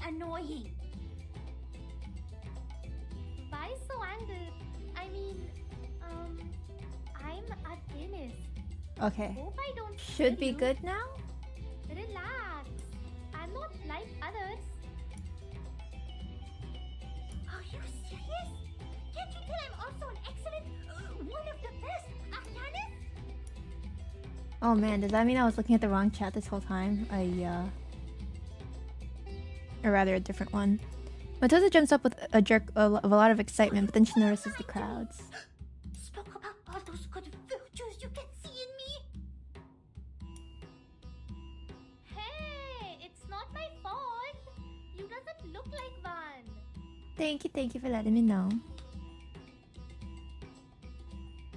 annoying. Why so angry? I mean, I'm a chemist. Okay. Hope I don't Should be scare you. good now? Relax. I'm not like others. Are you serious? Can't you tell I'm also an excellent, one of the best arcanist? Oh man, does that mean I was looking at the wrong chat this whole time? Or rather a different one. Matilda jumps up with a jerk of a lot of excitement, but then she notices the crowds. Spoke about all those good virtues you can see in me. Hey, it's not my fault. You doesn't look like one. Thank you for letting me know.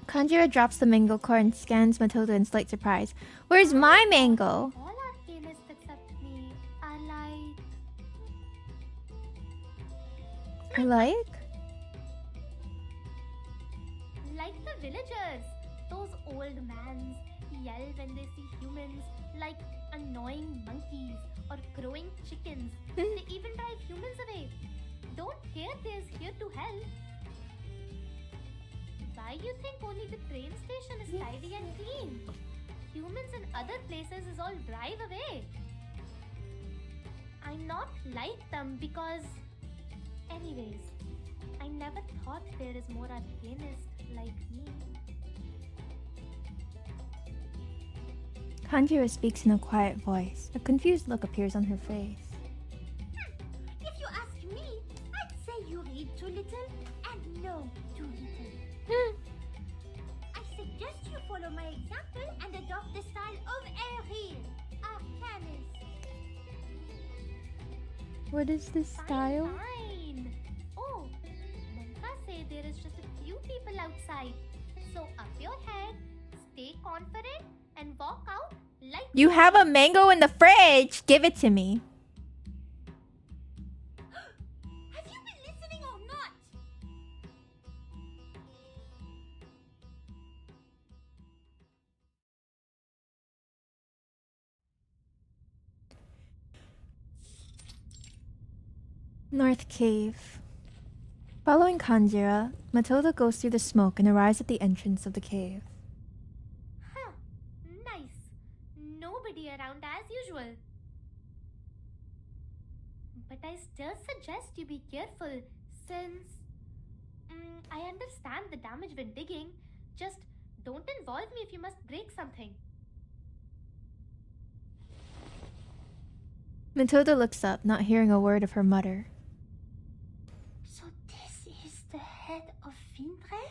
Conjura drops the mango core and scans Matilda in slight surprise. Where's my mango? All arcanists except me are like... Like the villagers. Those old mans yell when they see humans like annoying monkeys or crowing chickens. They even drive humans away. Don't care they're here to help. Why you think only the train station is tidy and clean? Humans in other places is all drive away. I'm not like them because... Anyways, I never thought there is more arcanist like me. Conjura speaks in a quiet voice. A confused look appears on her face. If you ask me, I'd say you read too little and know too little. I suggest you follow my example and adopt the style of a real arcanist. What is this style? Fine. Oh, Manka say there is just a few people outside. So up your head, stay confident, and walk out like... You have a mango in the fridge! Give it to me. Have you been listening or not? North Cave. Following Conjura, Matilda goes through the smoke and arrives at the entrance of the cave. Huh. Nice. Nobody around as usual. But I still suggest you be careful since... I understand the damage when digging. Just don't involve me if you must break something. Matilda looks up, not hearing a word of her mutter. So this is the head of Findre?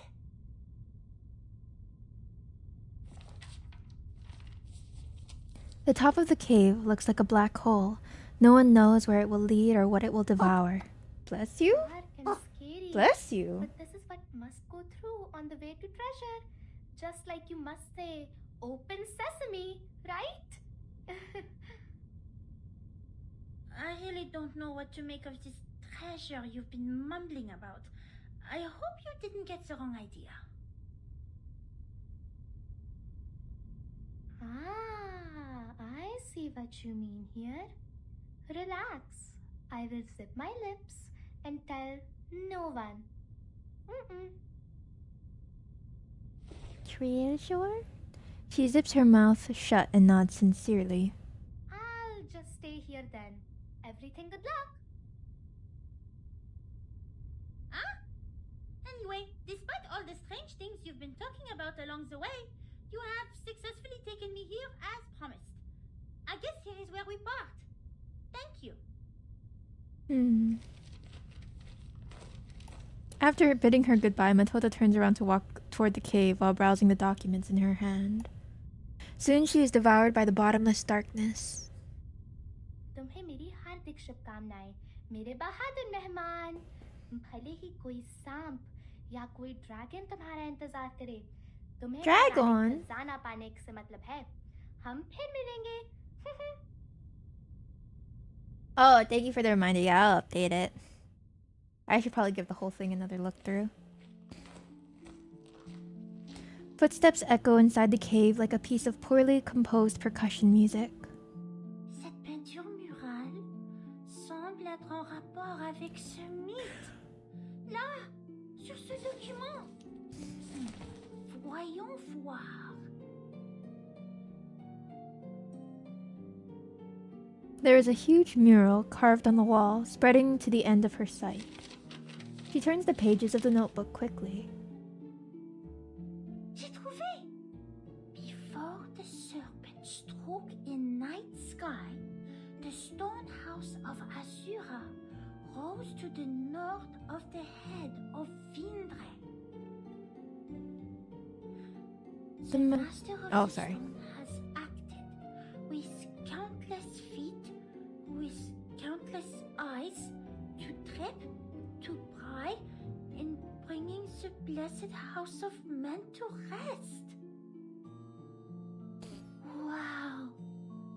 The top of the cave looks like a black hole. No one knows where it will lead or what it will devour. Bless you? Dark and scary. Bless you. But this is what must go through on the way to treasure. Just like you must say, open sesame, right? I really don't know what to make of this treasure you've been mumbling about. I hope you didn't get the wrong idea. Ah, I see what you mean here. Relax. I will zip my lips and tell no one. Treasure? She zips her mouth shut and nods sincerely. I'll just stay here then. Everything good luck. Huh? Anyway, despite all the strange things you've been talking about along the way, you have successfully taken me here as promised. I guess here is where we part. Thank you. After bidding her goodbye, Matilda turns around to walk toward the cave while browsing the documents in her hand. Soon she is devoured by the bottomless darkness. तुम्हें मेरी हार्दिक शुभकामनाएं, मेरे बहादुर मेहमान. भले ही कोई सांप या कोई ड्रैगन तुम्हारा इंतजार करे, तुम्हें Dragon? खजाना पाने से मतलब है. हम फिर मिलेंगे. Oh, thank you for the reminder. Yeah, I'll update it. I should probably give the whole thing another look through. Footsteps echo inside the cave like a piece of poorly composed percussion music. Cette peinture murale semble être en rapport avec ce mythe. Là, sur ce document. Voyons voir. There is a huge mural carved on the wall, spreading to the end of her sight. She turns the pages of the notebook quickly. J'ai trouvé! Before the serpent struck in night sky, the stone house of Asura rose to the north of the head of Vindre. The master of the stone has acted with countless feet, with countless eyes, to trip, to pry, in bringing the blessed house of men to rest. Wow!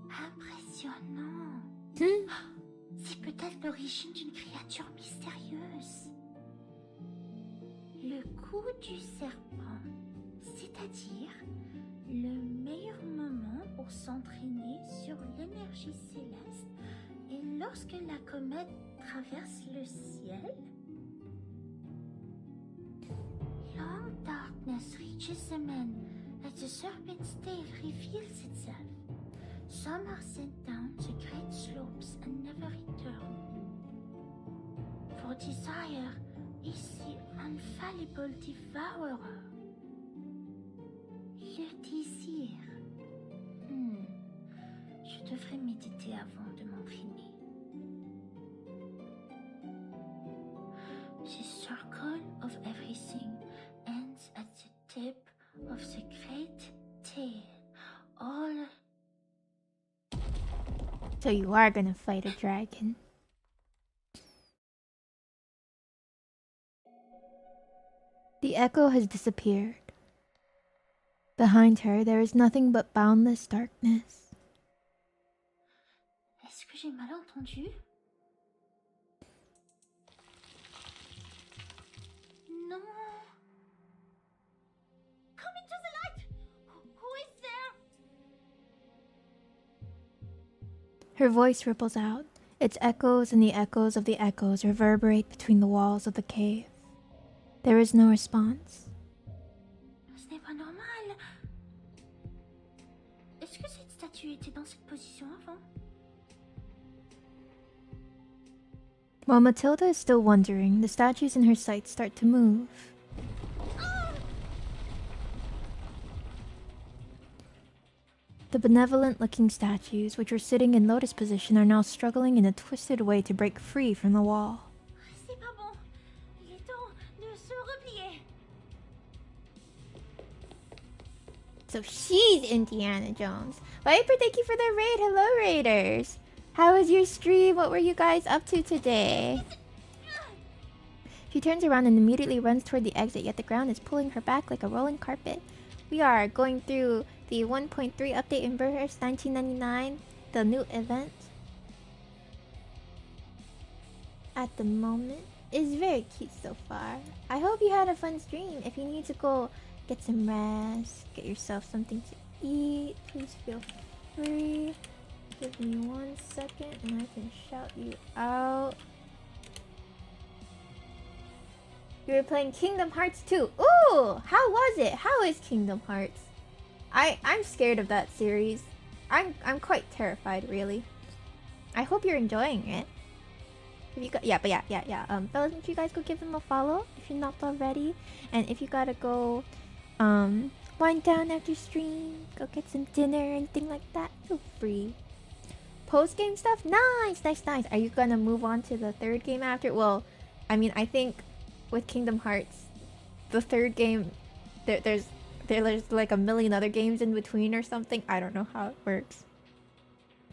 Impressionnant! C'est peut-être l'origine d'une créature mystérieuse. Le coup du serpent, c'est-à-dire le meilleur moment pour s'entraîner sur l'énergie céleste est lorsque la comète traverse le ciel. Long darkness reaches the men as the serpent's tail reveals itself. Some are sent down the great slopes and never return. For desire is the infallible devourer. Le désir. Je devrais méditer avant de m'entraîner. The circle of everything ends at the tip of the great tail. All. So you are gonna fight a dragon. The echo has disappeared. Behind her, there is nothing but boundless darkness. Est-ce que j'ai mal entendu? Non. Come into the light. Who is there? Her voice ripples out. Its echoes and the echoes of the echoes reverberate between the walls of the cave. There is no response. Ce n'est pas normal. Est-ce que cette statue était dans cette position avant? While Matilda is still wondering, the statues in her sight start to move. The benevolent-looking statues, which were sitting in lotus position, are now struggling in a twisted way to break free from the wall. C'est pas bon. Il est temps de se replier. So she's Indiana Jones. Viper, thank you for the raid. Hello, raiders. How was your stream? What were you guys up to today? She turns around and immediately runs toward the exit, yet the ground is pulling her back like a rolling carpet. We are going through the 1.3 update in Burst 1999, the new event. At the moment, it's very cute so far. I hope you had a fun stream. If you need to go get some rest, get yourself something to eat, please feel free. Give me 1 second and I can shout you out. You were playing Kingdom Hearts 2. Ooh! How was it? How is Kingdom Hearts? I'm scared of that series. I'm quite terrified, really. I hope you're enjoying it. If you got, yeah. Fellas, make sure you guys go give them a follow if you're not already. And if you gotta go wind down after stream, go get some dinner, anything like that, feel free. Post game stuff? Nice. Are you gonna move on to the third game after? Well, I mean, I think with Kingdom Hearts, the third game, there's like a million other games in between or something. I don't know how it works.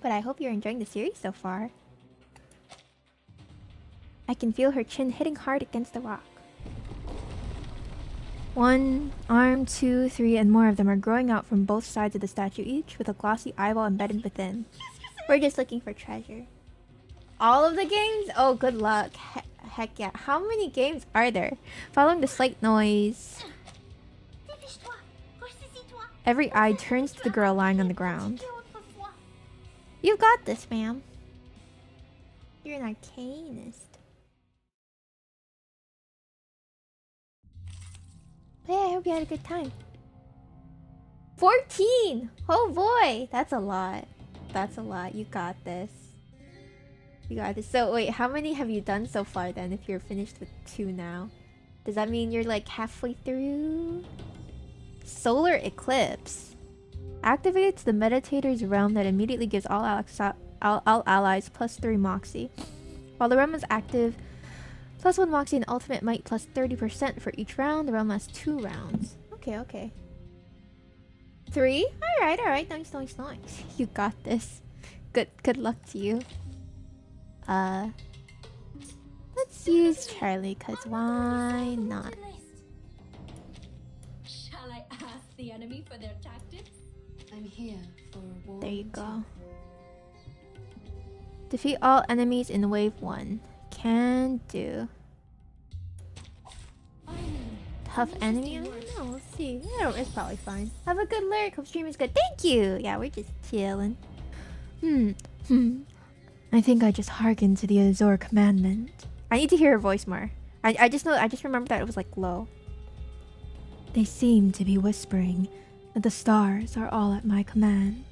But I hope you're enjoying the series so far. I can feel her chin hitting hard against the rock. 1 arm, 2, 3, and more of them are growing out from both sides of the statue, each with a glossy eyeball embedded within. We're just looking for treasure. All of the games? Oh, good luck. Heck yeah. How many games are there? Following the slight noise, every eye turns to the girl lying on the ground. You've got this, ma'am. You're an arcanist. But yeah, I hope you had a good time. 14! Oh boy! That's a lot. That's a lot. You got this. You got this. So wait, how many have you done so far then if you're finished with 2 now? Does that mean you're like halfway through? Solar Eclipse. Activates the meditator's realm that immediately gives all allies plus 3 Moxie. While the realm is active, plus 1 Moxie and ultimate might plus 30% for each round. The realm lasts 2 rounds. Okay, okay. 3? Alright. Nice. You got this. Good luck to you. Let's use Charlie, cause why not? Shall I ask the enemy for their tactics? I'm here for a war. There you go. Defeat all enemies in wave 1. Can do. Tough enemy? I don't know. We'll see. It's probably fine. Have a good lyric. Hope stream is good. Thank you. Yeah, we're just chilling. I think I just hearkened to the Azor commandment. I need to hear her voice more. I just remember that it was like low. They seem to be whispering that the stars are all at my command.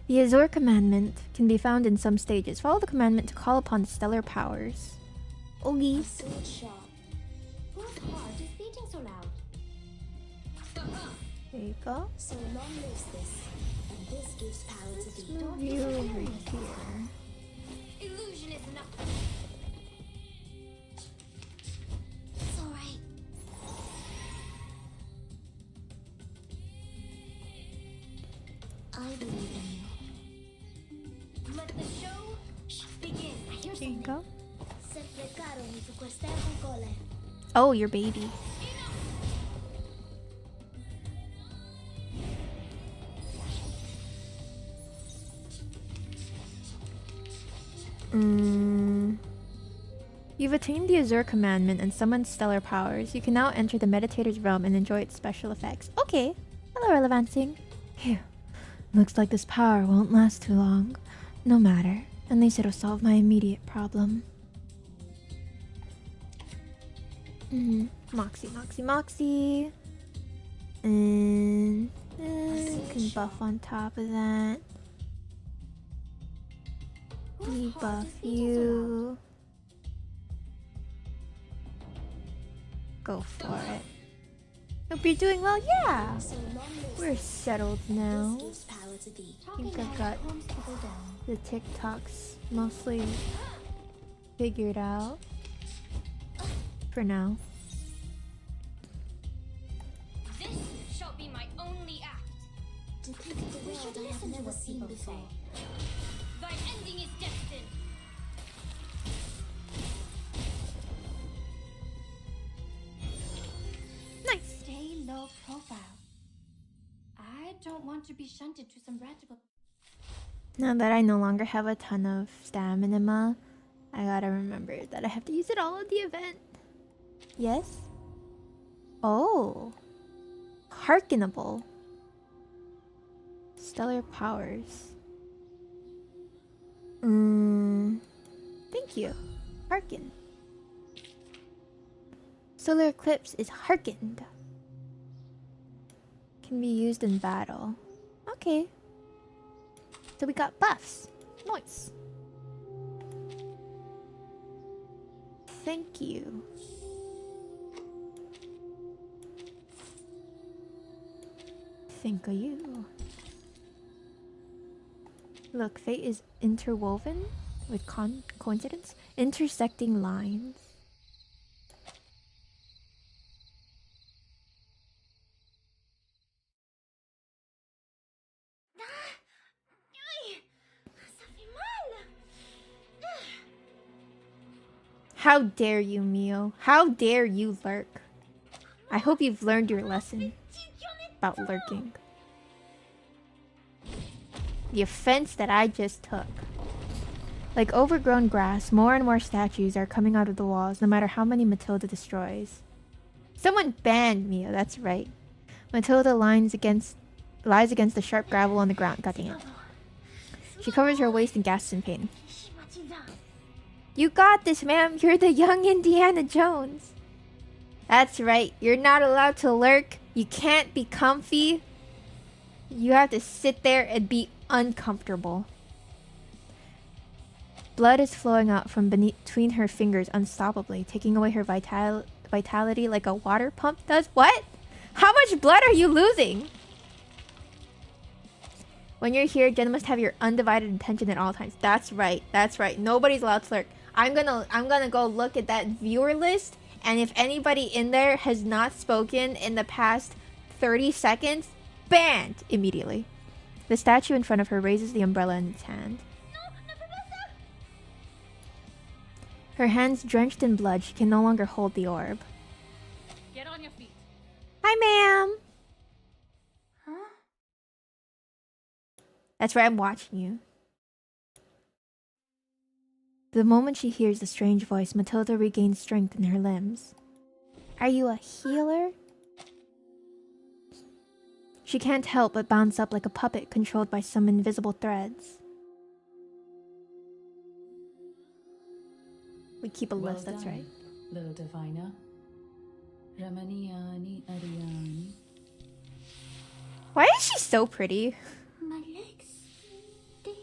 The Azor commandment can be found in some stages. Follow the commandment to call upon the stellar powers. Ogie. Sword sharp. Whose heart is beating so loud? There you go. So long lives this, and this gives power to thee. Move you over here. Illusion is nothing. It's alright. I believe in you. Let the show begin. I hear There you something. go. Se preparano su questa cole. Oh, your baby. You've attained the Azure commandment and summoned stellar powers. You can now enter the meditator's realm and enjoy its special effects. Okay. Hello, Relevancing. Phew. Looks like this power won't last too long. No matter. At least it'll solve my immediate problem. Moxie. And can buff on top of that. Debuff you. Go for it. Hope you're doing well. Yeah, So long lives we're settled now. this gives power to thee. I think I've got the TikToks mostly figured out for now. This shall be my only act. Depict the world I have never seen before. Thy ending is destined. Nice. Stay low profile. I don't want to be shunted to some radical. Now that I no longer have a ton of stamina, I gotta remember that I have to use it all at the event. Yes? Oh. Hearkenable. Stellar powers. Thank you. Hearken. Solar Eclipse is hearkened. Can be used in battle. Okay. So we got buffs. Nice. Thank you. Think of you. Look, fate is interwoven with coincidence, intersecting lines. How dare you, Mio? How dare you lurk? I hope you've learned your lesson about lurking. The offense that I just took. Like overgrown grass, more and more statues are coming out of the walls, no matter how many Matilda destroys. Someone banned Mio, that's right. Matilda lies against the sharp gravel on the ground. God dang it. She covers her waist and gasps in pain. You got this, ma'am. You're the young Indiana Jones. That's right. You're not allowed to lurk. You can't be comfy. You have to sit there and be uncomfortable. Blood is flowing out from between her fingers unstoppably, taking away her vitality like a water pump does. What? How much blood are you losing? When you're here, Jen must have your undivided attention at all times. That's right. That's right. Nobody's allowed to lurk. I'm gonna go look at that viewer list, and if anybody in there has not spoken in the past 30 seconds, banned immediately. The statue in front of her raises the umbrella in its hand. Her hands drenched in blood, she can no longer hold the orb. Get on your feet. Hi, ma'am. Huh? That's right, I'm watching you. The moment she hears the strange voice, Matilda regains strength in her limbs. Are you a healer? She can't help but bounce up like a puppet controlled by some invisible threads. We keep a list, that's right. Little diviner. Ramaniyani Ariyani. Why is she so pretty? My legs, they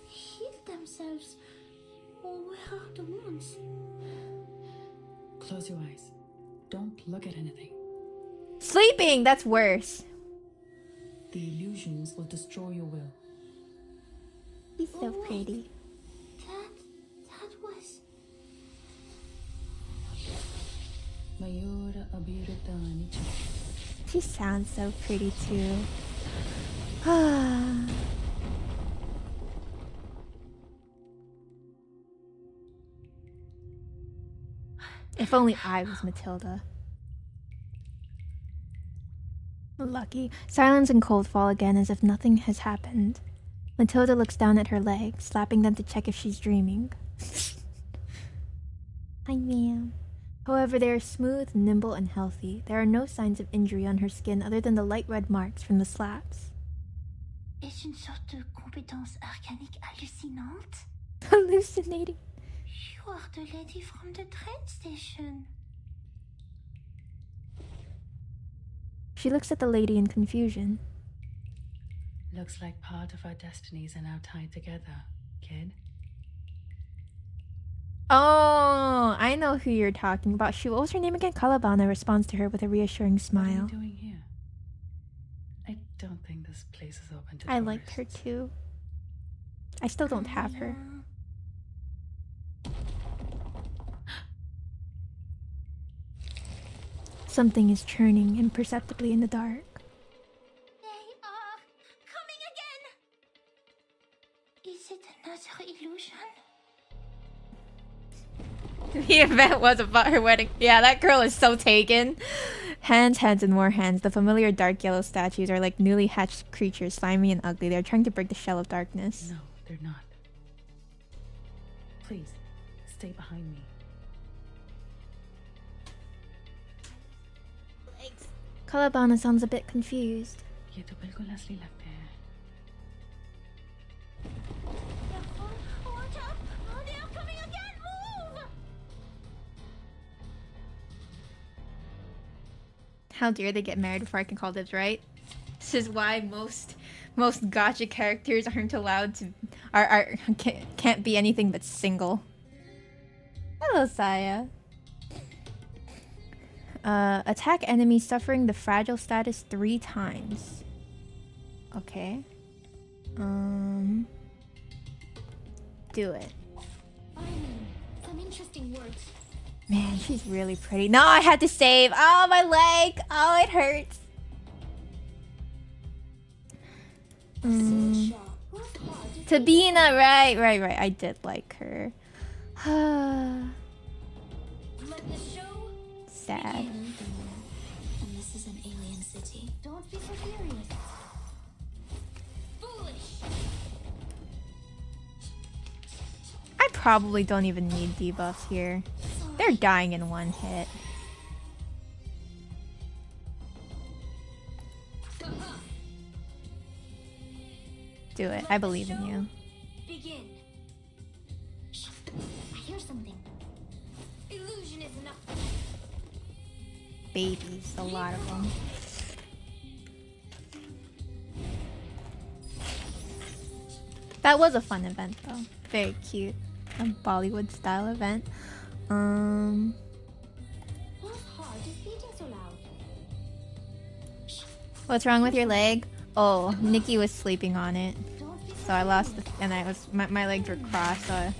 healed themselves. Or where are the wounds? Close your eyes. Don't look at anything. Sleeping, that's worse. The illusions will destroy your will. She's so Oh, pretty. That was... Mayura Abiratani. She sounds so pretty too. If only I was Matilda. Lucky. Silence and cold fall again as if nothing has happened. Matilda looks down at her legs, slapping them to check if she's dreaming. Hi, ma'am. However, they are smooth, nimble, and healthy. There are no signs of injury on her skin other than the light red marks from the slaps. Est une sorte de compétence arcanique hallucinante? Hallucinating. You are the lady from the train station. She looks at the lady in confusion. Looks like part of our destinies are now tied together, kid. Oh, I know who you're talking about. What was her name again? Kaalaa Baunaa responds to her with a reassuring What are smile. you doing here? I don't think this place is open to I liked her tourists. too. I still don't have her. Something is churning imperceptibly in the dark. They are coming again! Is it another illusion? The event was about her wedding. Yeah, that girl is so taken. Hands, and more hands. The familiar dark yellow statues are like newly hatched creatures, slimy and ugly. They're trying to break the shell of darkness. No, they're not. Please, stay behind me. Kaalaa Baunaa sounds a bit confused. ये तो बिल्कुल असली लगते हैं. Watch out! Oh, they are coming again! Move! How dare they get married before I can call dibs, right? This is why most gacha characters aren't allowed to can't be anything but single. Hello, Saya. Attack enemy suffering the fragile status 3 times. Okay. Do it. Some interesting words. Man, she's really pretty. No, I had to save. Oh, my leg. Oh, it hurts. Tabina, right. I did like her. Let the show. Sad. And this is an alien city. Don't be so serious. Foolish. I probably don't even need debuffs here. They're dying in one hit. Do it. I believe in you. Begin. I hear some babies, a lot of them. That was a fun event though. Very cute. A Bollywood style event. Whose heart is beating so loud? What's wrong with your leg? Oh, Nikki was sleeping on it. So I lost the, and I was my legs were crossed, so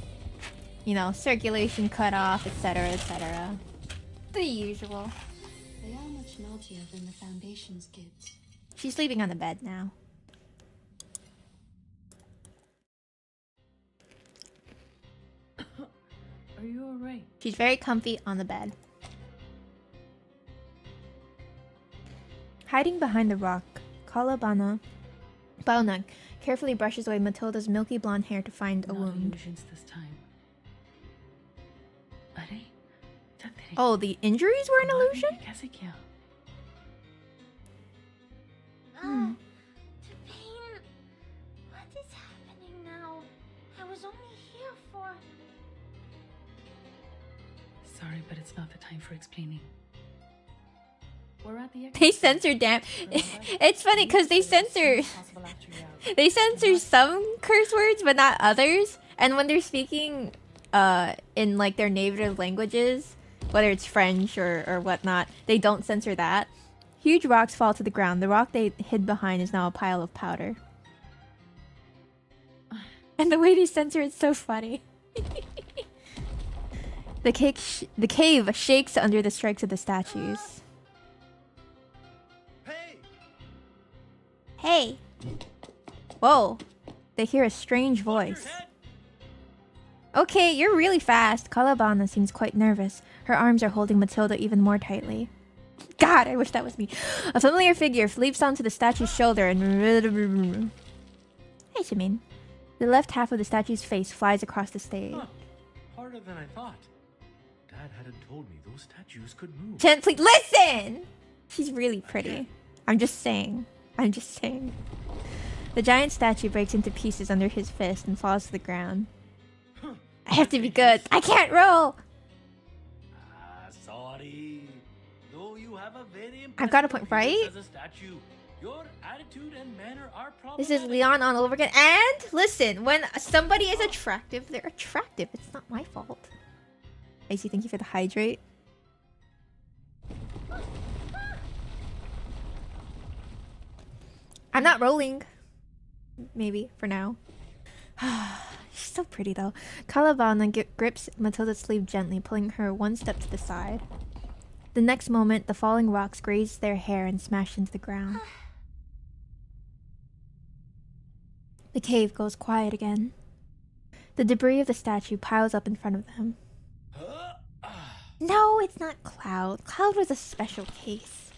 you know, circulation cut off, etc, etc. The usual. They are much naughtier than the Foundation's kids. She's sleeping on the bed now. Are you alright? She's very comfy on the bed. Hiding behind the rock, Kaalaa Baunaa carefully brushes away Matilda's milky blonde hair to find a Not wound. illusions this time. अरे, क्या तेरे Oh, the injuries were an दिमाग में illusion? ये कैसे किया? The pain. What is happening now? I was only here for. Sorry, but it's not the time for explaining. We're at the They censor damn. It's funny because they censor some curse words but not others. And when they're speaking in like their native languages, whether it's French or whatnot, they don't censor that. Huge rocks fall to the ground. The rock they hid behind is now a pile of powder. And the way they censor it's so funny. The cave shakes under the strikes of the statues. Hey! Whoa! They hear a strange voice. Okay, you're really fast. Kaalaa Baunaa seems quite nervous. Her arms are holding Matilda even more tightly. God, I wish that was me. A familiar figure leaps onto the statue's shoulder and... Hey, Shamin. The left half of the statue's face flies across the stage. Huh. Harder than I thought. Dad hadn't told me those statues could move. Gently listen! She's really pretty. I'm just saying. I'm just saying. The giant statue breaks into pieces under his fist and falls to the ground. I have to be good. I can't roll! Sorry. Though you have a very I've got a impressive point, right? appearance as a statue, your attitude and manner are This is problematic. Leon all over again. And listen, when somebody is attractive, they're attractive. It's not my fault. Icy, thank you for the hydrate. I'm not rolling. Maybe, for now. She's so pretty though. Kaalaa Baunaa grips Matilda's sleeve gently, pulling her one step to the side. The next moment, the falling rocks grazed their hair and smashed into the ground. The cave goes quiet again. The debris of the statue piles up in front of them. No, it's not Cloud. Cloud was a special case.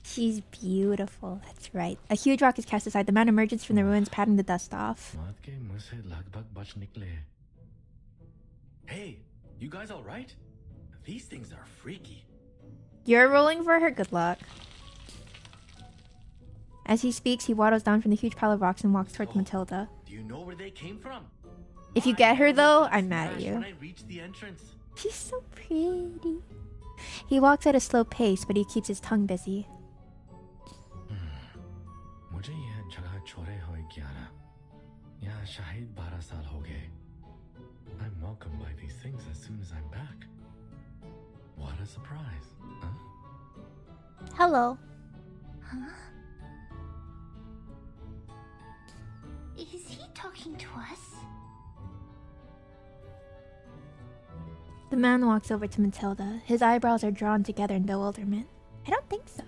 She's beautiful, that's right. A huge rock is cast aside. The man emerges from the ruins, patting the dust off. Hey, you guys alright? These things are freaky. You're rolling for her? Good luck. As he speaks, he waddles down from the huge pile of rocks and walks towards Matilda. Do you know where they came from? If you get her though, I'm mad at you. When I reached the entrance. She's so pretty. He walks at a slow pace, but he keeps his tongue busy. मुझे यह जगह छोड़े हुए 11 यहाँ शायद 12 साल हो गए. I'm welcomed by these things as soon as I'm back. What a surprise, huh? Hello. Huh? Is he talking to us? The man walks over to Matilda. His eyebrows are drawn together in bewilderment. I don't think so.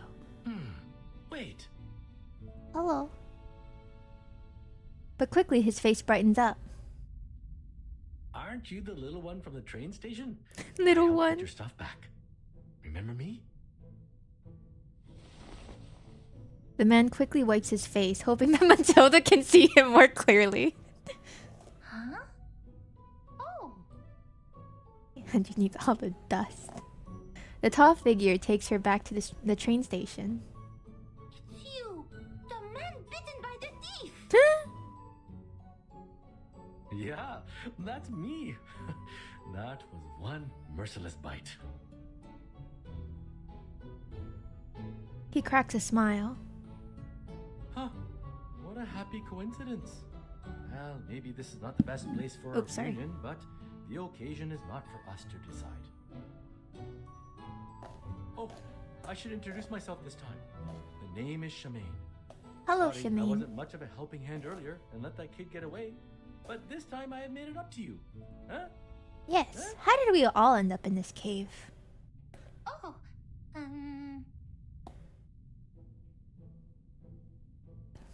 Wait. Hello. But quickly his face brightens up. Aren't you the little one from the train station? Little I helped one. Get your stuff back. Remember me? The man quickly wipes his face, hoping that Matilda can see him more clearly. Huh? Oh. Underneath all the dust. The tall figure takes her back to the train station. Phew! The man bitten by the thief! Yeah, that's me. That was one merciless bite. He cracks a smile. Huh. What a happy coincidence. Well, maybe this is not the best place for Oops, a sorry. reunion, but the occasion is not for us to decide. Oh, I should introduce myself this time. The name is Shemaine. Hello, Sorry, I Shemaine. wasn't much of a helping hand earlier and let that kid get away. But this time I have made it up to you. Huh? Yes. How did we all end up in this cave? Oh,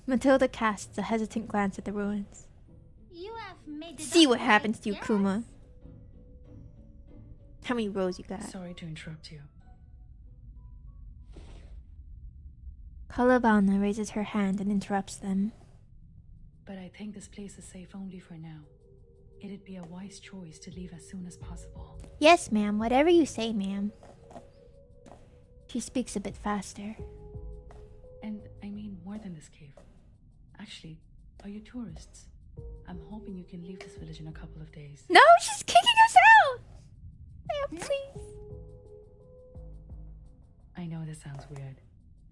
Matilda casts a hesitant glance at the ruins. You have made it See up, what happens to you, yes? Kuma. How many rows you got? Sorry to interrupt you. Kaalaa Baunaa raises her hand and interrupts them. But I think this place is safe only for now. It'd be a wise choice to leave as soon as possible. Yes, ma'am. Whatever you say, ma'am. She speaks a bit faster. And I mean more than this cave. Actually, are you tourists? I'm hoping you can leave this village in a couple of days. No, she's kicking us out! Ma'am, please. I know this sounds weird,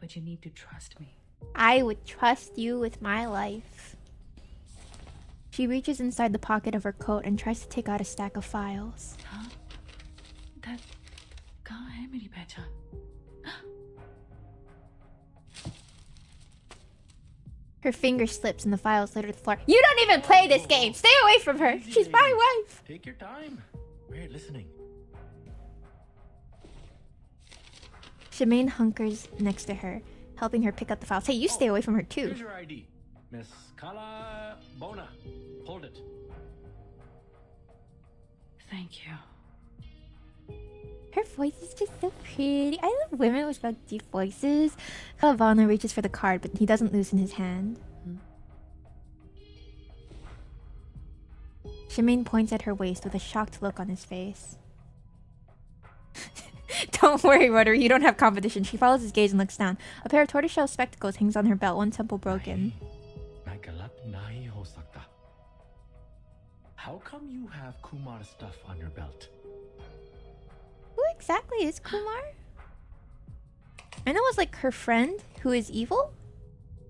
but you need to trust me. I would trust you with my life. She reaches inside the pocket of her coat and tries to take out a stack of files. Huh? That... कहाँ है मेरी पहचान? Her finger slips and the files litter the floor. You don't even play this game! Stay away from her! Easy, She's my lady. wife! Take your time. We're listening. Shemaine hunkers next to her, helping her pick up the files. Hey, you stay away from her too. Here's your ID. Miss Kaalaa Baunaa. Hold it. Thank you. Her voice is just so pretty. I love women with like deep voices. Kaalaa Baunaa reaches for the card, but he doesn't loosen his hand. Shemaine points at her waist with a shocked look on his face. Don't worry, Rudder, you don't have competition. She follows his gaze and looks down. A pair of tortoiseshell spectacles hangs on her belt, one temple broken. मैं गलत नहीं हो सकता. How come you have Kumar's stuff on your belt? Who exactly is Kumar? I know it's like her friend who is evil.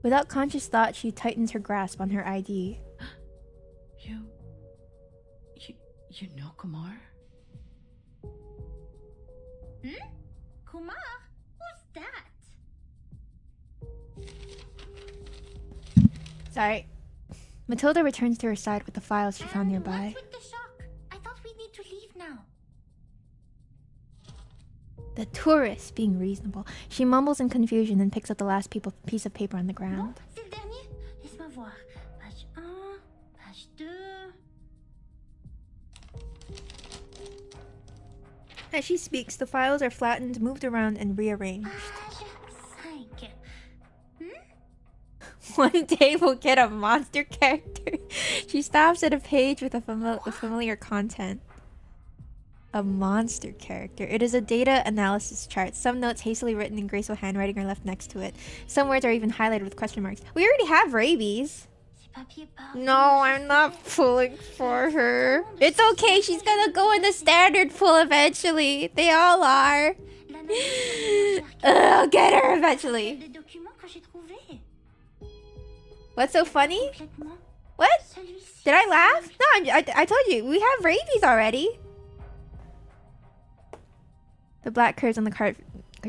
Without conscious thought, she tightens her grasp on her ID. You know Kumar? Kumar? Who's that? Sorry. Matilda returns to her side with the files she found nearby. What's with the shock? I thought we need to leave now. The tourist being reasonable. She mumbles in confusion and picks up the last piece of paper on the Non, ground. c'est le dernier. Laisse-moi voir. Page 1, page 2. As she speaks, the files are flattened, moved around, and rearranged. Page 5. One day we'll get a monster character. She stops at a page with familiar content. A monster character. It is a data analysis chart. Some notes hastily written in graceful handwriting are left next to it. Some words are even highlighted with question marks. We already have rabies. Ces papiers parlent. No, I'm not pulling for her. It's okay, she's gonna go in the standard pool eventually. They all are. I'll get her eventually. Des documents que j'ai trouvés. What's so funny? Complètement. What? Celui-ci. Did I laugh? No, I told you, we have rabies already. The black curves on the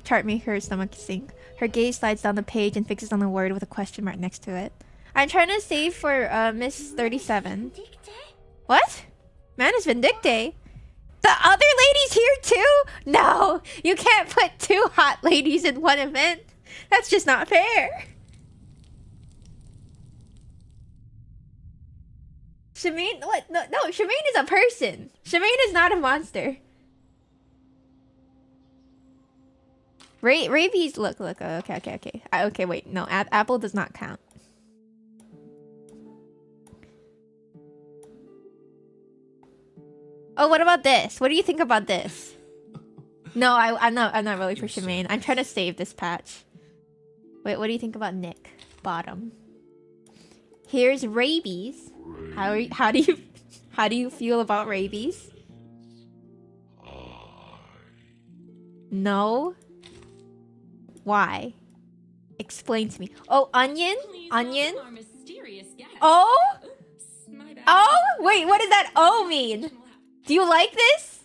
chart make her stomach sink. Her gaze slides down the page and fixes on the word with a question mark next to it. I'm trying to save for Miss 37. Dictée? What? Manus Vindicte? The other ladies here too? No! You can't put two hot ladies in one event. That's just not fair. Shemaine? What? No, Shemaine is a person. Shemaine is not a monster. Rabies, look, okay. Okay, wait, no, Apple does not count. Oh, what about this? What do you think about this? No, I'm not really for Shemaine. I'm trying to save this patch. Wait, what do you think about Nick? Bottom. Here's rabies. How do you feel about rabies? No. Why? Explain to me. Oh, onion? Please Onion? welcome our mysterious guest. Oh? Oops, my bad. Oh? Wait, what does that O mean? Do you like this?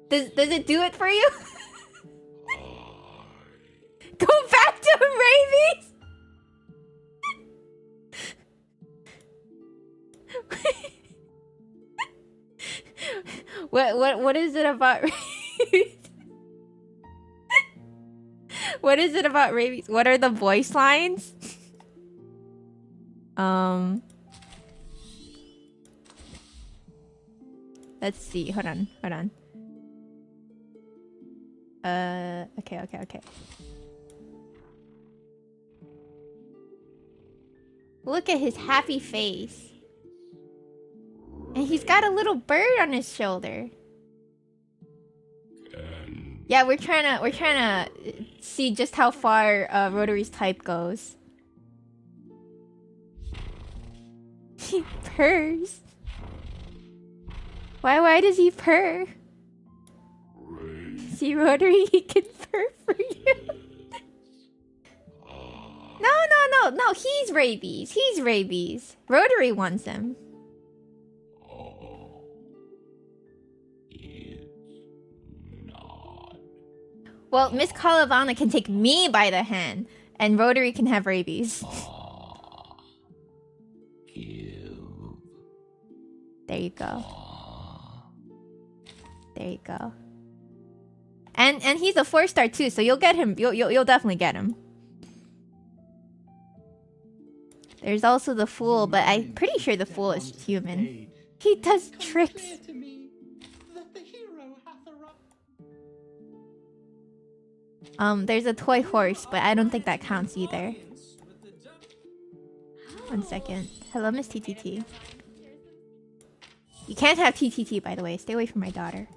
Does it do it for you? Go back to rabies? What is it about rabies? What is it about rabies? What are the voice lines? Let's see. Hold on. Okay. Look at his happy face. And he's got a little bird on his shoulder. Yeah, we're trying to see just how far Rotary's type goes. He purrs. Why does he purr? See, Rotary, he can purr for you. No, he's rabies. Rotary wants him. Well, Miss Kaalaa Baunaa can take me by the hand, and Rotary can have rabies. There you go. And he's a 4-star too, so you'll get him. You'll definitely get him. There's also the Fool, but I'm pretty sure the Fool is human. He does tricks. There's a toy horse, but I don't think that counts either. 1 second. Hello, Miss TTT. You can't have TTT, by the way. Stay away from my daughter.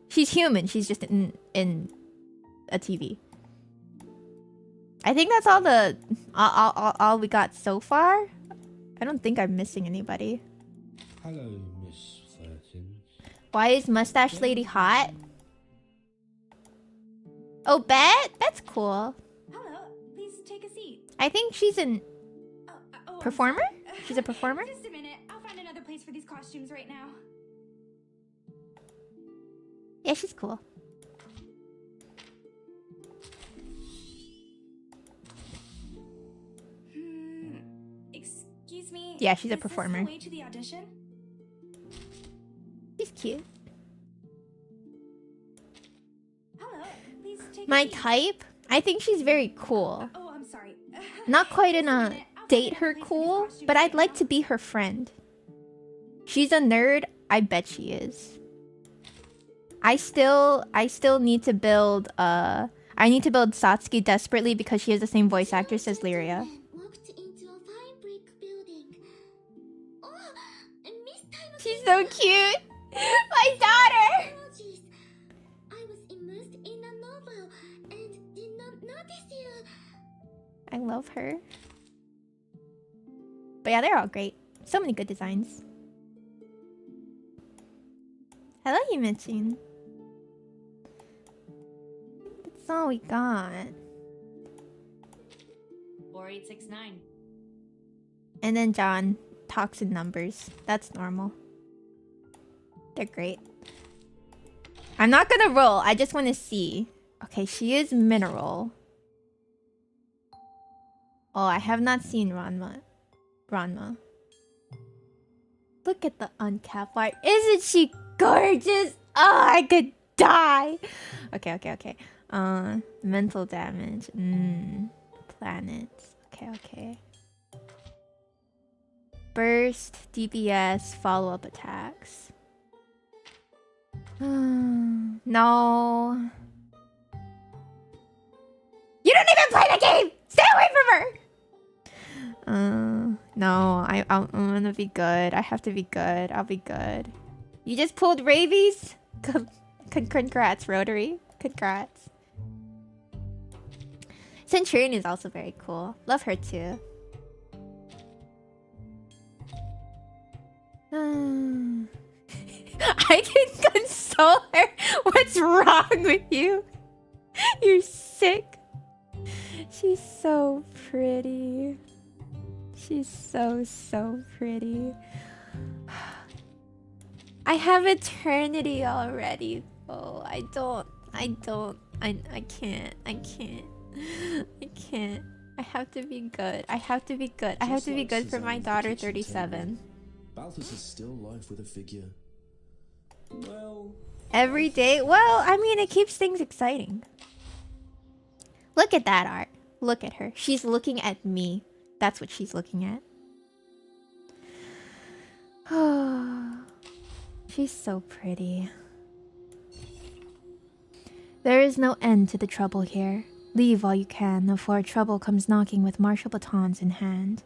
She's human. She's just in a TV. I think that's all we got so far. I don't think I'm missing anybody. Hello, Miss Flirting. Why is Mustache Lady hot? Oh, Bet? That's cool. Hello, please take a seat. I think she's an I'm performer? sorry. She's a performer? Just a minute. I'll find another place for these costumes right now. Yeah, she's cool. Excuse me. Yeah, she's a is this performer. the way to the audition? She's cute. Hello, please take My a seat. type? I think she's very cool. Oh, I'm sorry. Not quite in Just a minute. I'll date find her another place for these cool, costumes but I'd right like now. to be her friend. She's a nerd. I bet she is. I still need to build I need to build Satsuki desperately because she has the same voice actress as Lyria. Walked into a fine brick building. Oh, Miss Time. She's so cute. My daughter. Apologies. I was immersed in a novel and did not notice you. I love her. But yeah, they're all great. So many good designs. Hello, Yumichin. That's all we got. 4869. And then John talks in numbers. That's normal. They're great. I'm not gonna roll. I just want to see. Okay, she is mineral. Oh, I have not seen Ranma. Look at the uncapped art. Isn't she gorgeous? Oh, I could die. Okay. Mental damage. Planets. Okay. Burst, DPS, follow-up attacks. No. You don't even play the game! Stay away from her! No, I'm gonna be good. I have to be good. I'll be good. You just pulled rabies? Congrats, Rotary. Congrats. Centurion is also very cool. Love her too. I can console her. What's wrong with you? You're sick. She's so pretty. She's so pretty. I have eternity already. Oh, I can't. I can't. I have to be good. I have to be good. I have to be good for my daughter 37. Balthus' still life with a figure. Well, Every day? Well, I mean, it keeps things exciting. Look at that art. Look at her. She's looking at me. That's what she's looking at. She's so pretty. There is no end to the trouble here. Leave while you can before trouble comes knocking with martial batons in hand.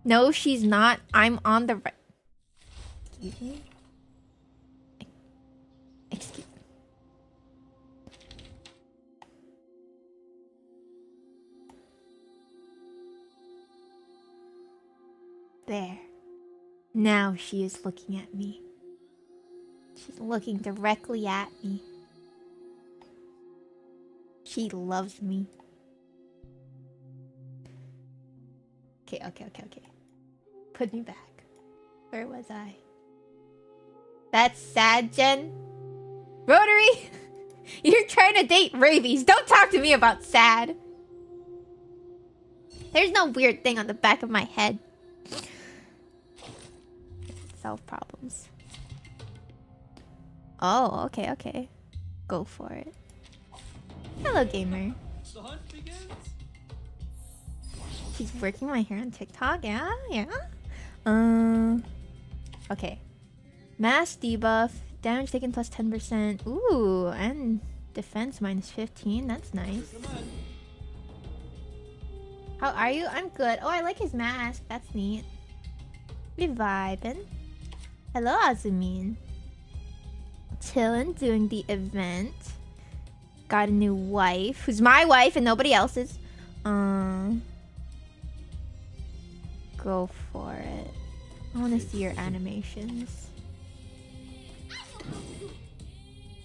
No, she's not. I'm on the right. Excuse me? Excuse me. There. Now she is looking at me. She's looking directly at me. She loves me. Okay. Put me back. Where was I? That's sad, Jen. Rotary! You're trying to date rabies. Don't talk to me about sad. There's no weird thing on the back of my head. Solve problems. Oh, okay. Go for it. Hello, gamer. the hunt begins. She's working my hair on TikTok. Yeah. Okay. Mass debuff. Damage taken plus 10%. Ooh, and defense minus 15. That's nice. How are you? I'm good. Oh, I like his mask. That's neat. We vibing. Hello, Azumin. Chillin', doing the event. Got a new wife, who's my wife and nobody else's. Go for it. I want to see your animations.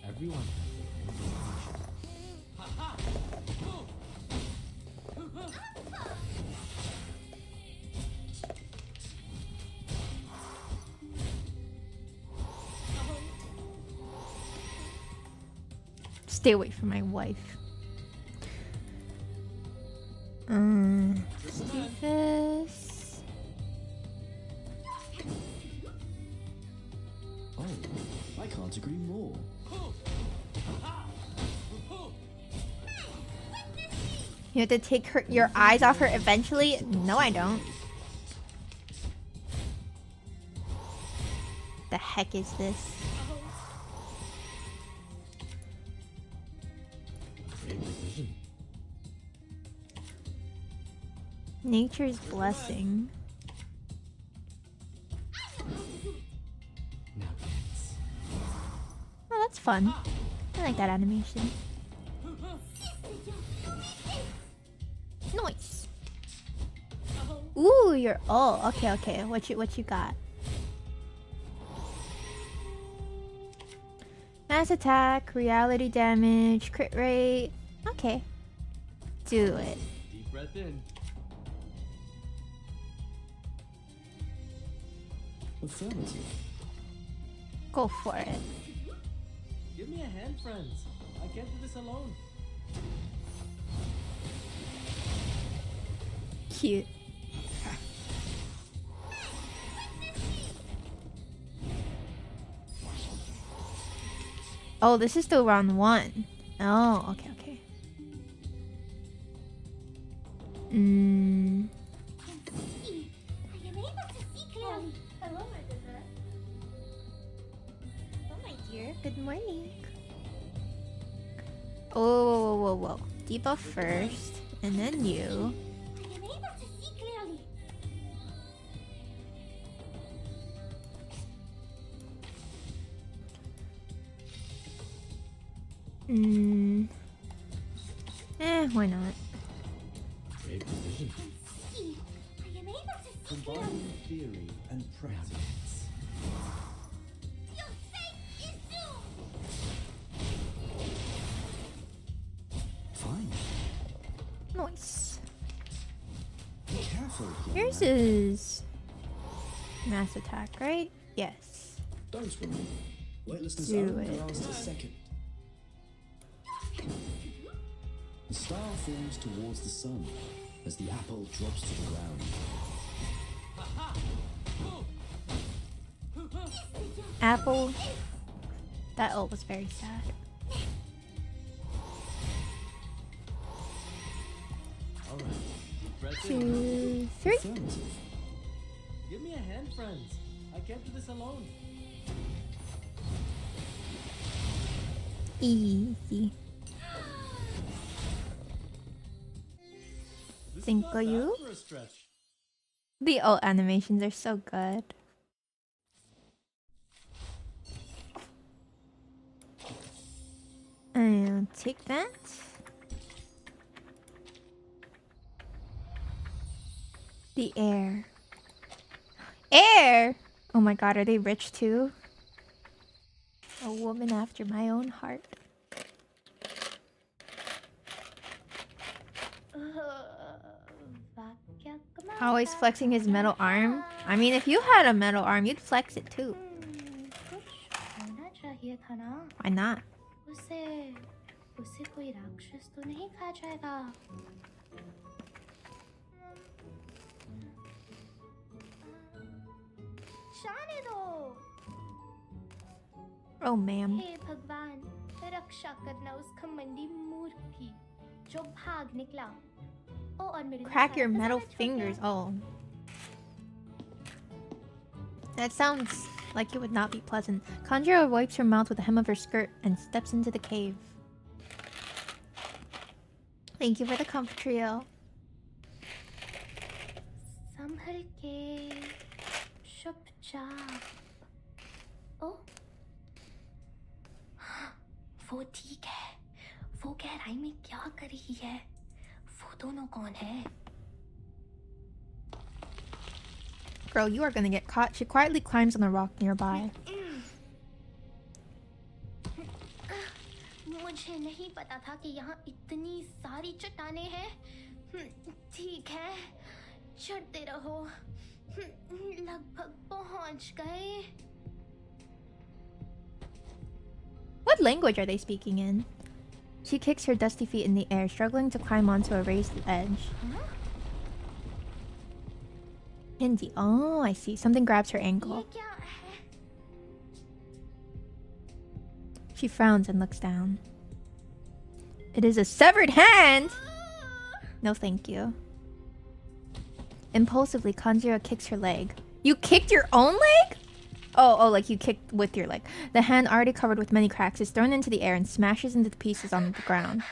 Everyone Stay away from my wife. Do this. Oh, I can't agree more. You have to take your eyes off her eventually? No, I don't. The heck is this? Nature's blessing. Oh, that's fun. I like that animation. Nice. Ooh, you're okay. What you got? Mass attack, reality damage, crit rate. Okay. Do it. deep breath in. Affirmative. Go for it. Give me a hand, friends. I can't do this alone. Cute. Oh, this is still round 1. Oh, okay. I am able to see clearly. Hello, my dessert. Oh, my dear. Good morning. Oh, whoa. Debuff first, and then you. I am able to see clearly. Why not? Great precision. See, I am able to see clearly. Combining theory and practice. Your fate Yours is mass attack, right? Yes. Don't swim. Weightlessness Do only it. lasts a second. The star falls towards the sun as the apple drops to the ground. Apple. That ult was very sad. All right. Press it. 2, 3. Affirmative. Give me a hand, friends. I can't do this alone. Easy. This is Cinco not bad you? for a stretch. The ult animations are so good. I'll take that. The air. Air! Oh my god, are they rich too? A woman after my own heart. Always flexing his metal arm. I mean, if you had a metal arm, you'd flex it too. कुछ होना चाहिए था ना Why not? उसे कोई राक्षस तो नहीं खा जाएगा जाने दो Oh, ma'am. हे भगवान रक्षा करना उस घमंडी मूर्ख की जो भाग निकला ओ और मेरे Crack your metal fingers. Oh. That sounds like it would not be pleasant. Conjura wipes her mouth with the hem of her skirt and steps into the cave. Thank you for the comfort trio. संभल के चुपचाप ओ वो ठीक है वो गहराई में क्या कर रही है वो दोनों कौन है Girl, you are gonna get caught. She quietly climbs on the rock nearby. मुझे नहीं पता था कि यहाँ इतनी सारी चट्टानें हैं ठीक है चढ़ते रहो लगभग पहुंच गए What language are they speaking in? She kicks her dusty feet in the air, struggling to climb onto a raised edge. Hindi. Oh, I see. Something grabs her ये ankle. क्या है She frowns and looks down. It is a severed hand! No, thank you. Impulsively, Kanjira kicks her leg. You kicked your own leg? Oh, like you kicked with your leg. The hand, already covered with many cracks, is thrown into the air and smashes into the pieces on the ground.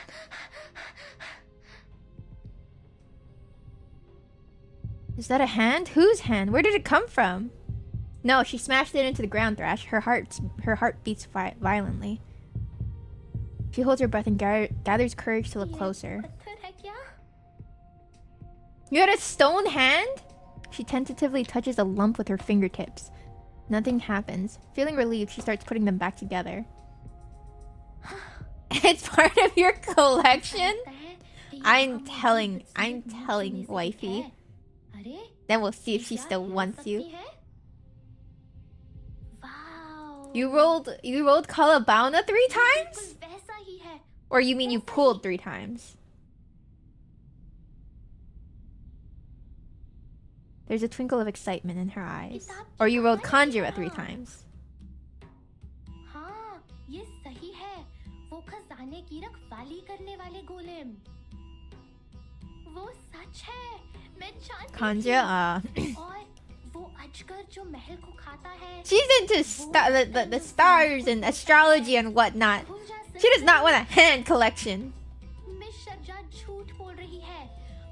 Is that a hand? Whose hand? Where did it come from? No, she smashed it into the ground, Thrash. Her heart beats violently. She holds her breath and gathers courage to look closer. पत्थर है क्या You had a stone hand? She tentatively touches a lump with her fingertips. Nothing happens. Feeling relieved, she starts putting them back together. It's part of your collection? I'm telling wifey. अरे Then we'll see if she still wants you. Wow You rolled Kaalaa Baunaa 3 times? बिल्कुल वैसा ही है Or you mean you pulled 3 times? There's a twinkle of excitement in her eyes. Or you rolled Conjura 3 times. हाँ ये सही है वो खजाने की रखवाली करने वाले गोलेम वो सच है मैं जानती थी। Conjura, और वो अजगर जो महल को खाता है she's into the stars and astrology and whatnot. She does not want a hand collection. Miss शर्जा झूठ बोल रही है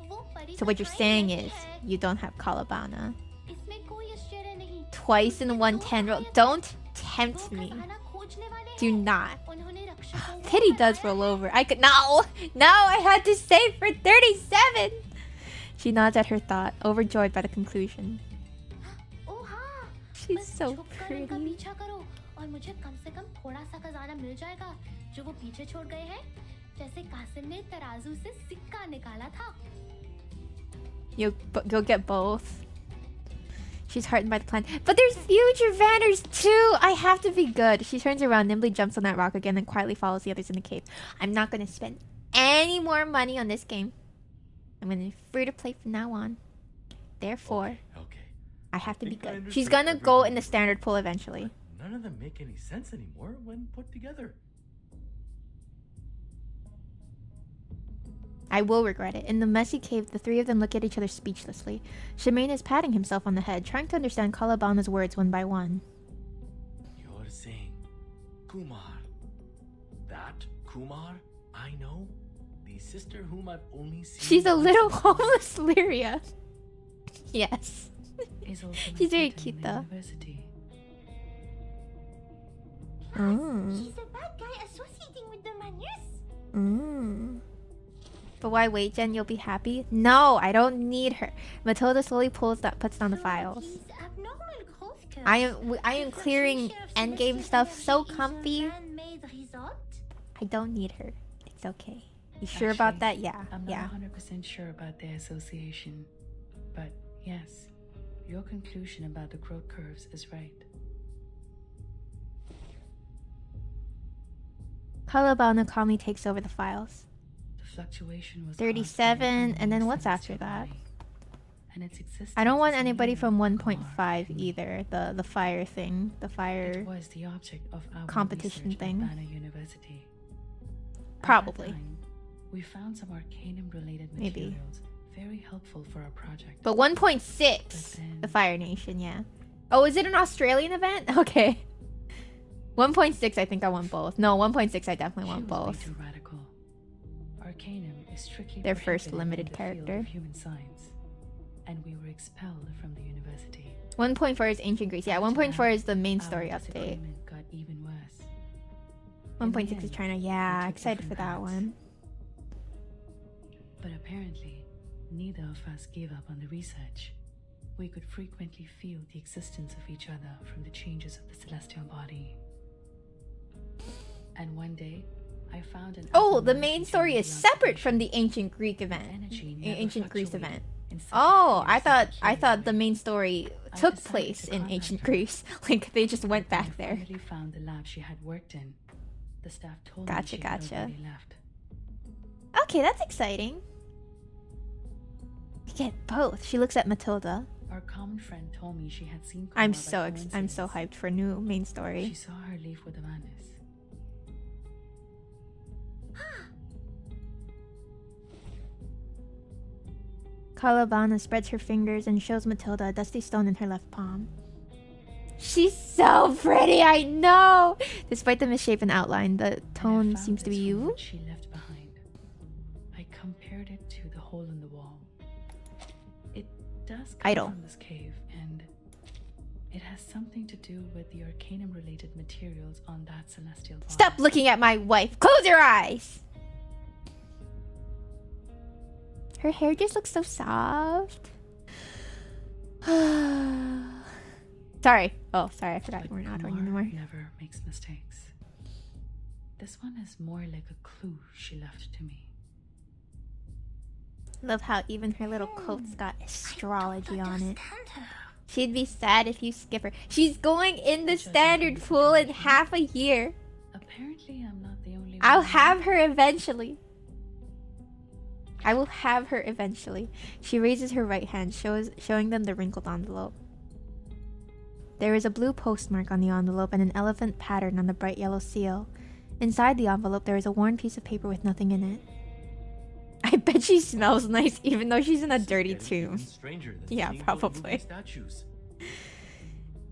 वो परी So what you're saying is, you don't have Kaalaa Baunaa. इसमें कोई आश्चर्य नहीं Twice in 110 roll. Don't tempt me. खजाना खोजने वाले Do हैं। not. उन्होंने रक्षकों को Pity does बताया। roll over. I could no, I had to save for 37. She nods at her thought, overjoyed by the conclusion. ओ हाँ She's बस so छुपकर उनका pretty. पीछा करो और मुझे कम से कम थोड़ा सा खजाना मिल जाएगा जो वो पीछे छोड़ गए हैं जैसे कासिम ने तराजू से सिक्का निकाला था You'll get both. She's heartened by the plan. But there's future banners too! I have to be good. She turns around, nimbly jumps on that rock again, and quietly follows the others in the cave. I'm not gonna spend any more money on this game. I'm gonna be free to play from now on. Therefore, Okay. I have to be think I good. She's understand gonna go everything. in the standard pool eventually. None of them make any sense anymore when put together. I will regret it. In the messy cave, the three of them look at each other speechlessly. Shemaine is patting himself on the head, trying to understand Kaalaa Bauna's words one by one. You're saying Kumar. That Kumar I know? The sister whom I've only seen. She's a once little or twice? homeless Lyria. Yes. Is also She's very tutor in cute the though. University. Mm. She's a bad guy associating with the Manus. Mm. But why wait, Jen? You'll be happy? No, I don't need her. Matilda slowly puts down the files. His abnormal growth curve. I am clearing endgame stuff so comfy. Man-made result? I don't need her. It's okay. You sure about that? Yeah. I'm Yeah. not 100% sure about their association. But yes, your conclusion about the growth curves is right. Kaalaa Baunaa calmly takes over the files. The fluctuation was 37, and then what's after that? And its existence I don't want is anybody from unknown, 1.5 Kumar. either. The fire thing. The fire. It was the object of our competition research thing. at Banner University. At Probably. that time, we found some arcanum-related Maybe. materials very helpful for our project. But 1.6, But then- the Fire Nation, yeah. Oh, is it an Australian event? Okay. 1.6, I think I want both. No, 1.6, I definitely want She was way both. too radical. Arcanum is strictly Their first prohibited limited in the field character. of human science, and we were expelled from the university. 1.4 is Ancient Greece. Yeah, After 1.4 that, is the main our story update. disagreement got even worse. In the 1.6 is end, China. Yeah, we took excited for different that paths. one. But apparently, neither of us gave up on the research. We could frequently feel the existence of each other from the changes of the celestial body. And one day, I found an Oh, the abnormality main story during is the separate from observation. the Ancient Greek The event. energy never Ancient Greece fluctuated event. in such a Oh, I fierce and thought the way. main story I took decided place to in contact Ancient her. Greece. Like they just went When back I there. finally found the lab she had worked in. The staff told Gotcha, me she had gotcha. already left. Okay, that's exciting. You get both. She looks at Matilda. Our common friend told me she had seen I'm Kumar by I'm so coincidence. hyped for new main She story. saw her leave with Amanus. Kaalaa Baunaa spreads her fingers and shows Matilda a dusty stone in her left palm. She's so pretty, I know! Despite the misshapen outline, the And I tone found seems to be this from you. what she left behind. I compared it to the hole in the wall. It does come Idol. from this cave, and it has something to do with the arcanum-related materials on that celestial body. Stop looking at my wife! Close your eyes! Her hair just looks so soft. Sorry. Oh, sorry, I forgot But you weren't ordering Kumar anymore. never makes mistakes. This one is more like a clue she left to me. Love how even her little coat's got astrology on it. Understand her. She'd be sad if you skip her. She's going in the Judging standard from the pool in situation. half a year. Apparently, I'm not the only I'll one. have her eventually. I will have her eventually. She raises her right hand, showing them the wrinkled envelope. There is a blue postmark on the envelope and an elephant pattern on the bright yellow seal. Inside the envelope, there is a worn piece of paper with nothing in it. I bet she smells nice even though she's in a This is dirty getting even tomb. stranger than Yeah, seeing those probably. moving statues.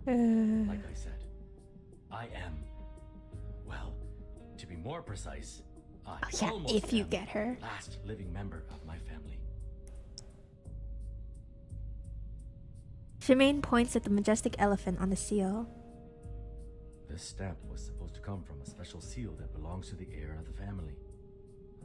Uh, Like I said, I am, well, to be more precise, I Oh, yeah, almost if you am get her. the last living member of my family. Shemaine points at the majestic elephant on the seal. This stamp was supposed to come from a special seal that belongs to the heir of the family.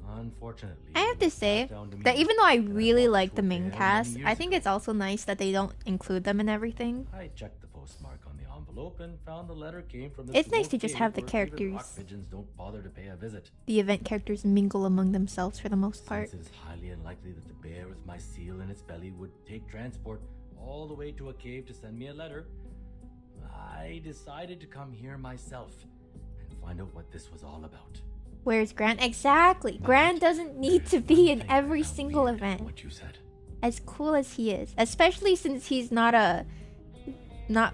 Unfortunately, I have to say passed down to me that even though I that I really thought like this the would main bear cast, many I years think ago. it's also nice that they don't include them in everything. I checked the postmark on the envelope and found the letter came from this It's nice remote to just cave have the where even characters. rock pigeons don't bother to pay a visit. The event characters mingle among themselves for the most part. Since it is highly unlikely that the bear with my seal in its belly would take transport all the way to a cave to send me a letter, I decided to come here myself and find out what this was all about. Where's Grant? Exactly. But Grant doesn't need to be in one thing I every found single weird, event. What you said. As cool as he is, especially since he's not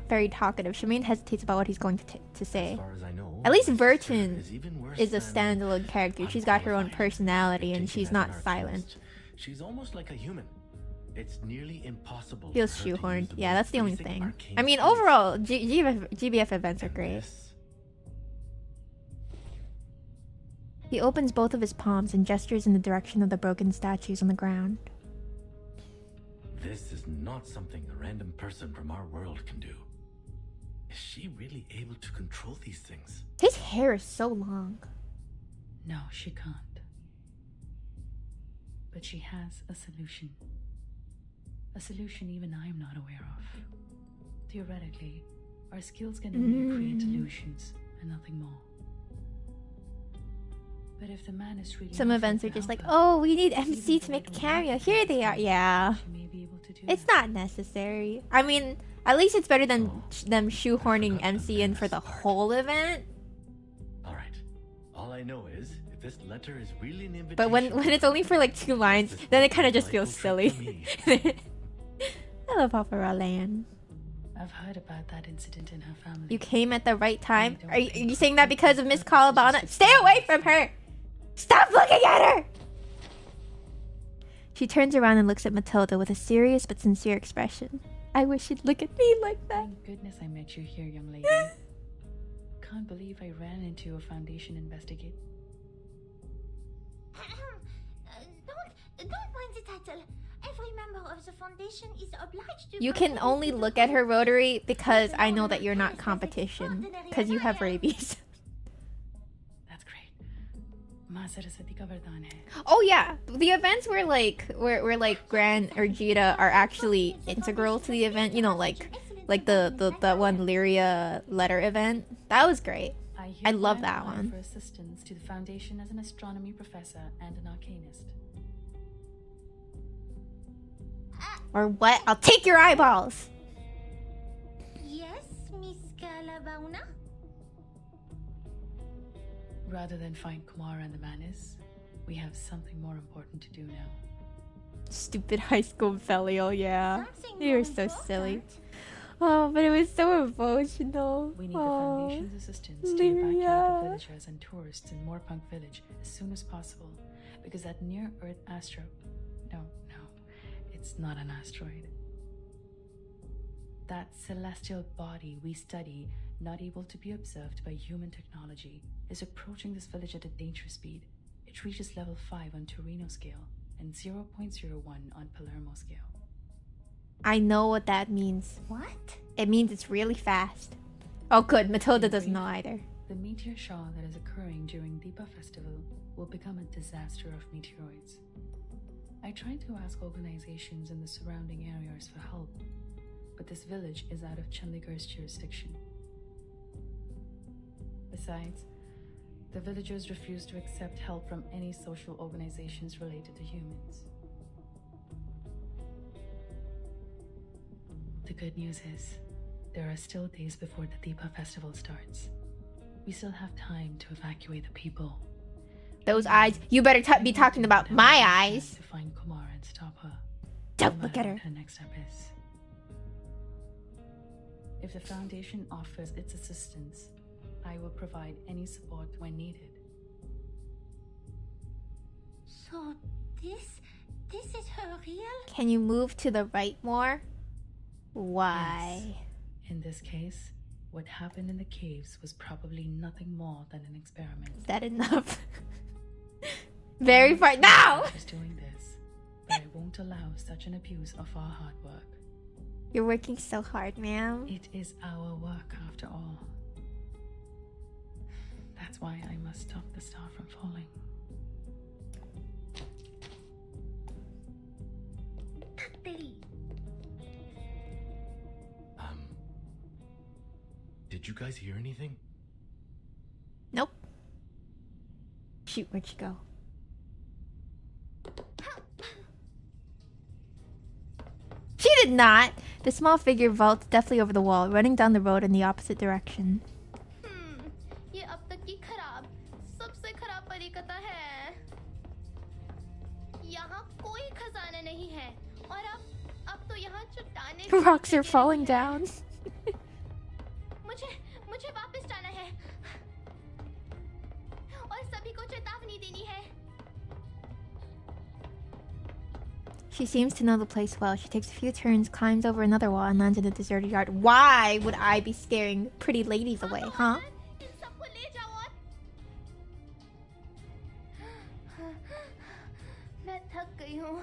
very talkative. Shemaine hesitates about what he's going to say. As far as I know, At least my sister Virgin is even worse is a than standalone character. She's got her own unqualified. personality and Taken she's as not an silent. archaeologist, she's almost like a human. It's nearly impossible. Feels for her to use shoehorned. the Yeah, most that's the only basic thing. arcane I mean, skills. overall, GBF events are And great. this- He opens both of his palms and gestures in the direction of the broken statues on the ground. This is not something a random person from our world can do. Is she really able to control these things? His hair is so long. No, she can't. But she has a solution. A solution even I'm not aware of. Theoretically, our skills can only create illusions and nothing more. But if the man is really Some not events are fit to just like, help her, oh, we need even MC though to I make a don't cameo. like Here the they are. Yeah. she may be able to do It's that. not necessary. I mean, at least it's better than them shoehorning MC in for the whole event. All right. All I know is if this letter is really an invitation. But when it's only for like 2 lines, then it kind of just feels silly. Hello, Papa Roland. I've heard about that incident in her family. You came at the right time. Are you saying that because of Miss Kaalaa Baunaa? Stay away from her! Stop looking at her! She turns around and looks at Matilda with a serious but sincere expression. I wish she'd look at me like that. Thank goodness I met you here, young lady. Can't believe I ran into a Foundation investigate. Don't mind the title. Every member of the foundation is obliged to. You can only look at her rotary because I know that you're not competition. Because you have rabies. That's great. Ma Saraswati ka vardaan hai. Oh yeah, the events where like Gran or Jita are actually integral to the event. You know, like the one Lyria letter event. That was great. I love hereby that apply one. For assistance to the Foundation as an astronomy professor and an arcanist. Or what? I'll take your eyeballs. Yes, Miss Kaalaa Baunaa. Rather than find Kumar and the Manis, we have something more important to do now. Stupid high school Felial, yeah. Something You were more so silly. important. Oh, but it was so emotional. We need the Oh, Foundation's assistance to evacuate the Lyria. villagers and tourists in Mor Pankh village as soon as possible, because that near-Earth astro... No, it's not an asteroid. That celestial body we study, not able to be observed by human technology, is approaching this village at a dangerous speed. It reaches level 5 on Torino scale and 0.01 on Palermo scale. I know what that means. What? It means it's really fast. Oh good, Matilda doesn't know either. The meteor shower that is occurring during Deepa festival will become a disaster of meteoroids. I tried to ask organizations in the surrounding areas for help, but this village is out of Chandigarh's jurisdiction. Besides, the villagers refuse to accept help from any social organizations related to humans. The good news is, there are still days before the Deepa festival starts. We still have time to evacuate the people. Those eyes. You better be talking about my eyes. To find Kumar and stop her. Don't no look matter at what her. her next step is. If the Foundation offers its assistance, I will provide any support when needed. So this is her real? Can you move to the right more? Why? Yes. In this case, what happened in the caves was probably nothing more than an experiment. Is that enough? Very far now! Just doing this, but I won't allow such an abuse of our hard work. You're working so hard, ma'am. It is our work after all. That's why I must stop the star from falling. Did you guys hear anything? Nope. Shoot, where'd she go? She did not! The small figure vaults deftly over the wall, running down the road in the opposite direction. ये अब तक की खराब, सबसे खराब परिकथा है. यहाँ कोई खजाना नहीं है, और अब तो यहाँ चट्टानें भी Rocks are falling down. मुझे वापस जाना है, और सभी को चेतावनी देनी है. She seems to know the place well. She takes a few turns, climbs over another wall, and lands in a deserted yard. Why would I be scaring pretty ladies away, huh? इन सबको ले जाओ और... मैं थक गई हूँ.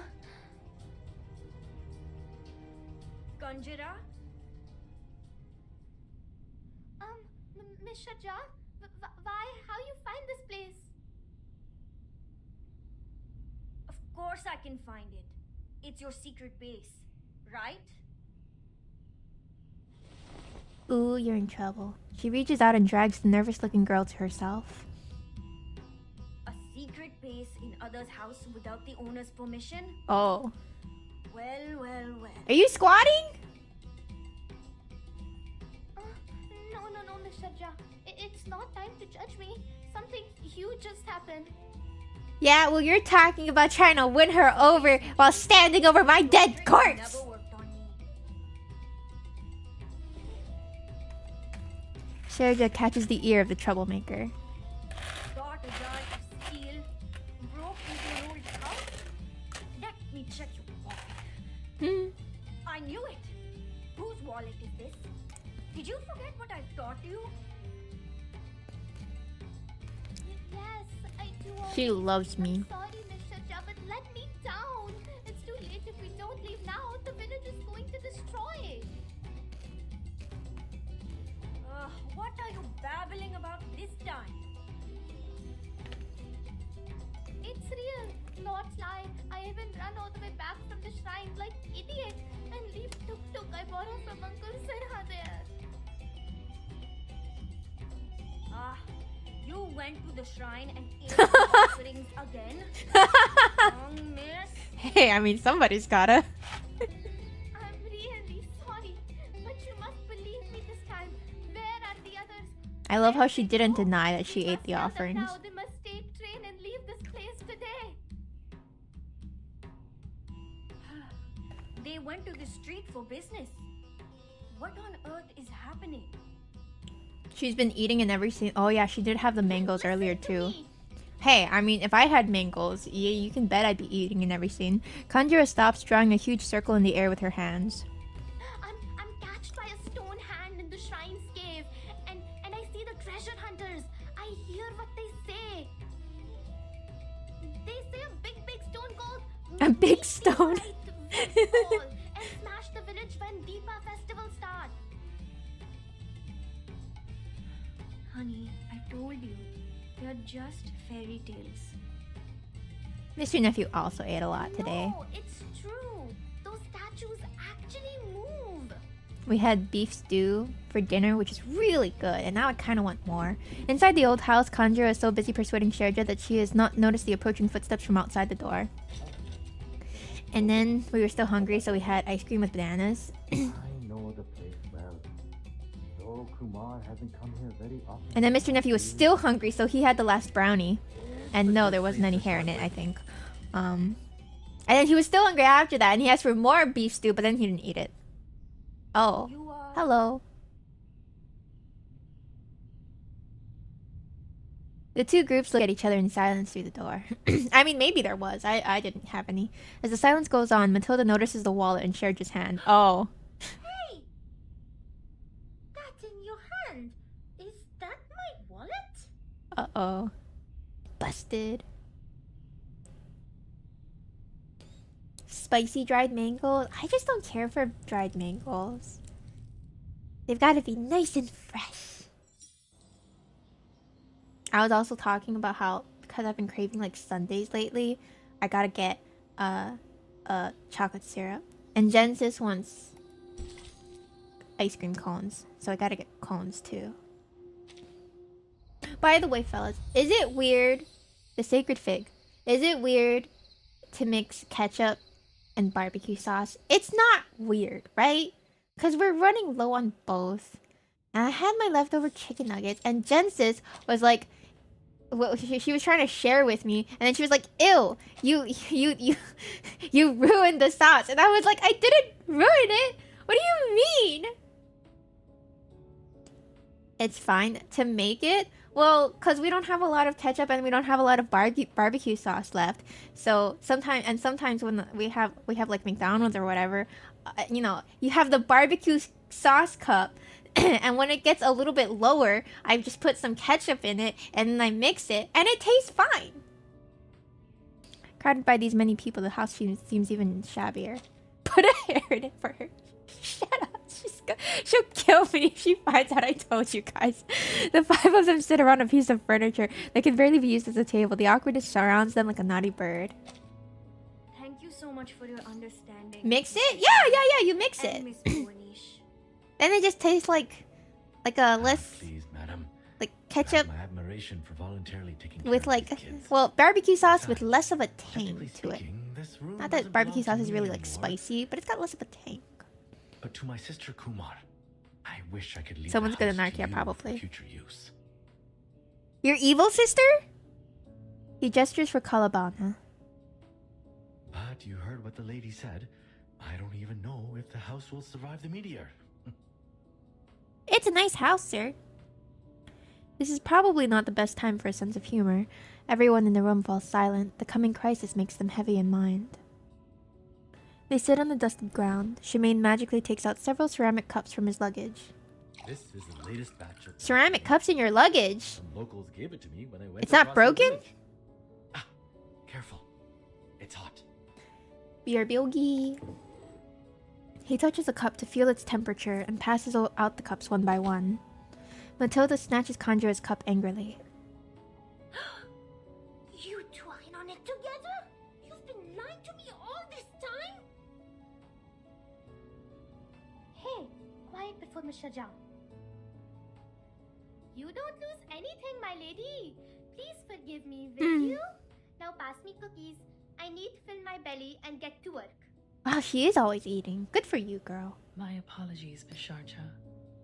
Conjura? Miss Shaja, why? How you find this place? Of course I can find it. It's your secret base, right? Ooh, you're in trouble. She reaches out and drags the nervous-looking girl to herself. A secret base in others' house without the owner's permission? Oh. Well. Are you squatting? No, Miss Shaja. It's not time to judge me. Something huge just happened. Yeah, well, you're talking about trying to win her over while standing over my dead corpse. Never worked on me. Sherja catches the ear of the troublemaker. Got a jar of steel, broke into an old house. Let me check your wallet. I knew it. Whose wallet is this? Did you forget what I've taught you? Yes, I do. She loves me. Sorry, Miss Shaja, but let me down. It's too late. If we don't leave now, the village is going to destroy. What are you babbling about this time? It's real, not lie. I even ran all the way back from the shrine like idiot and leave tuk-tuk I borrowed from Uncle Sirha there. You went to the shrine and ate the offerings again? Wrong, miss. Hey, I mean, somebody's gotta. I'm really sorry, but you must believe me this time. Where are the others? I love how she didn't deny that she You ate must the tell them offerings. now they must take train and leave this place today. They went to the street for business. What on earth is happening? She's been eating in every scene. Oh yeah, she did have the mangoes Listen earlier to too. me. Hey, I mean, if I had mangoes, yeah, you can bet I'd be eating in every scene. Conjura stops, drawing a huge circle in the air with her hands. I'm catched by a stone hand in the shrine's cave, and I see the treasure hunters. I hear what they say. They say a big stone called A big stone. fall and smash the village when Deepa festival starts. Honey, I told you. They're just fairy tales. Mr. Nephew also ate a lot today. No, it's true. Those statues actually move. We had beef stew for dinner, which is really good, and now I kind of want more. Inside the old house, Conjura is so busy persuading Sherja that she has not noticed the approaching footsteps from outside the door. And then we were still hungry, so we had ice cream with bananas. I know the place well. Though Kumar hasn't come here very often. And then Mr. Nephew was still hungry, so he had the last brownie. And no, there wasn't any hair in it, I think. And then he was still hungry after that, and he asked for more beef stew, but then he didn't eat it. Oh. Hello. The two groups look at each other in silence through the door. I mean, maybe there was. I didn't have any. As the silence goes on, Matilda notices the wallet in Sherja's hand. Oh. Hey! That's in your hand. Is that my wallet? Uh-oh. Busted. Spicy dried mangoes? I just don't care for dried mangoes. They've got to be nice and fresh. I was also talking about how, because I've been craving like sundaes lately, I gotta get chocolate syrup. And Genesis wants ice cream cones, so I gotta get cones too. By the way, fellas, is it weird, the sacred fig, is it weird to mix ketchup and barbecue sauce? It's not weird, right? Because we're running low on both. And I had my leftover chicken nuggets, and Jensis was like, well, she was trying to share with me, and then she was like, "Ew, you ruined the sauce," and I was like, "I didn't ruin it. What do you mean?" It's fine to make it. Well, cause we don't have a lot of ketchup and we don't have a lot of barbecue sauce left. So sometimes when we have like McDonald's or whatever, you know, you have the barbecue sauce cup. And when it gets a little bit lower, I just put some ketchup in it and then I mix it and it tastes fine. Crowded by these many people, the house seems even shabbier. Put a hair in it for her. Shut up. She'll kill me if she finds out I told you guys. The five of them sit around a piece of furniture that can barely be used as a table. The awkwardness surrounds them like a naughty bird. Thank you so much for your understanding. Mix it? Yeah, you mix it. Then it just tastes like a less... Please, madam. Like ketchup my admiration for voluntarily taking with care of like... these kids. Well, barbecue sauce with less of a tang to it. Speaking, this room Not that doesn't barbecue belong sauce to is me really like anymore. spicy, but it's got less of a tang. But to my sister Kumar, I wish I could leave Someone's the gonna house narc to you, you probably. for future use. Your evil sister? He gestures for Kaalaa Baunaa. But you heard what the lady said. I don't even know if the house will survive the meteor. It's a nice house, sir. This is probably not the best time for a sense of humor. Everyone in the room falls silent. The coming crisis makes them heavy in mind. They sit on the dusted ground. Shemaine magically takes out several ceramic cups from his luggage. This is the latest batch of Ceramic cups in your luggage? Some locals gave it to me when I went It's not across the broken? village. Ah, careful. It's hot. Byorbilgi. He touches a cup to feel its temperature and passes out the cups one by one. Matilda snatches Conjurer's cup angrily. You two are in on it together? You've been lying to me all this time? Hey, quiet before Mr. Zhao. You don't lose anything, my lady. Please forgive me, will you? Now pass me cookies. I need to fill my belly and get to work. Wow, she is always eating. Good for you, girl. My apologies, Miss Sharcha.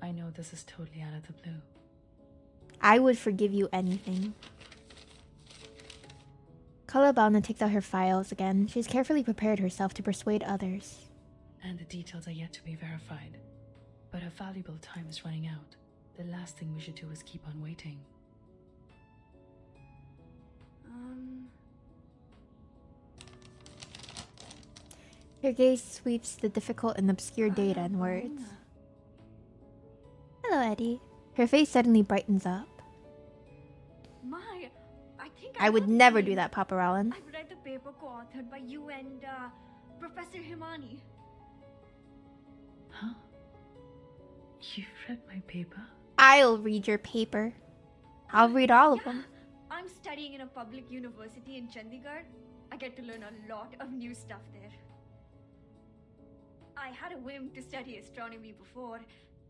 I know this is totally out of the blue. I would forgive you anything. Kaalaa Baunaa takes out her files again. She's carefully prepared herself to persuade others. And the details are yet to be verified. But her valuable time is running out. The last thing we should do is keep on waiting. Her gaze sweeps the difficult and obscure data and words. Hello, Eddie. Her face suddenly brightens up. My, I think I would know never this do name. that, Papa Rollin. I've read the paper co-authored by you and Professor Himani. Huh? You've read my paper? I'll read your paper. I'll read all of them. I'm studying in a public university in Chandigarh. I get to learn a lot of new stuff there. I had a whim to study astronomy before,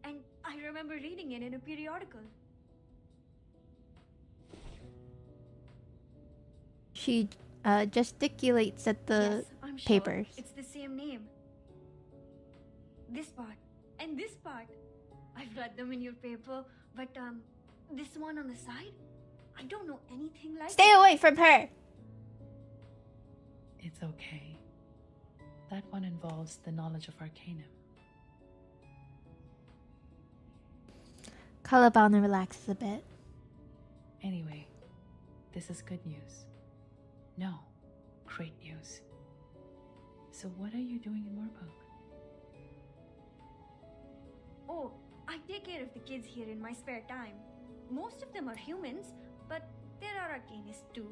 and I remember reading it in a periodical. She gesticulates at the Yes, I'm sure papers. it's the same name. This part and this part. I've read them in your paper, but this one on the side, I don't know anything like Stay it. away from her! It's okay. That one involves the knowledge of Arcanum. Kaalaa Baunaa relaxes a bit. Anyway, this is good news. No, great news. So what are you doing in Mor Pankh? Oh, I take care of the kids here in my spare time. Most of them are humans, but there are arcanists too.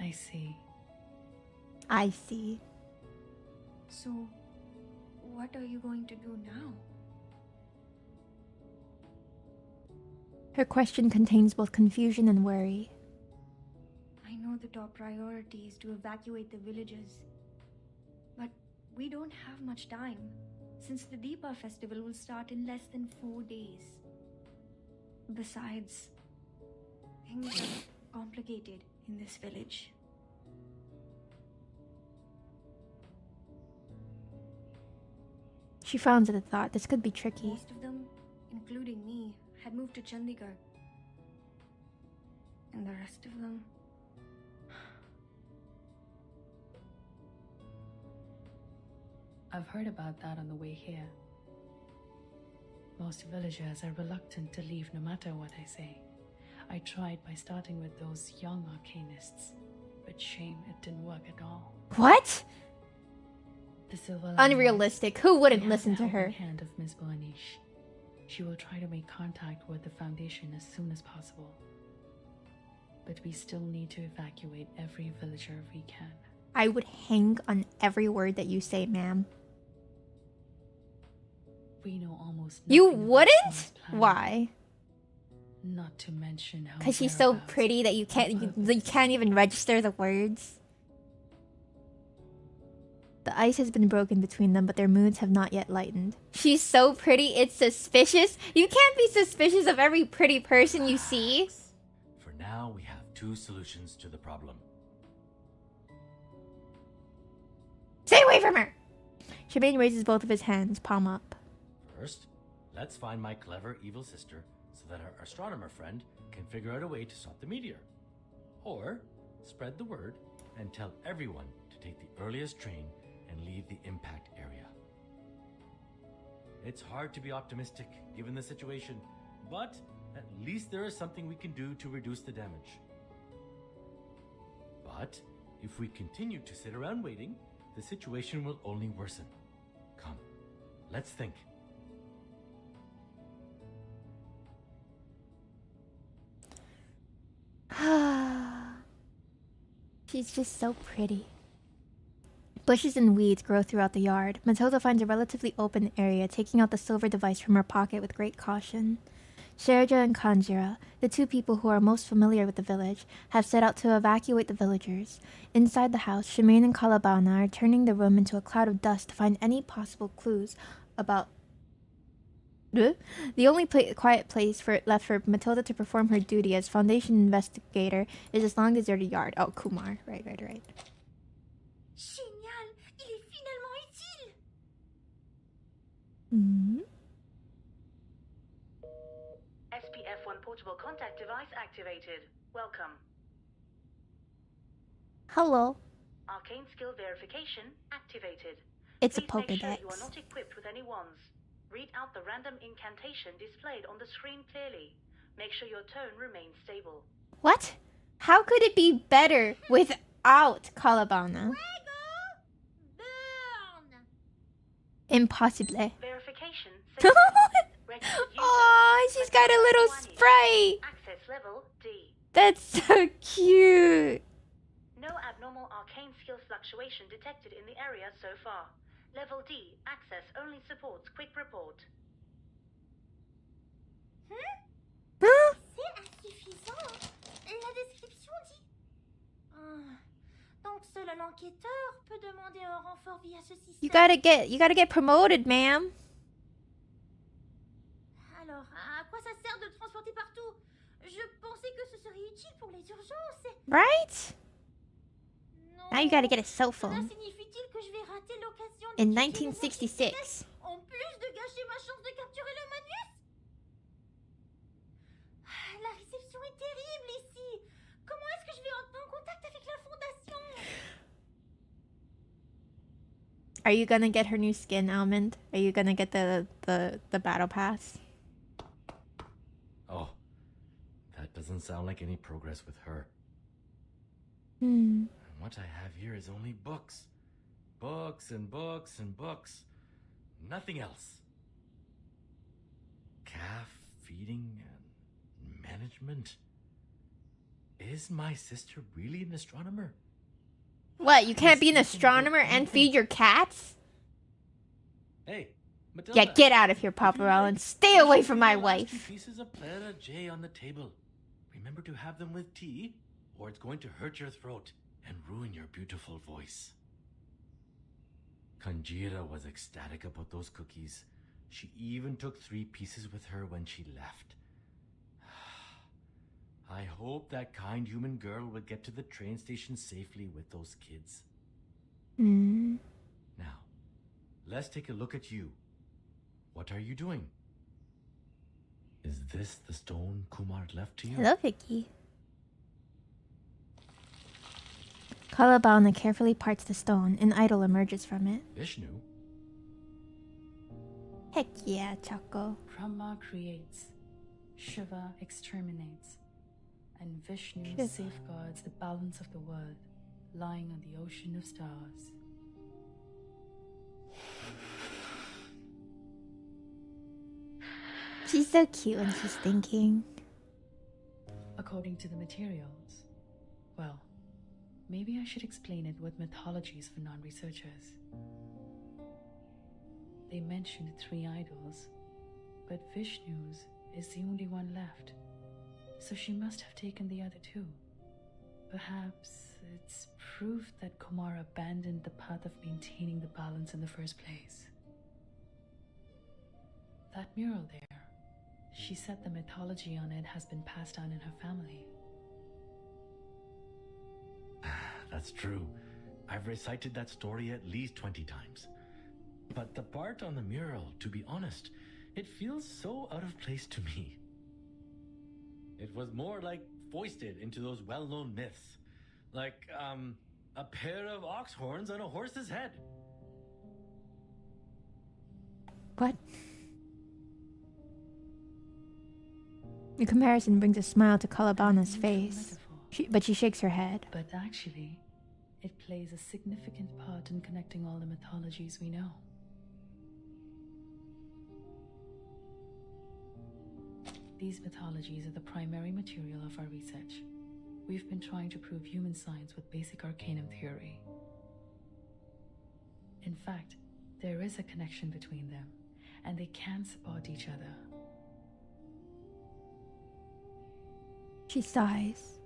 I see. I see. So, what are you going to do now? Her question contains both confusion and worry. I know the top priority is to evacuate the villages. We don't have much time, since the Deepa festival will start in less than 4 days. Besides, things are complicated in this village. She frowns at the thought. This could be tricky. Most of them, including me, had moved to Chandigarh. And the rest of them... I've heard about that on the way here. Most villagers are reluctant to leave no matter what I say. I tried by starting with those young arcanists, but shame it didn't work at all. What? The silver Unrealistic. Who wouldn't listen to the her? hand of Miss Burnish. She will try to make contact with the Foundation as soon as possible. But we still need to evacuate every villager we can. I would hang on every word that you say, ma'am. We know almost You nothing about wouldn't? Tom's plan. Why? Not to mention how Because she's so whereabouts, pretty that you can't even register the words. The ice has been broken between them, but their moods have not yet lightened. She's so pretty, it's suspicious. You can't be suspicious of every pretty person you see. For now, we have 2 solutions to the problem. Stay away from her! Shemaine raises both of his hands, palm up. First, let's find my clever evil sister so that our astronomer friend can figure out a way to stop the meteor. Or, spread the word and tell everyone to take the earliest train and leave the impact area. It's hard to be optimistic given the situation, but at least there is something we can do to reduce the damage. But if we continue to sit around waiting, the situation will only worsen. Come, let's think. She's just so pretty. Bushes and weeds grow throughout the yard. Matilda finds a relatively open area, taking out the silver device from her pocket with great caution. Sherja and Kanjira, the 2 people who are most familiar with the village, have set out to evacuate the villagers. Inside the house, Shemaine and Kaalaa Baunaa are turning the room into a cloud of dust to find any possible clues about... The only quiet place left for Matilda to perform her duty as Foundation investigator is this long deserted yard. Oh, Kumar. Right. Génial! Il est finalement utile! SPF-1 portable contact device activated. Welcome. Hello. Arcane skill verification activated. It's a Please make sure Pokedex. you are not equipped with any wands. Read out the random incantation displayed on the screen clearly. Make sure your tone remains stable. What? How could it be better without Kaalaa Baunaa? Impossible. Verification. Oh, she's got a little sprite. Access level D. That's so cute. No abnormal arcane skill fluctuation detected in the area so far. Level D. Access only supports quick report. C'est insuffisant. La description dit... Donc seul un enquêteur peut demander un renfort via ce système. You gotta get promoted, ma'am. Alors, à quoi ça sert de le transporter partout? Je pensais que ce serait utile pour les urgences. Right? Non. Now you gotta get a cell Cela phone. signifie-t-il que je vais rater l'occasion In d'étudier les 1966. en plus de gâcher ma chance de capturer le manus? La réception est terrible ici. Comment est-ce que je vais entrer en contact avec la fondation? Are you gonna get her new skin, Almond? Are you gonna get the battle pass? Oh, that doesn't sound like any progress with her. Hmm. What I have here is only books. Books and books and books. Nothing else. Calf feeding and management. Is my sister really an astronomer? What, you can't be an astronomer and feed your cats? Hey, Matilda. Yeah, get out of here, Paparel, and stay away from my wife. Pieces of Clara J on the table. Remember to have them with tea, or it's going to hurt your throat and ruin your beautiful voice. Kanjira was ecstatic about those cookies. She even took 3 pieces with her when she left. I hope that kind human girl will get to the train station safely with those kids. Now, let's take a look at you. What are you doing? Is this the stone Kumar left to you? Hello, Vicky. Kaalaa Baunaa carefully parts the stone. An idol emerges from it. Vishnu? Heck yeah, Chaco. Brahma creates, Shiva exterminates, and Vishnu Shiva. safeguards the balance of the world, lying on the ocean of stars. She's so cute when she's thinking. According to the materials, well, maybe I should explain it with mythologies for non-researchers. They mentioned 3 idols, but Vishnu's is the only one left, so she must have taken the other 2. Perhaps it's proof that Kumar abandoned the path of maintaining the balance in the first place. That mural there, she said the mythology on it has been passed down in her family. That's true. I've recited that story at least 20 times. But the part on the mural, to be honest, it feels so out of place to me. It was more like foisted into those well-known myths. Like, a pair of ox horns on a horse's head. What? The comparison brings a smile to Kaalaa Baunaa's face, but she shakes her head. But actually, it plays a significant part in connecting all the mythologies we know. These mythologies are the primary material of our research. We've been trying to prove human science with basic arcanum theory. In fact, there is a connection between them, and they can support each other. She sighs.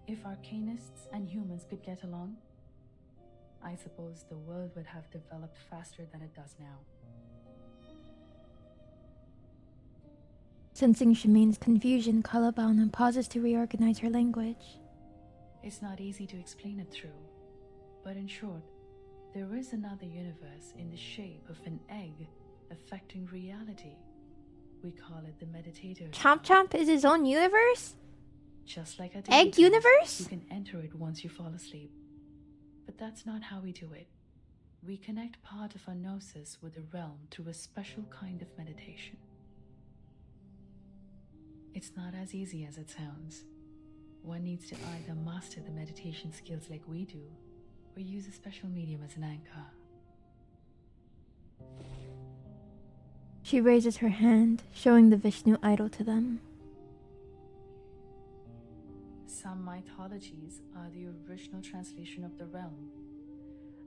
If arcanists and humans could get along, I suppose the world would have developed faster than it does now. Sensing Shemane's confusion, Kaalaa Baunaa pauses to reorganize her language. It's not easy to explain it through, but in short, there is another universe in the shape of an egg affecting reality. We call it the meditator. Chomp Chomp is his own universe? Just like a egg database, universe? You can enter it once you fall asleep. But that's not how we do it. We connect part of our gnosis with the realm through a special kind of meditation. It's not as easy as it sounds. One needs to either master the meditation skills like we do, or use a special medium as an anchor. She raises her hand, showing the Vishnu idol to them. Some mythologies are the original translation of the realm,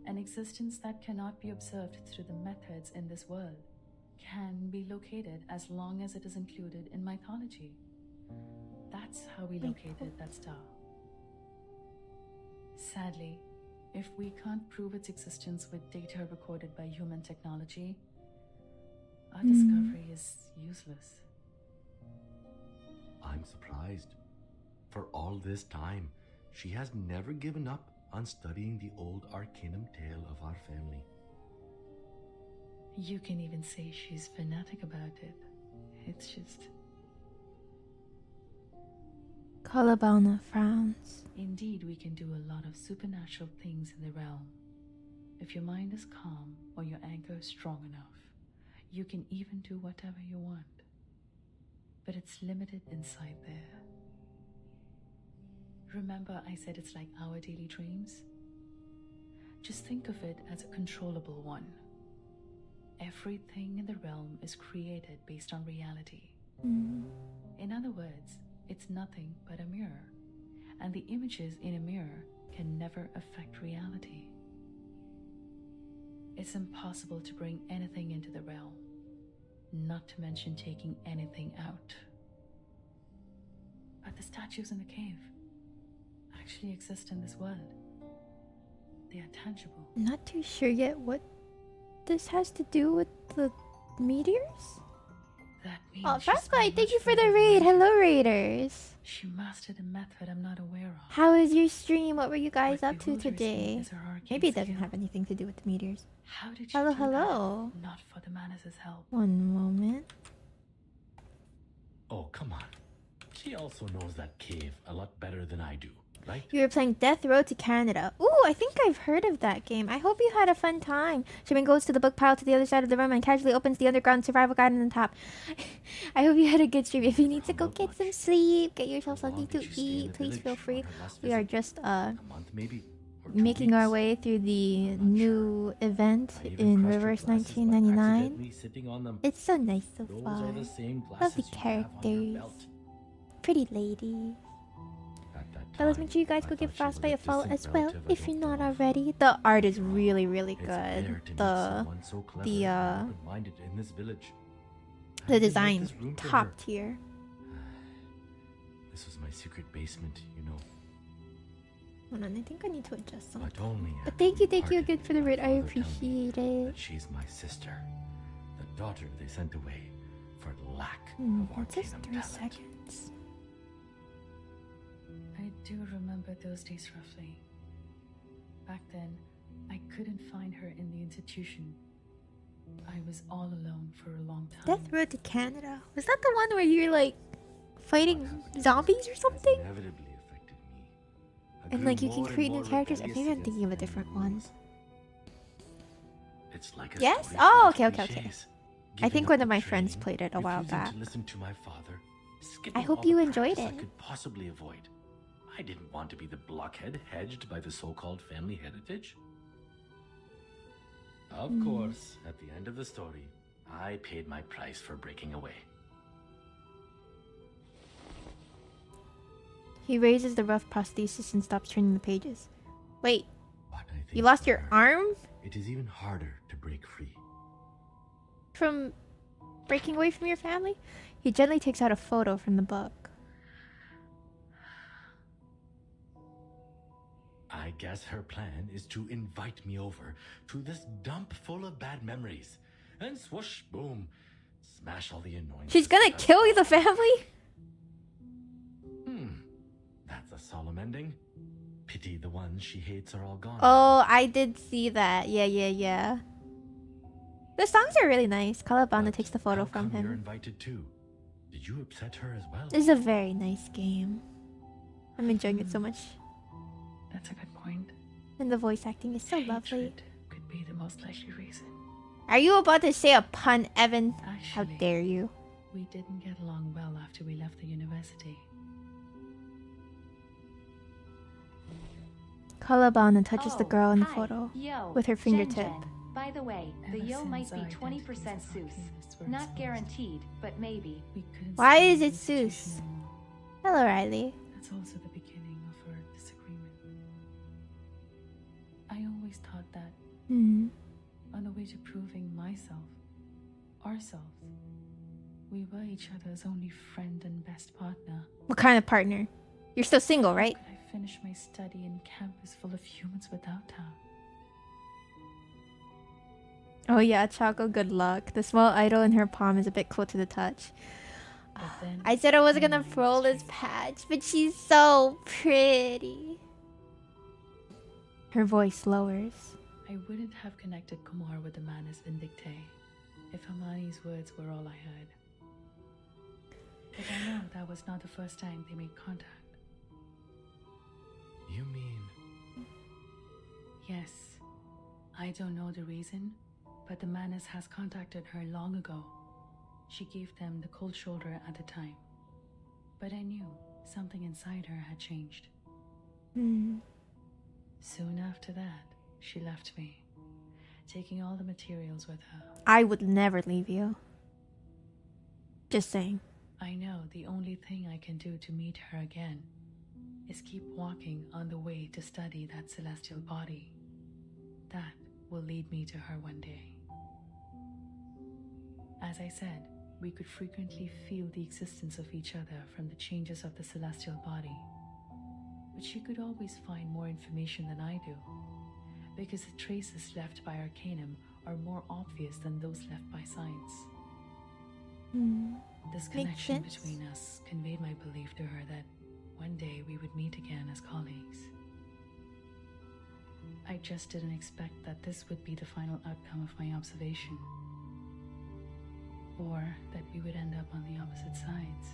an existence that cannot be observed through the methods in this world can be located as long as it is included in mythology. That's how we located that star. Sadly, if we can't prove its existence with data recorded by human technology, our discovery is useless. I'm surprised. For all this time, she has never given up on studying the old arcanum tale of our family. You can even say she's fanatic about it. It's just... Kaalaa Baunaa frowns. Indeed, we can do a lot of supernatural things in the realm. If your mind is calm or your anchor is strong enough, you can even do whatever you want. But it's limited inside there. Remember I said it's like our daily dreams? Just think of it as a controllable one. Everything in the realm is created based on reality. In other words, it's nothing but a mirror, and the images in a mirror can never affect reality. It's impossible to bring anything into the realm, not to mention taking anything out. But the statues in the cave actually exist in this world. They are tangible. Not too sure yet what this has to do with the meteors. That means Oh, she's Frostbite, gone thank much you for the further than raid. I did. Hello, raiders. She mastered a method I'm not aware of. How is your stream? What were you guys What up to bewilders me today? is her arcane Maybe it doesn't skill. have anything to do with the meteors. How did you Hello, do hello. that? Not for the Manus' help. One moment. Oh, come on. She also knows that cave a lot better than I do, right? You were playing Death Road to Canada. Ooh, I think I've heard of that game. I hope you had a fun time. Shimin goes to the book pile to the other side of the room and casually opens the underground survival guide on the top. I hope you had a good stream. If you need to go get some sleep, get yourself something to eat, please feel free. We are just A month maybe? Or 2 making our weeks? way through the new event I even in crushed her Reverse glasses by 1999. accidentally sitting on them. It's so nice so Those far. are the same Lovely glasses you have on your characters. belt. Pretty ladies. At that Fellas, time, make sure you guys I go give thought she was Frostbite a follow distant as well relative I if you're don't not know of. already. The art is really, really It's rare good. to meet The someone so clever the, and open-minded in this village. I the even left design this room for top her. tier. This was my secret basement, you know. Hold on, I think I need to adjust something. But only But thank you hearted again for the raid. I father tell me appreciate it. that she's my sister, the daughter they sent away for lack It of says arcanum 3 talent. seconds. I do remember those days roughly. Back then, I couldn't find her in the institution. I was all alone for a long time. Death Road to Canada. Was that the one where you're like fighting zombies or something? Inevitably affected me. I And grew like you can more and create new more characters. rebellious Maybe I'm against thinking of a the different enemy one. rules. It's like a Yes? story Oh, full okay, of okay, okay. cliches. I Giving think up one the of my friends training, played it a while refusing back. to listen to my father, I skipping hope all you the enjoyed practice it. I could possibly avoid. I didn't want to be the blockhead hedged by the so-called family heritage. Of course, at the end of the story, I paid my price for breaking away. He raises the rough prosthesis and stops turning the pages. Wait, But I think you lost for your her, arm it is even harder to break free. from breaking away from your family? He gently takes out a photo from the book. I guess her plan is to invite me over to this dump full of bad memories. And swoosh, boom, smash all the annoyances. She's gonna that kill you, the follow. family? That's a solemn ending. Pity the ones she hates are all gone. Oh, I did see that. Yeah. The songs are really nice. Kaalaa Baunaa But takes the photo how from come You're him. invited too. Did you upset her as well? This is a very nice game. I'm enjoying it so much. That's a good point. And the voice acting is so lovely. Hatred could be the most likely reason. Are you about to say a pun, Evan? How Actually, dare you? we didn't get along well after we left the university. Kaalaa Baunaa touches the girl in the hi. photo Yo, with her Jen fingertip. Jen. By the way, the Ever yo might since be our 20% identities as Seuss. arcanists were Not exposed, guaranteed, but maybe. we couldn't Why stay is in it the institution Seuss? anymore. Hello, Riley. That's also the beginning of our disagreement. I always thought that on the way to proving myself, ourselves, we were each other's only friend and best partner. What kind of partner? You're still single, right? Could I finish my study in campus full of humans without her? Oh yeah, Choco, good luck. The small idol in her palm is a bit cool to the touch. But then I said I wasn't gonna memories roll this changed. patch, but she's so pretty. Her voice lowers. I wouldn't have connected Kumar with the Manus Vindicte if Hermione's words were all I heard. But I know that was not the first time they made contact. You mean Yes, I don't know the reason, but the Manus has contacted her long ago. She gave them the cold shoulder at the time. But I knew something inside her had changed. Soon after that, she left me, taking all the materials with her. I would never leave you. Just saying. I know the only thing I can do to meet her again is keep walking on the way to study that celestial body. That will lead me to her one day. As I said, we could frequently feel the existence of each other from the changes of the celestial body. But she could always find more information than I do. because the traces left by Arcanum are more obvious than those left by science. This connection between us conveyed my belief to her that one day we would meet again as colleagues. I just didn't expect that this would be the final outcome of my observation, or that we would end up on the opposite sides.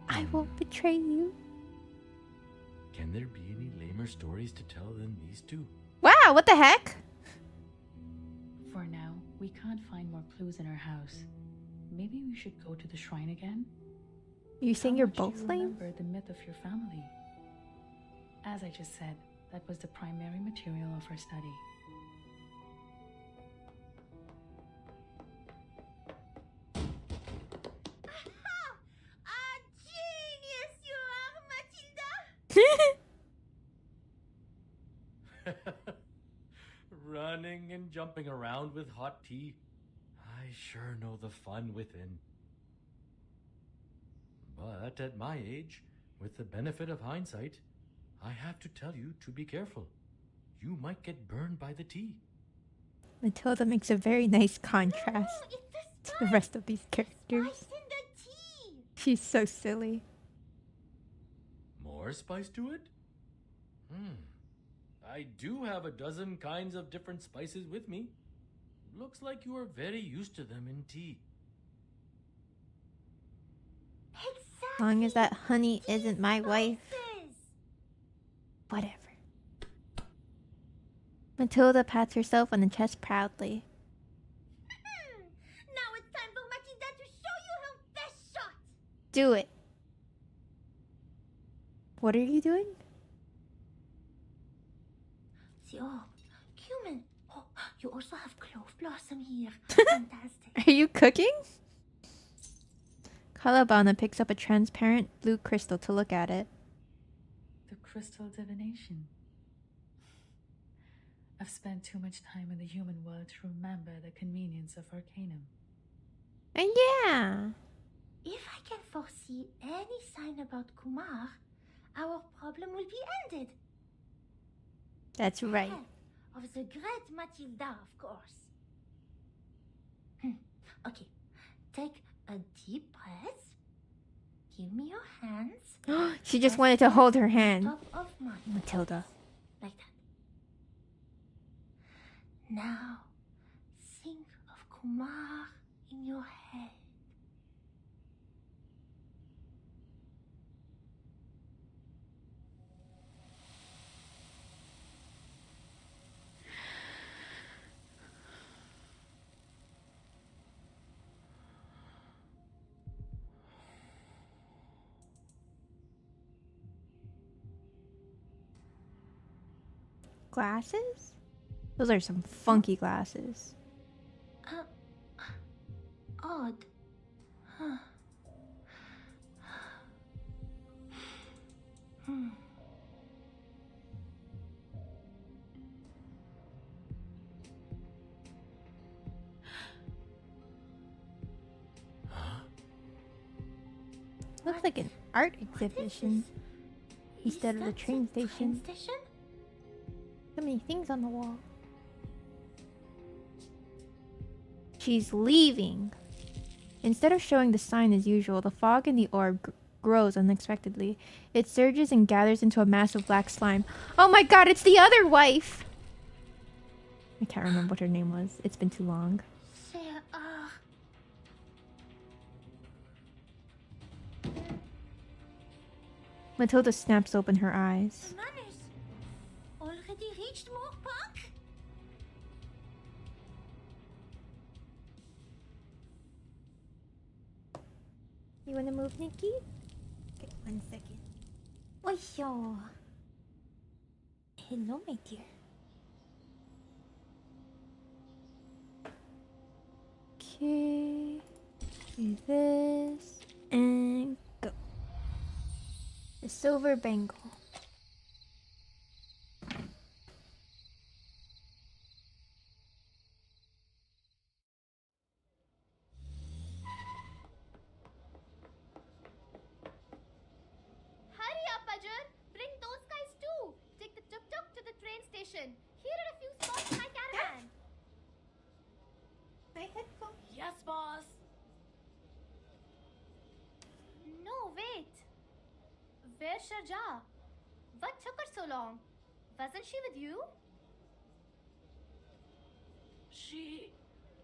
I won't betray you. Can there be any lamer stories to tell than these two? Wow, what the heck? For now, we can't find more clues in our house. Maybe we should go to the shrine again? You're saying you're both lame? lame? Remember the myth of your family. As I just said, that was the primary material of our study. Genius you are, Matilda! Running and jumping around with hot tea. I sure know the fun within. But at my age, with the benefit of hindsight, I have to tell you to be careful. You might get burned by the tea. Matilda makes a very nice contrast to the rest of these characters. She's so silly. More spice to it? I do have a dozen kinds of different spices with me. Looks like you are very used to them in tea. As long as that honey isn't my wife. Whatever. Matilda pats herself on the chest proudly. Now it's time for Matilda to show you her best shot. Do it. What are you doing? The orb. Cumin. Oh, you also have clove blossom here. Fantastic. Are you cooking? Kaalaa Baunaa picks up a transparent blue crystal to look at it. The crystal divination. I've spent too much time in the human world to remember the convenience of Arcanum. And yeah. If I can foresee any sign about Kumar, our problem will be ended. That's right. Of the great Matilda, of course. Okay, take a deep breath. Give me your hands. She just wanted to hold her hand. Top of mine. Matilda. Like that. Now, think of Kumar in your head. Glasses? Those are some funky glasses. Odd. Huh. Looks like an art exhibition instead of the train station. So many things on the wall. She's leaving. Instead of showing the sign as usual, the fog in the orb grows unexpectedly. It surges and gathers into a massive black slime. Oh my god, it's the other wife! I can't remember what her name was. It's been too long. Matilda snaps open her eyes. Manners already reached Mor Pankh? You wanna move, Nikki? Okay, 1 second. Oisho. Hello, my dear. Okay. Do this and go. The silver bangle. Hurry up, Ajahn! Bring those guys too! Take the Captain, here are a few spots in my caravan. My headphones. Yes, boss. No, wait. Where's Sharjah? What took her so long? Wasn't she with you?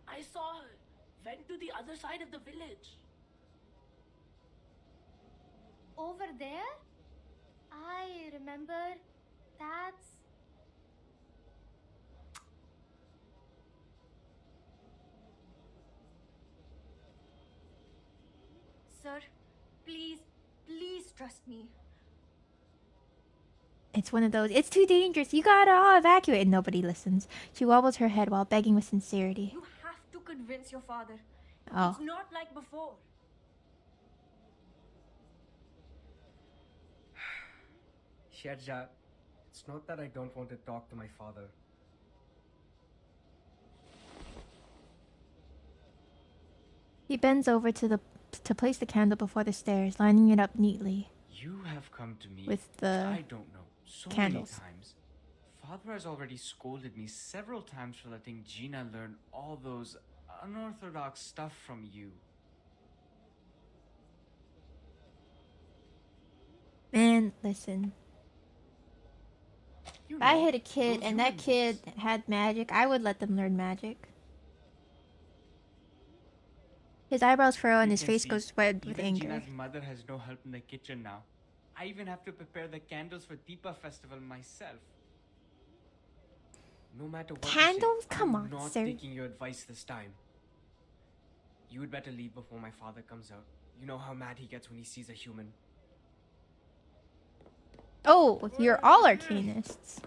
I saw her, went to the other side of the village. Over there? I remember. That's... Sir, please trust me. It's one of those, it's too dangerous, you gotta evacuate. And nobody listens. She wobbles her head while begging with sincerity. You have to convince your father. Oh. It's not like before. Sharjah, it's not that I don't want to talk to my father. He bends over to place the candle before the stairs, lining it up neatly. You have come to me with the I don't know, so candles. many times. Father has already scolded me several times for letting Gina learn all those unorthodox stuff from you. Man, listen. You If I know, had a kid those and that human kid had magic, I would let them learn magic. His eyebrows furrow and You his can face see, goes red with even anger. Gina's mother has no help in the kitchen now. I even have to prepare the candles for Deepa festival myself. No matter what Candles? you say, Come I'm on, not sir. taking your advice this time. You would better leave before my father comes out. You know how mad he gets when he sees a human. Oh, you're all arcanists.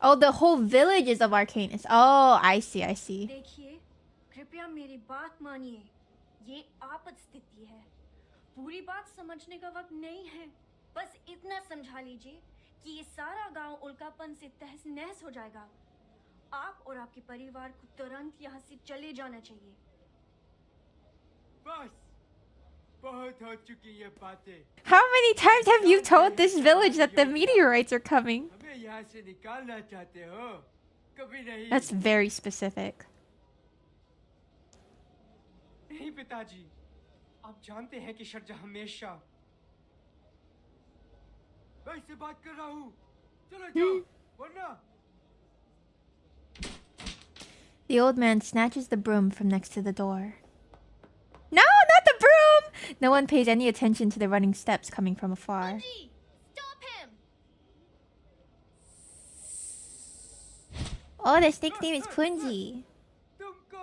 Oh, the whole village is of arcanists. Oh, I see, I see. देखिए, कृपया मेरी बात मानिए. ये आपात स्थिति है. पूरी बात समझने का वक्त नहीं है. बस इतना समझा लीजिए कि ये सारा गांव उल्कापन से तहस नहस हो जाएगा. आप और आपके परिवार को तुरंत यहाँ से चले जाना चाहिए. बस बहुत हो चुकी ये बातें. How many times have you told this village that the meteorites are coming? हमें यहाँ से निकालना चाहते हो? कभी नहीं. That's very specific. नहीं पिताजी, आप जानते हैं कि शर्जा हमेशा. मैं इससे बात कर रहा हूँ. चलो जाओ, वरना. The old man snatches the broom from next to the door. No, not the broom! No one pays any attention to the running steps coming from afar. Stop him! Oh, the snake's name is Kunzi.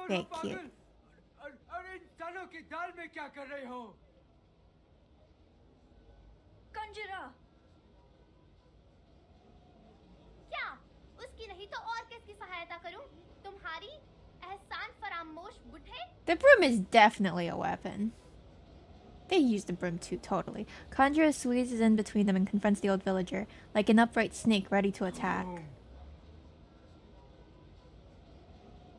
Very cute. अरे इंसानों की दाल में क्या कर रहे हो? कंजरा. क्या? उसकी नहीं तो और किसकी सहायता करूं? तुम्हारी एहसान फरामोश बुढ़े? The broom is definitely a weapon. They use the broom too, totally. Conjura squeezes in between them and confronts the old villager, like an upright snake ready to attack.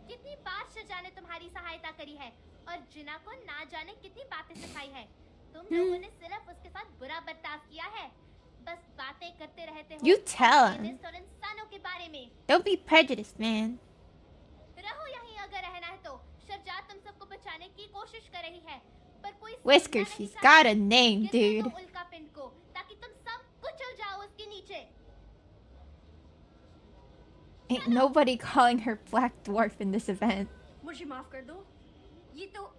कितनी बार शजा ने तुम्हारी सहायता करी है और जिना को ना जाने कितनी बातें सिखाई है. तुम लोगों ने सिर्फ उसके साथ बुरा बर्ताव किया है. बस बातें करते रहते हो. You tell him. और इंसानों के बारे में. Don't be prejudiced, man. रहो यहीं अगर रहना है तो. शर्जा तुम सबको बचाने की कोशिश कर रही है. पर कोई Whisker, she's got a name, dude. उल्का पिंड को ताकि तुम सब कुचल जाओ उसके नीचे. Ain't nobody calling her Black Dwarf in this event. मुझे माफ कर दो. ये तो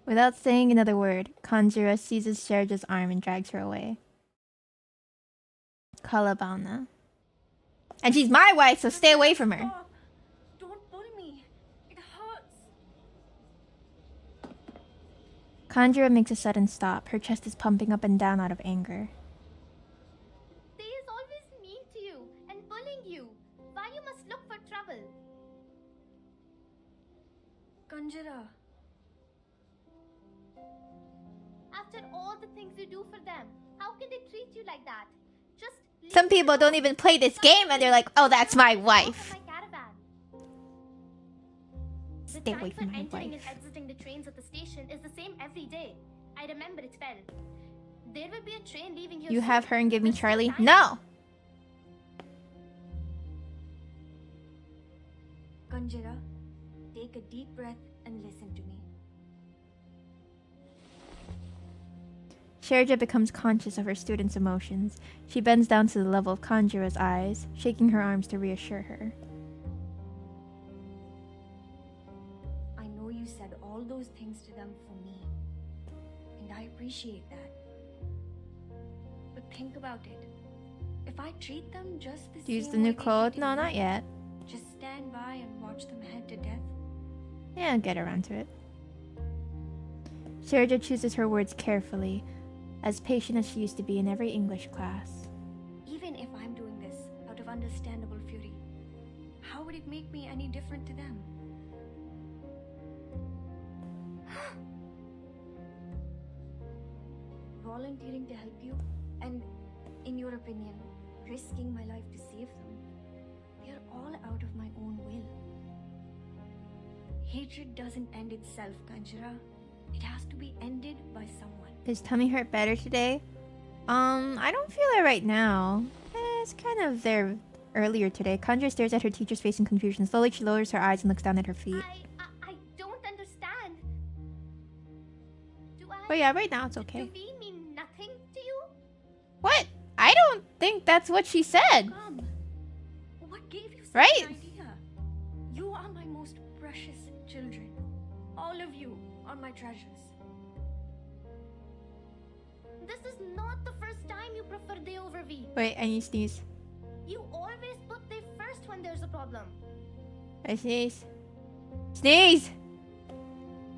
Without saying another word, Conjura seizes Sherja's arm and drags her away. Kaalaa Baunaa. And she's my wife, so stay away from her. Stop. Don't pull me. It hurts. Conjura makes a sudden stop. Her chest is pumping up and down out of anger. They is always mean to you and bullying you. Why you must look for trouble? कंजरा. After all the things you do for them, how can they treat you like that? Just leave Some me people don't alone. even play this game and they're like, oh, that's my wife. My caravan. The Stay time away for from my entering wife. and exiting the trains at the station is the same every day. I remember it well. There will be a train leaving here You soon. have her and give me There's still Charlie? time. No! Kanjira, take a deep breath and listen to me. Sherja becomes conscious of her student's emotions. She bends down to the level of Kanjira's eyes, shaking her arms to reassure her. I know you said all those things to them for me, and I appreciate that. But think about it. If I treat them just the Use same the new way they code? treated No, me, not yet. just stand by and watch them head to death. Yeah, I'll get around to it. Sherja chooses her words carefully, as patient as she used to be in every English class. Even if I'm doing this out of understandable fury, how would it make me any different to them? Volunteering to help you, and in your opinion, risking my life to save them, they are all out of my own will. Hatred doesn't end itself, Kanjira. It has to be ended by someone. Is tummy hurt better today? I don't feel it right now. It's kind of there earlier today. Kanjira stares at her teacher's face in confusion. Slowly, she lowers her eyes and looks down at her feet. I don't understand. But yeah, right now it's okay. Do we mean nothing to you? What? I don't think that's what she said. Come. What gave you such Right? an idea? You are my most precious children. All of you are my treasures. This is not the first time you prefer they over we. Wait, I need to sneeze. You always put they first when there's a problem. I sneeze. Sneeze!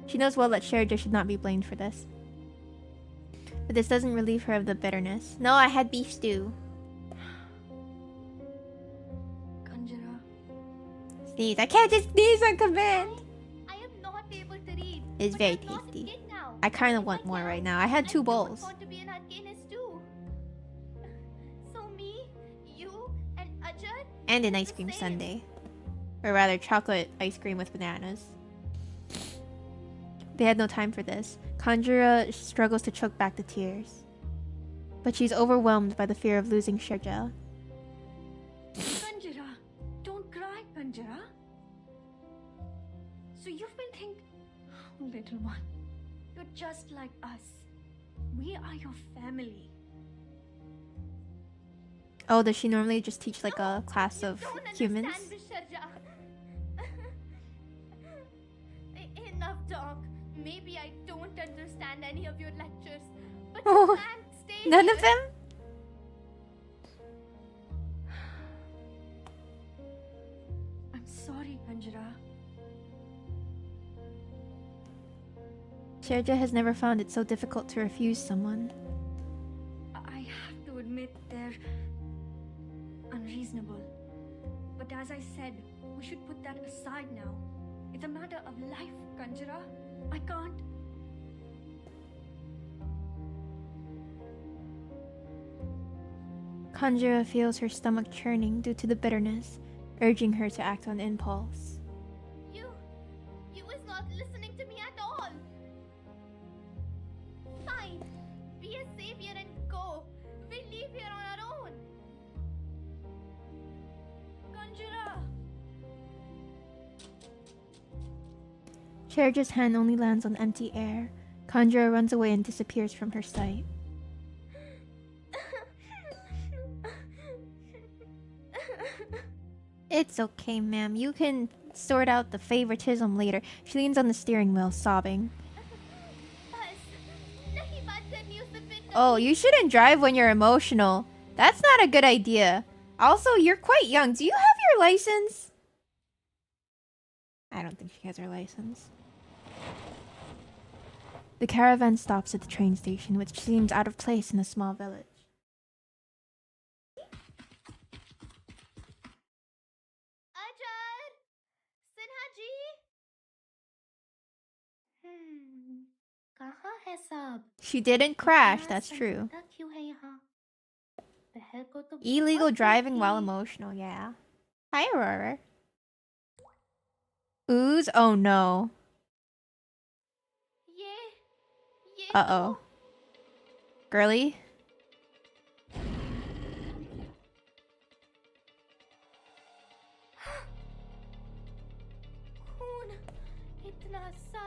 She knows well that Sherja should not be blamed for this. But this doesn't relieve her of the bitterness. No, I had beef stew. Kanjira. Sneeze. I can't just sneeze on command! I am not able to read. It's but very I'm not a tasty. kid now. I kind of want more right now. I had 2 bowls. I want to be an arcanist too. So me, you, and Ajay. And an ice cream sundae. Or rather, chocolate ice cream with bananas. They had no time for this. Kanjira struggles to choke back the tears. But she's overwhelmed by the fear of losing Sherja. Kanjira, don't cry, Kanjira. So you've been thinking, oh, little one, you're just like us. We are your family. Oh, does she normally just teach like a class of humans? Enough talk. Maybe I don't understand any of your lectures, but Oh, you can't stay none here. of them? I'm sorry, Kanjira. Sherja has never found it so difficult to refuse someone. I have to admit they're unreasonable. But as I said, we should put that aside now. It's a matter of life, Kanjira. I can't. Kanjira feels her stomach churning due to the bitterness, urging her to act on impulse. You is not listening to me at all. Fine, be a savior and go. We leave here on our own. Kanjira! Sherja's hand only lands on empty air. Kanjira runs away and disappears from her sight. It's okay, ma'am. You can sort out the favoritism later. She leans on the steering wheel, sobbing. Oh, you shouldn't drive when you're emotional. That's not a good idea. Also, you're quite young. Do you have your license? I don't think she has her license. The caravan stops at the train station, which seems out of place in a small village. Ajay! Sinha ji! कहाँ है सब? She didn't crash, that's true. सन्नाटा क्यों है यहाँ? बहर को तो Illegal बहुत driving थी। while emotional, yeah. Hi, Aurora. Ooze? Oh no. Uh-oh. Girly?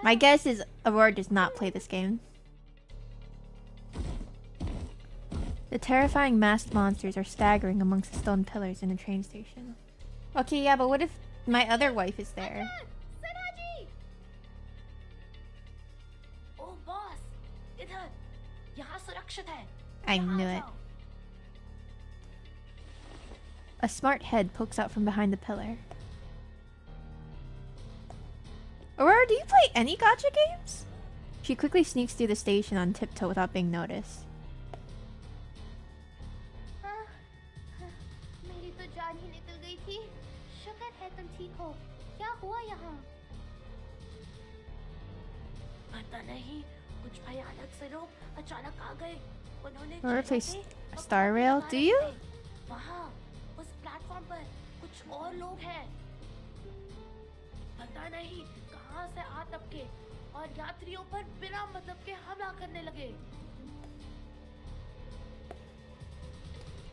My guess is Aurora does not play this game. The terrifying masked monsters are staggering amongst the stone pillars in a train station. Okay, yeah, but what if my other wife is there? Oh, boss! इधर, यहाँ सुरक्षित है. I knew it. A smart head pokes out from behind the pillar. Aurora, do you play any gacha games? She quickly sneaks through the station on tiptoe without being noticed. मेरी तो जान ही निकल गई थी. शुक्र है तुम ठीक हो. क्या हुआ यहाँ? पता नहीं, कुछ भयानक से लोग अचानक आ गए. उन्होंने Aurora plays Star Rail, do you? वहाँ, उस प्लेटफॉर्म पर कुछ और लोग हैं. पता नहीं कहाँ से आ टपके और यात्रियों पर बिना मतलब के हमला करने लगे.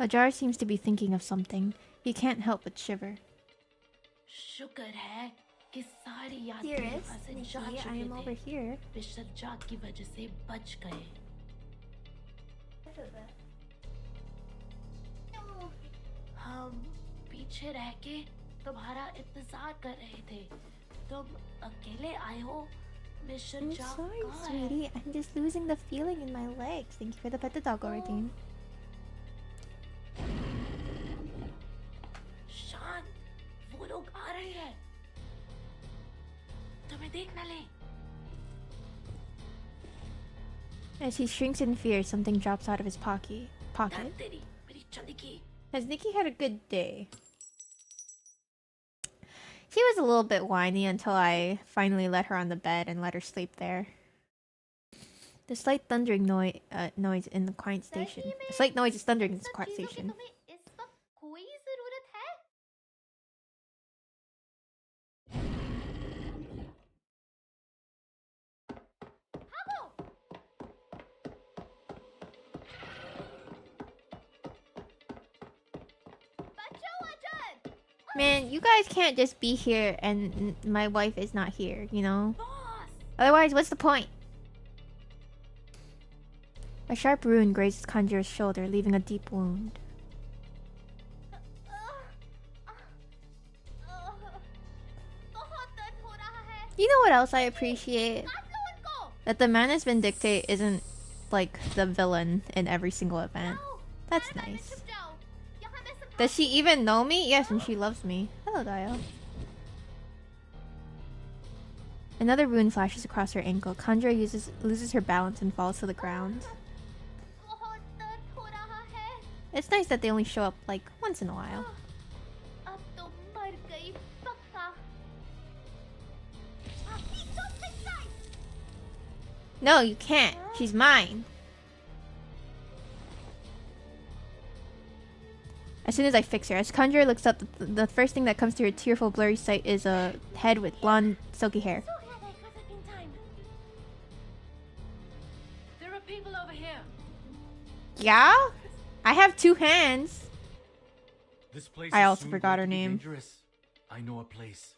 Ajar seems to be thinking of something. He can't help but shiver. शुक्र है कि सारी यात्री Dearest, वहाँ से Nikki, जा I चुके am over थे. here. वे सज्जाद की वजह से बच गए. हम पीछे रह के तुम्हारा इंतजार कर रहे थे. तुम अकेले आए हो. मिस्टर I'm जाक sorry, कहाँ है? sweetie. I'm just losing the feeling in my legs. Thank you for the pet the doggo redeem. शांत, वो लोग आ रहे हैं. तुम्हें देख न ले. As he shrinks in fear, something drops out of his pocket. तेरी मेरी चंदिकी. Has Nikki had a good day? She was a little bit whiny until I finally let her on the bed and let her sleep there. The slight thundering noise in the quiet station. A slight noise is thundering in this quiet station. कोई जरूरत है? Man, you guys can't just be here and my wife is not here, you know? Otherwise, what's the point? A sharp wound grazes Conjurer's shoulder, leaving a deep wound. You know what else I appreciate? That the Manus Vindictate isn't like the villain in every single event. That's nice. Does she even know me? Yes, and she loves me. Hello, Dial. Another wound flashes across her ankle. Conjurer loses her balance and falls to the ground. It's nice that they only show up like once in a while. No, you can't. She's mine. As soon as I fix her, as Conjurer looks up, the first thing that comes to her tearful, blurry sight is a head with blonde, silky hair. There are people over here. Yeah? I have 2 hands. This place I is also soon forgot going her to be name. dangerous. I know a place.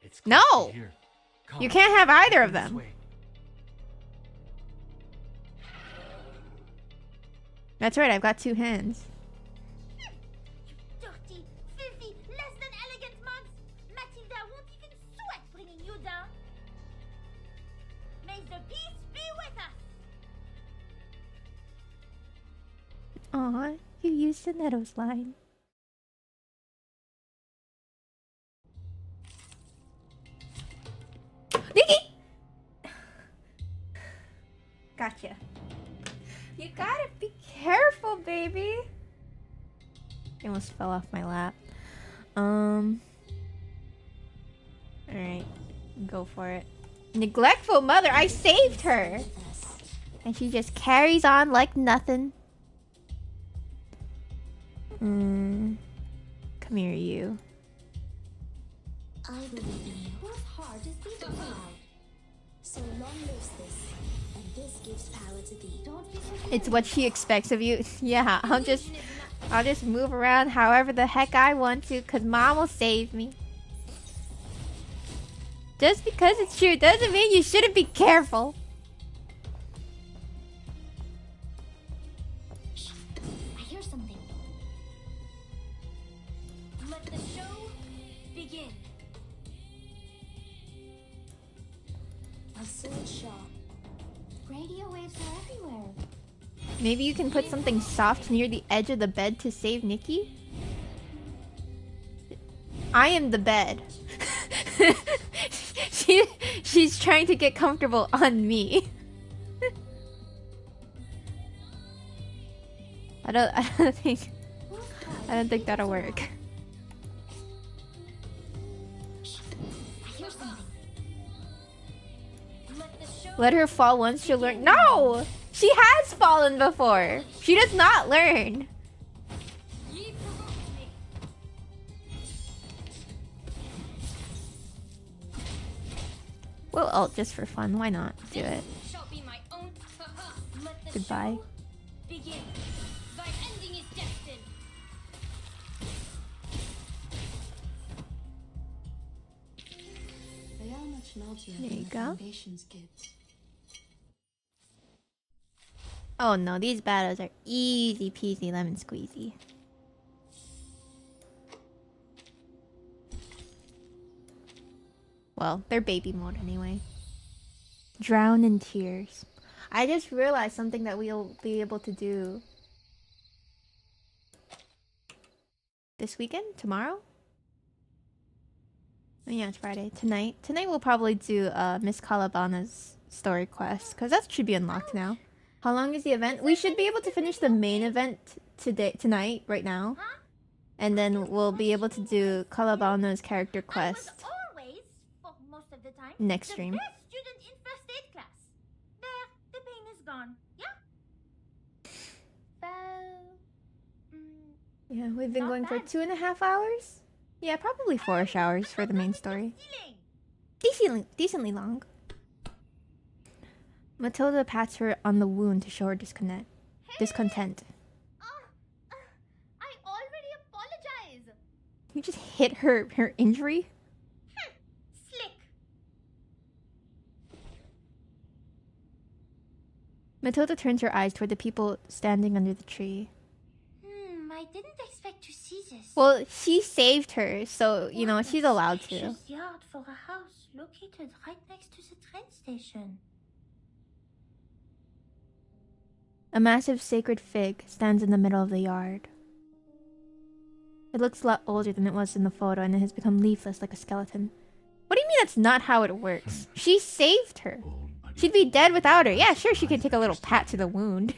It's No! close to here. Come, You can't have either of this them. way. That's right, I've got 2 hands. Dirty, filthy, less than elegant mugs. Matilda won't even sweat bringing you down. May the peace be with us. Aw, you used the Nettles line. Nikki! Gotcha. You gotta be careful, baby. It almost fell off my lap. Alright. Go for it. Neglectful mother! I saved her! And she just carries on like nothing. Come here, you. I believe in you. Whose heart is beating loud? So long lives this, and This gives power to thee. Don't be so It's what she expects of you. Yeah, I'll just move around however the heck I want to, cause mom will save me. Just because it's true doesn't mean you shouldn't be careful. I hear something. Let the show begin. A sword sharp. Radio waves are everywhere. Maybe you can put something soft near the edge of the bed to save Nikki? I am the bed. She's trying to get comfortable on me. I don't think that'll work. I hear something. Let her fall once she'll learn. No! She has fallen before. She does not learn. We'll ult just for fun. Why not? Do it. Shall be my own. Let the Goodbye. show begin. Thy ending is destined. They are much naughtier There than you the go. Foundation's kids. Oh no, these battles are easy peasy lemon squeezy. Well, they're baby mode anyway. Drown in tears. I just realized something that we'll be able to do this weekend? Tomorrow? Oh, yeah, it's Friday. Tonight we'll probably do Miss Kaalaa Bauna's story quest, because that should be unlocked now. How long is the event? We should be able to finish the main event tonight, right now. And then we'll be able to do Kaalaa Bauna's character quest Always, for most of the time, next the stream. best student in first aid class. There, the pain is gone. Yeah? Yeah, we've been going for 2.5 hours? Yeah, probably 4-ish hours for the main story. Decently long. Matilda pats her on the wound to show her discontent. I already apologize. You just hit her injury? Slick. Matilda turns her eyes toward the people standing under the tree. I didn't expect to see this. Well, she saved her, so, you know, she's allowed to. Spacious yard for a house located right next to the train station. A massive sacred fig stands in the middle of the yard. It looks a lot older than it was in the photo, and it has become leafless like a skeleton. What do you mean that's not how it works? She saved her. She'd be dead without her. Yeah, sure, she could take a little pat to the wound.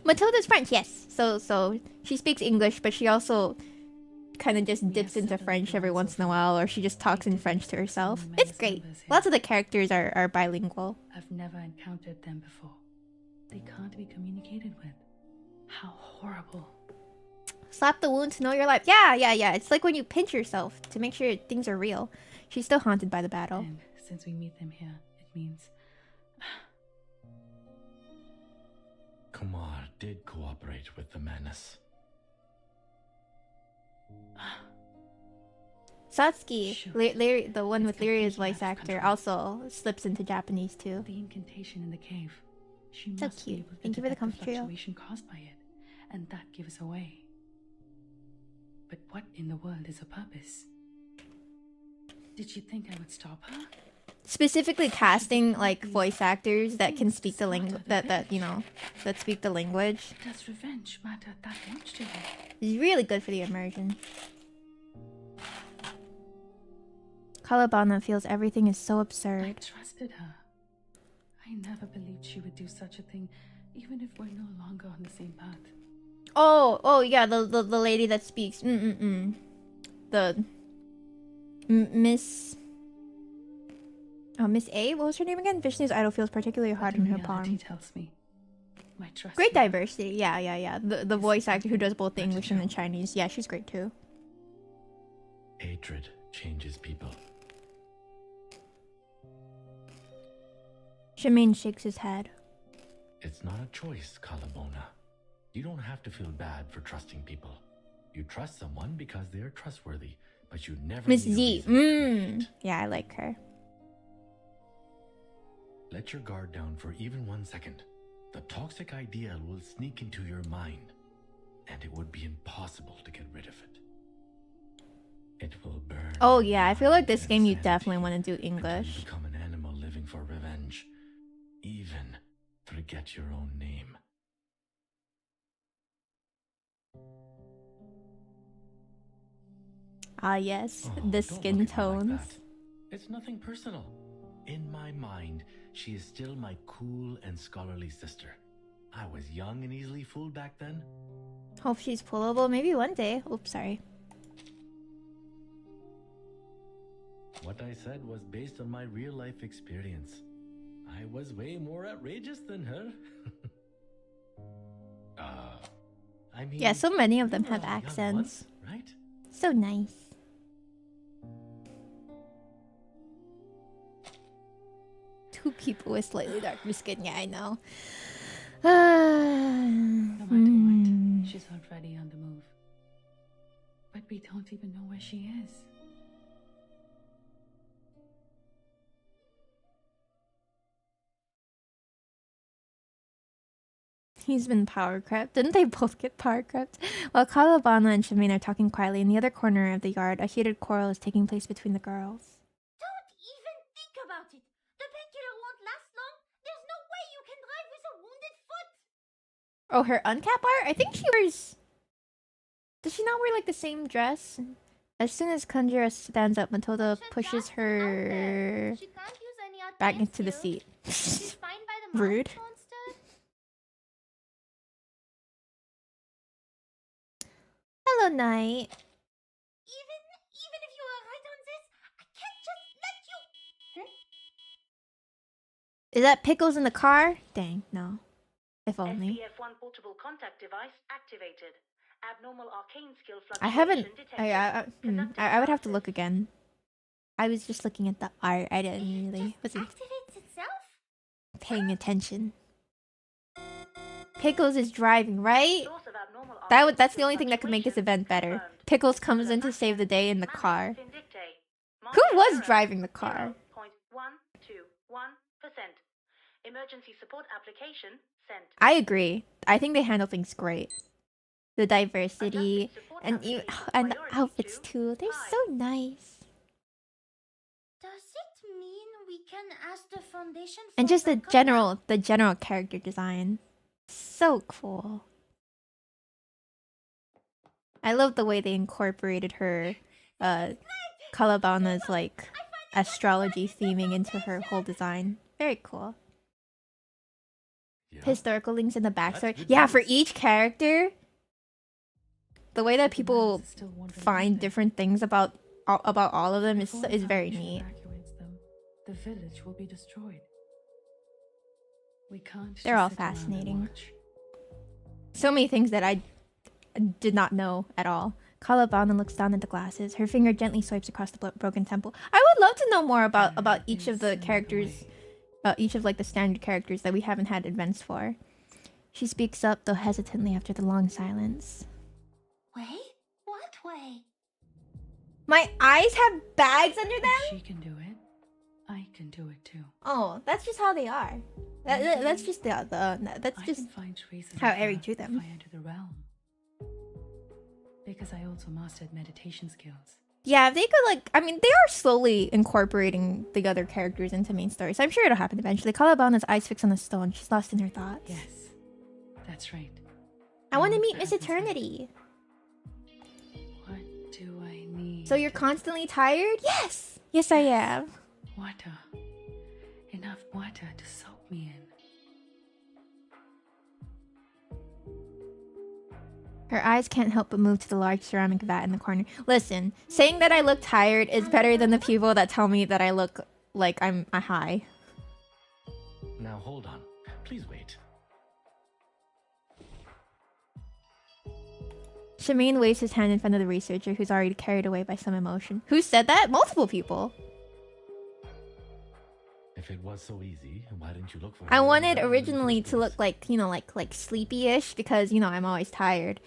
Matilda's French, yes. So she speaks English, but she also kind of just dips into French every once in a while, or she just talks in French to herself. It's great. Lots of the characters are bilingual. I've never encountered them before. They can't be communicated with. How horrible. Slap the wound to know you're alive. Yeah. It's like when you pinch yourself to make sure things are real. She's still haunted by the battle. And since we meet them here, it means... Kumar did cooperate with the menace. Satsuki, the one with Lyria's voice actor, also slips into Japanese too. The incantation in the cave. She So must be cute. able to Thank you for the detect comfort trio. fluctuation caused by it, and that gives us away. But what in the world is her purpose? Did she think I would stop her? Specifically casting like voice actors that can speak the language that speak the language Does revenge matter that much to her? is really good for the immersion. Kaalaa Baunaa feels everything is so I absurd. trusted her. I never believed she would do such a thing, even if we're no longer on the same path. Oh yeah, the lady that speaks. Miss A? What was her name again? Vishnu's idol feels particularly hard in her palm. Tells me my trust. Great diversity. Yeah. The voice actor who does both the English and the Chinese. Yeah, she's great too. Hatred changes people. Shemaine shakes his head. It's not a choice, Kaalaa Baunaa. You don't have to feel bad for trusting people. You trust someone because they are trustworthy, but you never Miss need a Z. reason to Yeah, I like her. let your guard down for even 1 second. The toxic idea will sneak into your mind, and it would be impossible to get rid of it. It will burn. Oh yeah, I feel like this game you definitely want to do You English. become an animal living for revenge. Even forget your own name. Ah yes, Oh, the don't skin look at me like tones. that. It's nothing personal. In my mind, she is still my cool and scholarly sister. I was young and easily fooled back then. Hope she's pullable. Maybe one day. Oops, sorry. What I said was based on my real life experience. I was way more outrageous than her. I mean, Yeah, so many of them you have were young accents. once, right? So nice. Two people with slightly darker skin. Yeah, I know. No matter what, she's already on the move. But we don't even know where she is. He's been power crept. Didn't they both get power crept? While Kaalaa Baunaa and Shemaine are talking quietly, in the other corner of the yard, a heated quarrel is taking place between the girls. Don't even think about it. The painkiller won't last long. There's no way you can drive with a wounded foot. Oh, her uncap art? I think she wears... Does she not wear, like, the same dress? As soon as Conjura stands up, Matilda pushes her She can't use any back arcane into the skills. seat. She's fine by the Rude. mouse monster. Hello, Knight. Even if you are right on this, I can't just let you. Is that Pickles in the car? Dang, no. If only. SPF-1 portable contact device activated. Abnormal arcane skill I haven't... detected. I would have to look again. I was just looking at the art. I didn't really... wasn't Activates itself? paying attention. Pickles is driving, right? Source of abnormal That's the only thing that could make this event better. Pickles comes in to save the day in the car. Who was driving the car? 0.121%. Emergency support application sent. I agree. I think they handle things great. The diversity and the outfits too. They're so nice. Does it mean we can ask the foundation for And just the backup? general character design. So cool. I love the way they incorporated her Kaalaa Baunaa's like astrology theming into her whole design. Very cool. Historical links in the backstory. Yeah, for each character, the way that people find different things about all of them is very neat. The village will be destroyed. We can't. They're all fascinating. So many things that I did not know at all. Kaalaa Baunaa looks down at the glasses. Her finger gently swipes across the broken temple. I would love to know more about each of the characters, each of like the standard characters that we haven't had events for. She speaks up, though hesitantly, after the long silence. Way? What way? My eyes have bags under them? If she can do it, I can do it too. Oh, that's just how they are. That's just that's just how Eri drew them. If I enter the realm, because I also mastered meditation skills. Yeah, if they could like, I mean, they are slowly incorporating the other characters into main story, so I'm sure it'll happen eventually. Kaalaa Baunaa's eyes fixed on the stone. She's lost in her thoughts. Yes, that's right. I want to meet Miss Eternity. What do I need? So you're constantly tired? Yes! Yes, I am. Water. Enough water to soak me in. Her eyes can't help but move to the large ceramic vat in the corner. Listen, saying that I look tired is better than the people that tell me that I look like I'm high. Now hold on. Please wait. Shemaine waves his hand in front of the researcher, who's already carried away by some emotion. Who said that? Multiple people. If it was so easy, why didn't you look for her? I in the wanted bedroom in the originally first to look like, you know, like sleepy-ish because, you know, I'm always tired.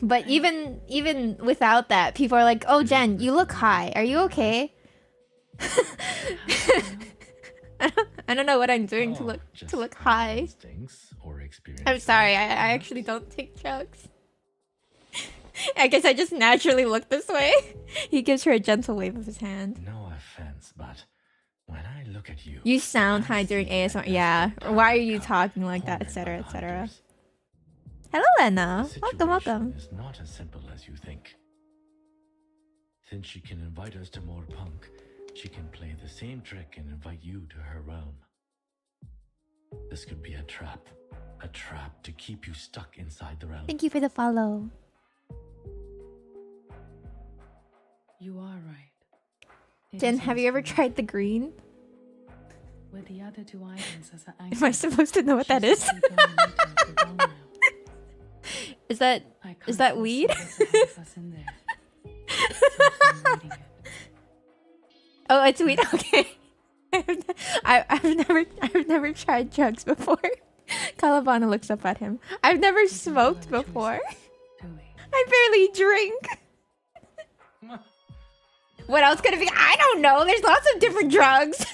But even without that, people are like, "Oh, Jen, you look high. Are you okay?" I don't know what I'm doing to look high. instincts or experience? I'm sorry. I actually don't take drugs. I guess I just naturally look this way. He gives her a gentle wave of his hand. No offense, but when I look at you, You sound high during ASMR. Yeah. Why are you talking like that, etc., etc. Hello, Lena. Welcome, welcome. It's not as simple as you think. Since she can invite us to Mor Pankh, she can play the same trick and invite you to her realm. This could be a trap to keep you stuck inside the realm. Thank you for the follow. You are right. Jen, have you ever tried the green? With the other two items as an Am I supposed to know what that is? Is that weed? Oh, it's weed. Okay. I've never tried drugs before. Kaalaa Baunaa looks up at him. I've never smoked before. I barely drink. What else could it be? I don't know. There's lots of different drugs.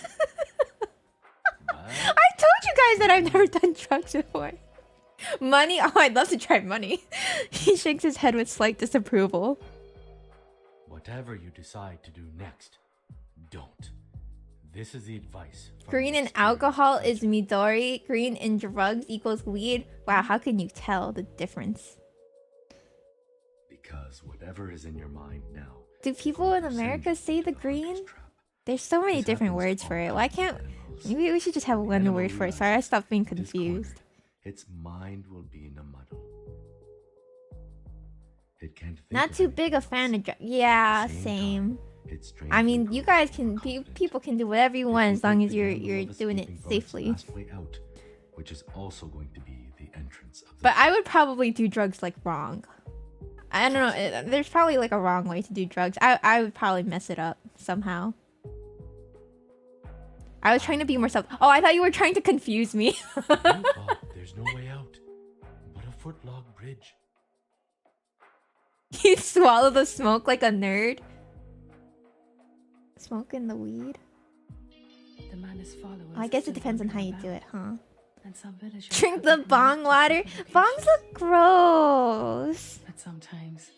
I told you guys that I've never done drugs before. Money? Oh, I'd love to try money. He shakes his head with slight disapproval. Whatever you decide to do next, don't. This is the advice. Green in alcohol is Midori. Green in drugs equals weed. Wow, how can you tell the difference? Because whatever is in your mind now. Do people in America say the green? There's so many different words for it. Why can't... Maybe we should just have one word for it. Sorry, I stopped being confused. Its mind will be in a muddle. It can't think. Not too big a fan of drugs. Yeah, same. I mean, you guys can... People can do whatever you want as long as you're doing it safely. Which is also going to be the entrance of the... But I would probably do drugs like wrong. I don't know. There's probably like a wrong way to do drugs. I would probably mess it up somehow. I was trying to be more self. Oh, I thought you were trying to confuse me. There's no way out but a footlog bridge. You swallow the smoke like a nerd. Smoking the weed. The man is followers. I guess it depends on how you do it, huh? And some villagers Drink the bong water. Bongs look gross. But sometimes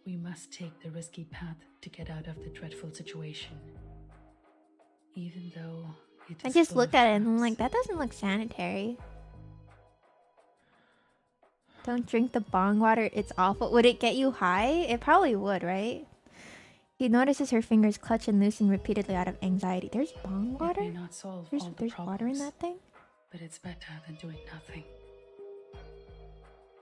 we must take the risky path to get out of the dreadful situation. Even though it I is just full look of at it and I'm traps. like, that doesn't look sanitary. Don't drink the bong water. It's awful. Would it get you high? It probably would, right? He notices her fingers clutch and loosen repeatedly out of anxiety. There's bong water? It may not solve There's all the water in problems, that thing? but it's better than doing nothing.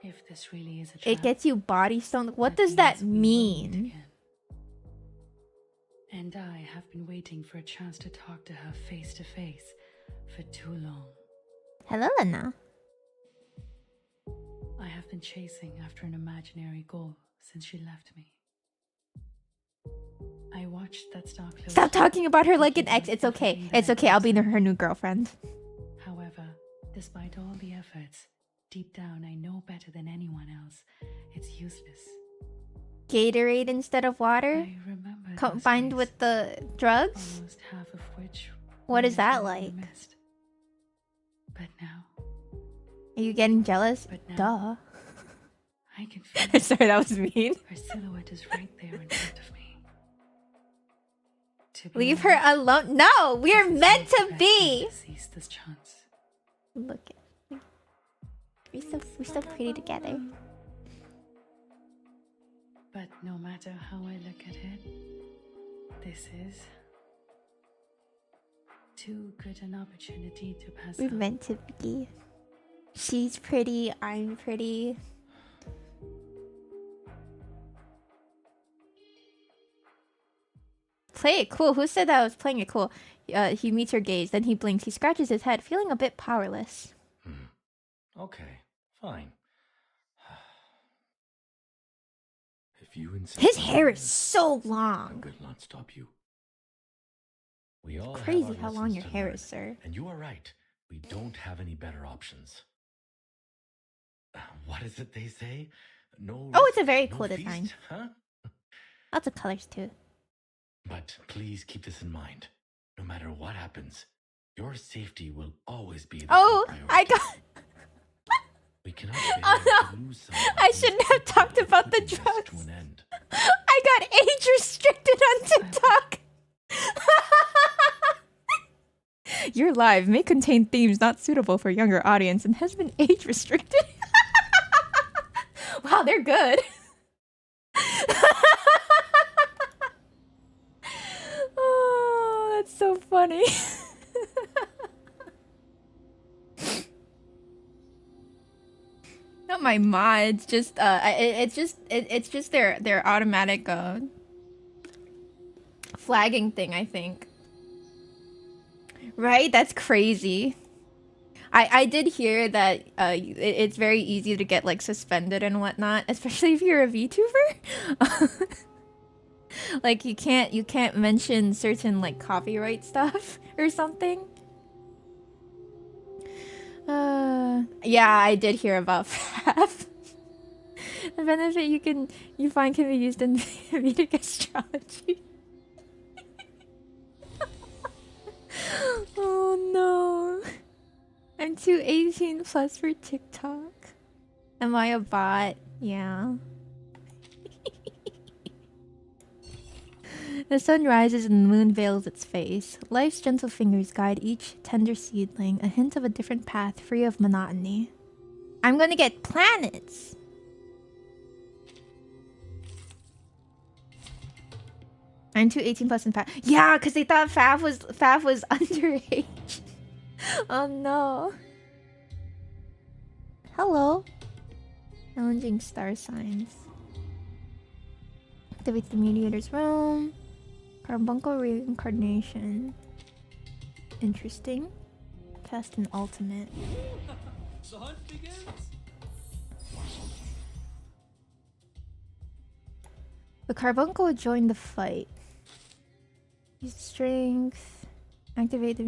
If this really is a trap, It gets you body stone. What does that mean? and I have been waiting for a chance to talk to her face to face for too long. Hello, Lena. I have been chasing after an imaginary goal since she left me. I watched that star close. Stop talking about her like an ex. It's okay. It's okay. I'll be her new girlfriend. However, despite all the efforts, deep down I know better than anyone else. It's useless. Gatorade instead of water? I remember Combined with the drugs? almost half of which What were is that left in like? the mist. But now Are you getting jealous? now- Duh. I can feel Sorry, that was mean. her silhouette is right there in front of me. To be Leave her honest, alone. No, we are meant to be. seize this chance. Look at we're so pretty together. But no matter how I look at it, this is too good an opportunity to pass We're up. meant to be. She's pretty. I'm pretty. Play it cool. Who said that I was playing it cool? He meets her gaze, then he blinks. He scratches his head, feeling a bit powerless. Okay, fine. If you insist His on hair it, is so I long. will not stop you. We all have Crazy our how long lessons your to hair learn. is, sir. And you are right. We don't have any better options. What is it they say? No. Oh, it's a risk, very no cool feast, design. huh? Lots of colors too. But please keep this in mind. No matter what happens, your safety will always be the Oh, top priority. I got. We cannot bear Oh to no! lose someone I who shouldn't is have talked capable of about the putting this drugs. to an end. I got age restricted on TikTok. Your live may contain themes not suitable for younger audience and has been age restricted. Wow, they're good. Oh, that's so funny. Not my mods, just it's just their automatic flagging thing, I think. Right? That's crazy. I did hear that it's very easy to get like suspended and whatnot, especially if you're a VTuber. Like you can't mention certain like copyright stuff or something. Yeah, I did hear about FAF. The benefit you find can be used in Vedic astrology. Oh no. I'm too 18 plus for TikTok. Am I a bot? Yeah. The sun rises and the moon veils its face. Life's gentle fingers guide each tender seedling, a hint of a different path free of monotony. I'm gonna get planets! I'm too 18 plus in FAF. Yeah, because they thought FAF was underage. Oh no. Hello. Challenging star signs. Activates the mediator's realm. Carbuncle reincarnation. Interesting. Cast an ultimate. The hunt begins. The carbuncle joined the fight. Use strength. Activate the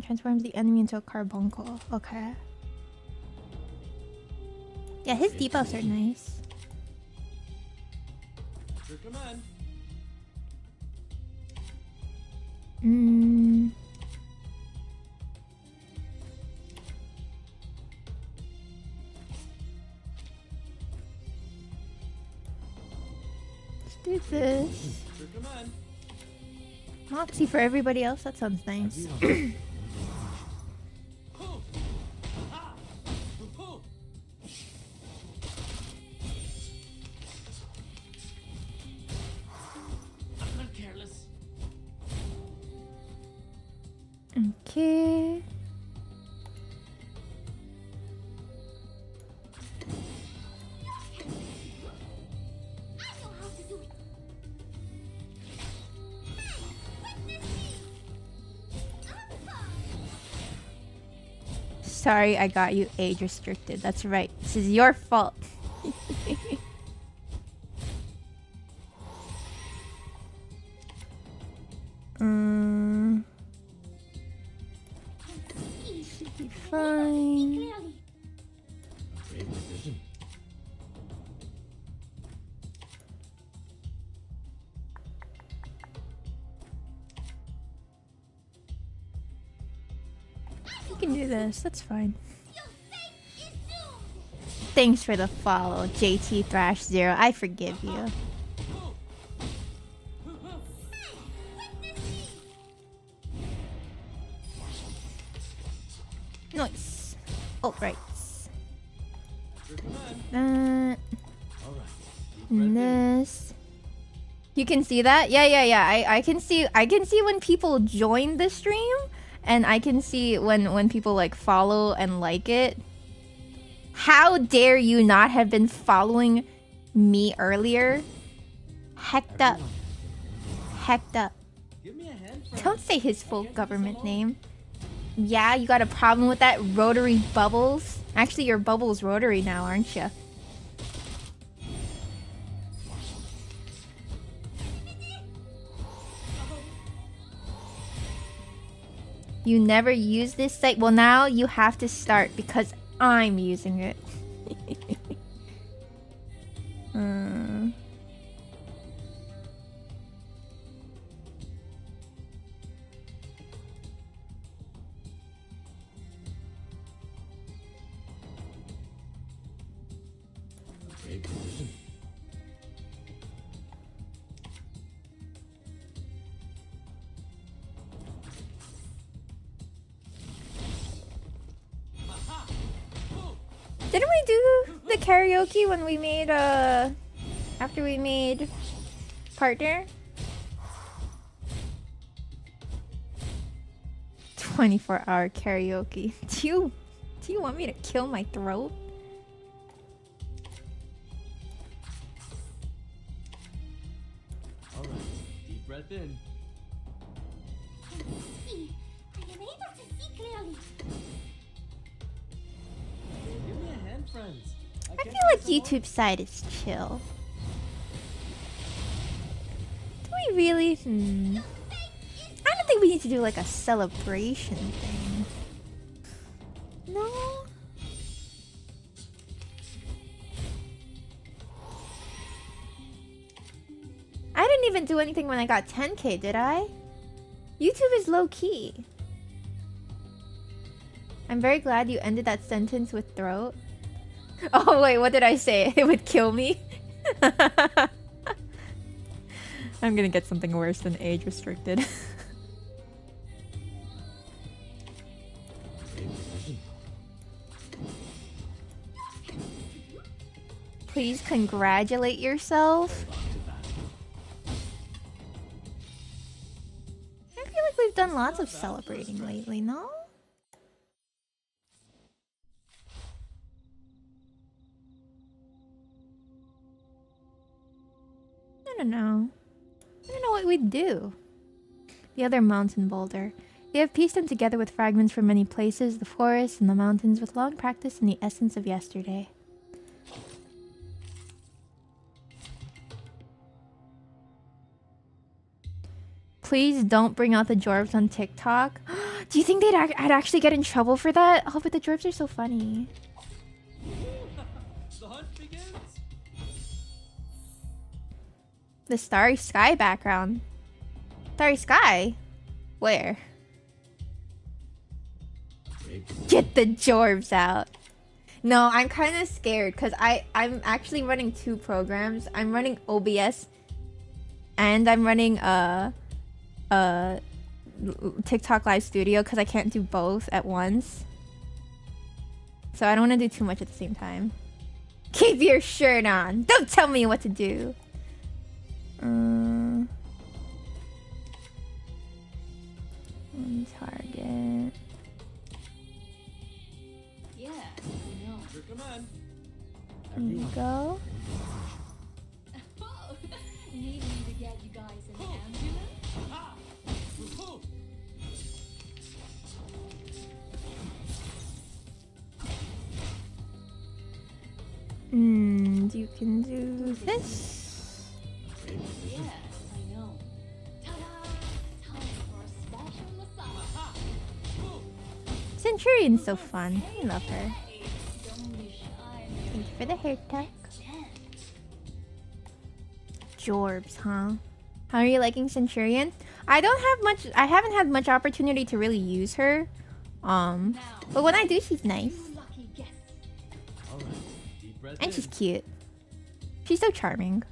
transforms the enemy into a carbuncle. Okay. Yeah, his debuffs are nice. Your command. Let's do this. Your command. Moxie for everybody else. That sounds nice. I'm not careless. Okay. Sorry, I got you age restricted. That's right. This is your fault. Should be fine. Great decision. You can do this. That's fine. Thanks for the follow, JT Thrash Zero. I forgive you. Nice. Oh, right. This. You can see that? Yeah. I can see when people join the stream, and I can see when people like follow and like it. How dare you not have been following me earlier? Hecked up. Hecked up. Don't say his full government name. Yeah, you got a problem with that, rotary bubbles? Actually, your bubble's rotary now, aren't you? You never use this site? Well, now you have to start because I'm using it. Great position. Didn't we do the karaoke when we made after we made partner? 24-hour karaoke. Do you want me to kill my throat? All right, deep breath in. See, I am able to see clearly. Give me a hand, friends. I feel like YouTube side is chill. Do we really? I don't think we need to do like a celebration thing. No. I didn't even do anything when I got 10K, did I? YouTube is low key. I'm very glad you ended that sentence with throat. Oh wait, what did I say? It would kill me? I'm gonna get something worse than age restricted. Please congratulate yourself. I feel like we've done lots of celebrating lately, no? I don't know. I don't know what we'd do. The other mountain boulder. They have pieced them together with fragments from many places, the forests and the mountains, with long practice and the essence of yesterday. Please don't bring out the Jorbs on TikTok. Do you think I'd actually get in trouble for that? Oh, but the Jorbs are so funny. The hunt begins. The starry sky background. Starry sky? Where? Get the Jorbs out. No, I'm kind of scared because I'm actually running two programs. I'm running OBS and I'm running TikTok Live Studio because I can't do both at once. So I don't want to do too much at the same time. Keep your shirt on. Don't tell me what to do. On target. Yeah, I know. Your command. There you go. Need me to get you guys an ambulance? You can do this. Yeah, I know. Ta-da! Time for a special massage. Centurion's so fun. I love her. Thank you for the hair tuck. Jorbs, huh? How are you liking Centurion? I haven't had much opportunity to really use her. But when I do, she's nice. And she's cute. She's so charming.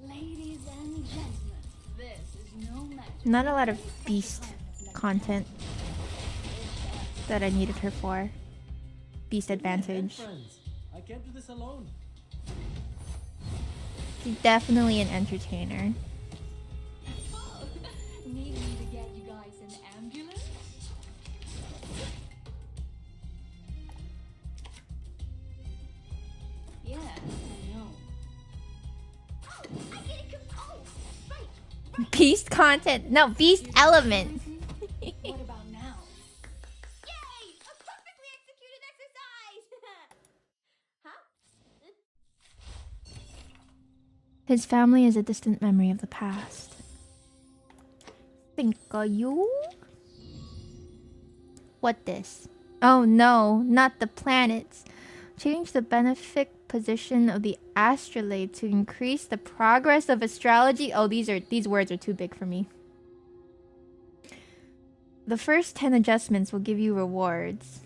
Ladies and gentlemen, this is no match. Not a lot of beast content that I needed her for. Beast advantage. Friends, I can't do this alone. She's definitely an entertainer. Need me to get you guys an ambulance? Yeah, I know. I get it. Right. Beast content. No, beast element. What about now? Yay! A perfectly executed exercise. Huh? His family is a distant memory of the past. 땡까요? What this? Oh no, not the planets. Change the benefic position of the astrolabe to increase the progress of astrology. Oh, these words are too big for me. The first 10 adjustments will give you rewards.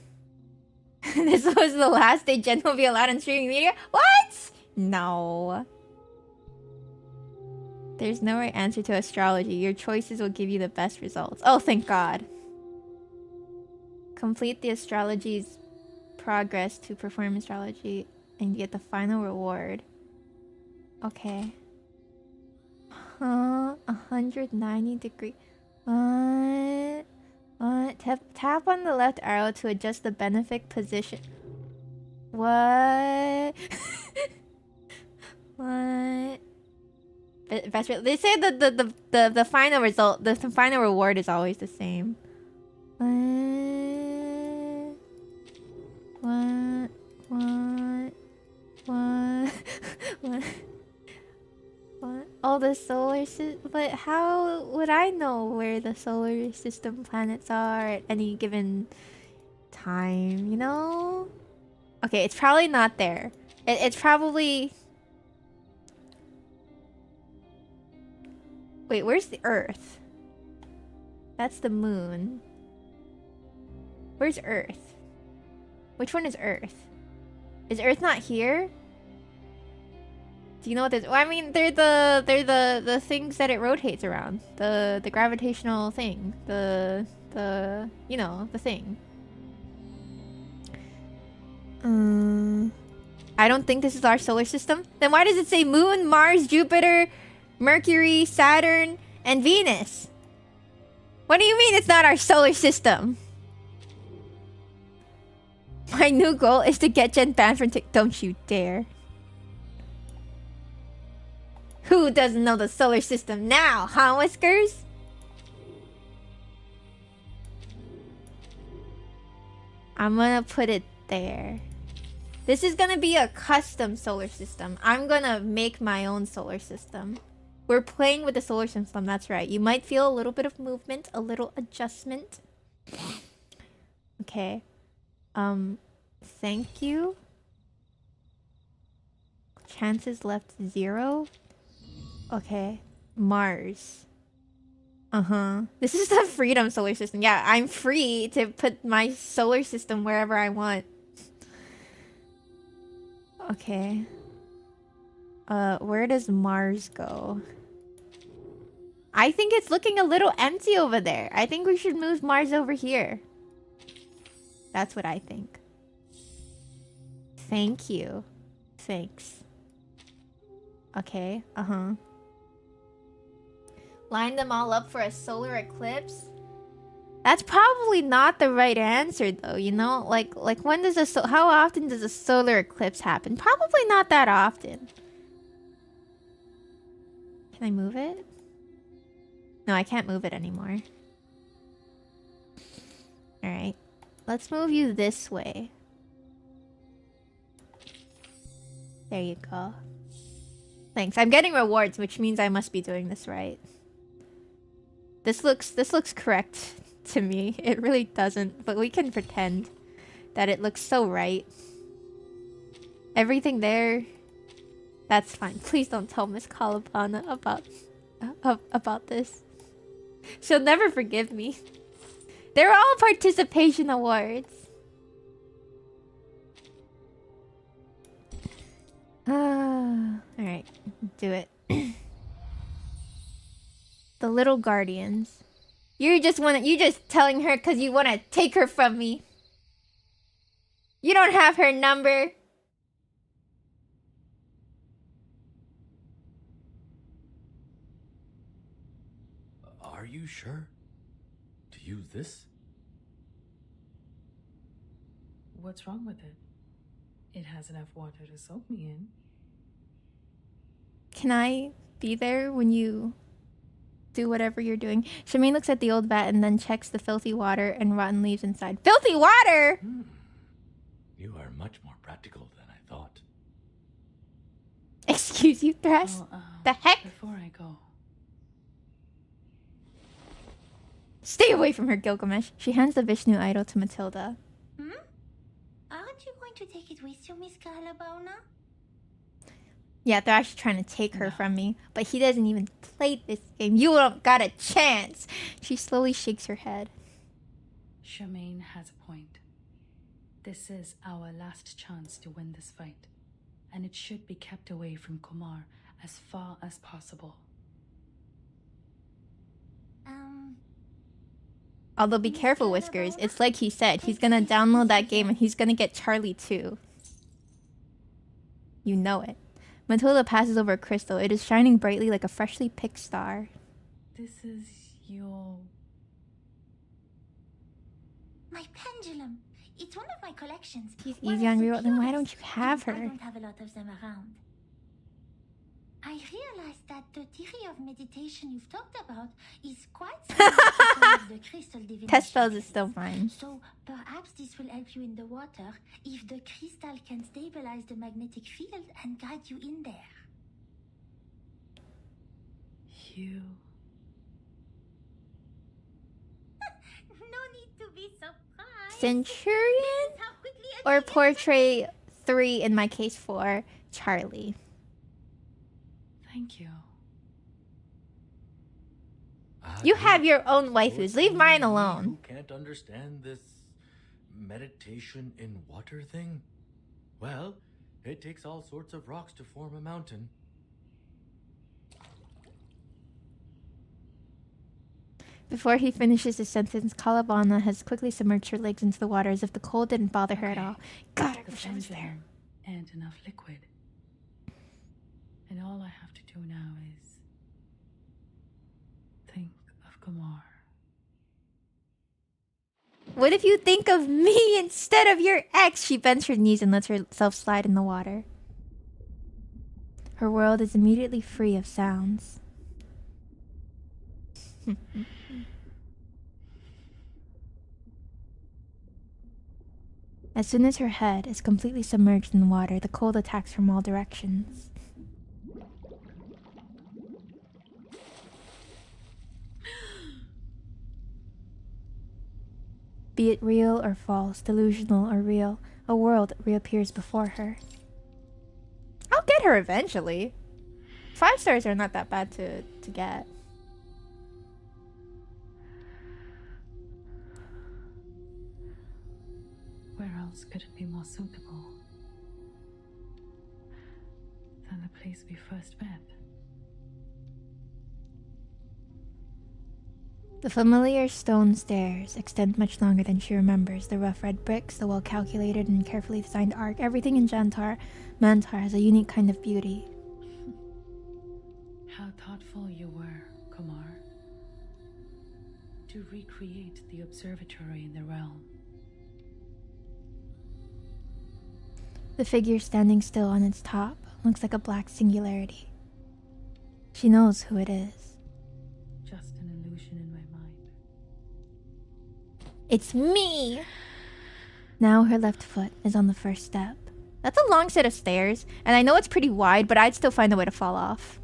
This was the last day Jen will be allowed on streaming media? What? No. There's no right answer to astrology. Your choices will give you the best results. Oh, thank God. Complete the astrology's progress to perform astrology and get the final reward. Okay. 190 degree. What? Tap on the left arrow to adjust the benefic position. What? What? They say that the final result, the final reward is always the same. What? Oh, the solar system. But how would I know where the solar system planets are at any given time, you know? Okay, it's probably not there. It's probably... Wait, where's the Earth? That's the moon. Where's Earth? Which one is Earth? Is Earth not here? Do you know what this? Well, I mean, they're the things that it rotates around. The gravitational thing. The you know, the thing. I don't think this is our solar system. Then why does it say Moon, Mars, Jupiter, Mercury, Saturn, and Venus? What do you mean it's not our solar system? My new goal is to get Jen banned from TikTok. Don't you dare. Who doesn't know the solar system now, huh, Whiskers? I'm gonna put it there. This is gonna be a custom solar system. I'm gonna make my own solar system. We're playing with the solar system, that's right. You might feel a little bit of movement, a little adjustment. Okay. Thank you. Chances left 0. Okay. Mars. This is the freedom solar system. Yeah, I'm free to put my solar system wherever I want. Okay. Where does Mars go? I think it's looking a little empty over there. I think we should move Mars over here. That's what I think. Thank you. Thanks. Okay, Line them all up for a solar eclipse? That's probably not the right answer though, you know? Like when does how often does a solar eclipse happen? Probably not that often. Can I move it? No, I can't move it anymore. Alright. Let's move you this way. There you go. Thanks. I'm getting rewards, which means I must be doing this right. This looks correct to me. It really doesn't, but we can pretend that it looks so right. Everything there, that's fine. Please don't tell Miss Kaalaa Baunaa about this. She'll never forgive me. They're all participation awards. Alright, do it. The little guardians. You just telling her because you want to take her from me. You don't have her number. Are you sure? To use this? What's wrong with it? It has enough water to soak me in. Can I be there when you do whatever you're doing? Shemaine looks at the old vat and then checks the filthy water and rotten leaves inside. Filthy water! You are much more practical than I thought. Excuse you, Thresh? The heck? Before I go, Stay away from her, Gilgamesh. She hands the Vishnu idol to Matilda. Aren't you going to take it with you, Miss Kaalaa Baunaa? Yeah, they're actually trying to take her from me, but he doesn't even play this game. You don't got a chance. She slowly shakes her head. Charmaine has a point. This is our last chance to win this fight, and it should be kept away from Kumar as far as possible. Although be careful, Whiskers. It's like he said, he's gonna download that game and he's gonna get Charlie too. You know it. Matilda passes over a crystal. It is shining brightly like a freshly picked star. This is your... My pendulum. It's one of my collections. She's easy on real, then why don't you have her? I don't have a lot of them around. I realized that the theory of meditation you've talked about is quite similar to some of the crystal divination. Test spells is still fine. So perhaps this will help you in the water if the crystal can stabilize the magnetic field and guide you in there. You... No need to be surprised. Centurion? Or portray 3, in my case 4, Charlie. Thank you. You have your own waifus. Leave mine alone. You can't understand this meditation in water thing? Well, it takes all sorts of rocks to form a mountain. Before he finishes his sentence, Kaalaa Baunaa has quickly submerged her legs into the water as if the cold didn't bother her at all. God, I wish I was there. And enough liquid. And all I have to do now is think of Kumar. What if you think of me instead of your ex? She bends her knees and lets herself slide in the water. Her world is immediately free of sounds. As soon as her head is completely submerged in the water, the cold attacks from all directions. Be it real or false, delusional or real, a world reappears before her. I'll get her eventually. 5 stars are not that bad to get. Where else could it be more suitable than the place we first met? The familiar stone stairs extend much longer than she remembers. The rough red bricks, the well-calculated and carefully designed arc, everything in Mantar has a unique kind of beauty. How thoughtful you were, Kumar, to recreate the observatory in the realm. The figure standing still on its top looks like a black singularity. She knows who it is. Just an illusion in my mind. It's me! Now her left foot is on the first step. That's a long set of stairs, and I know it's pretty wide, but I'd still find a way to fall off.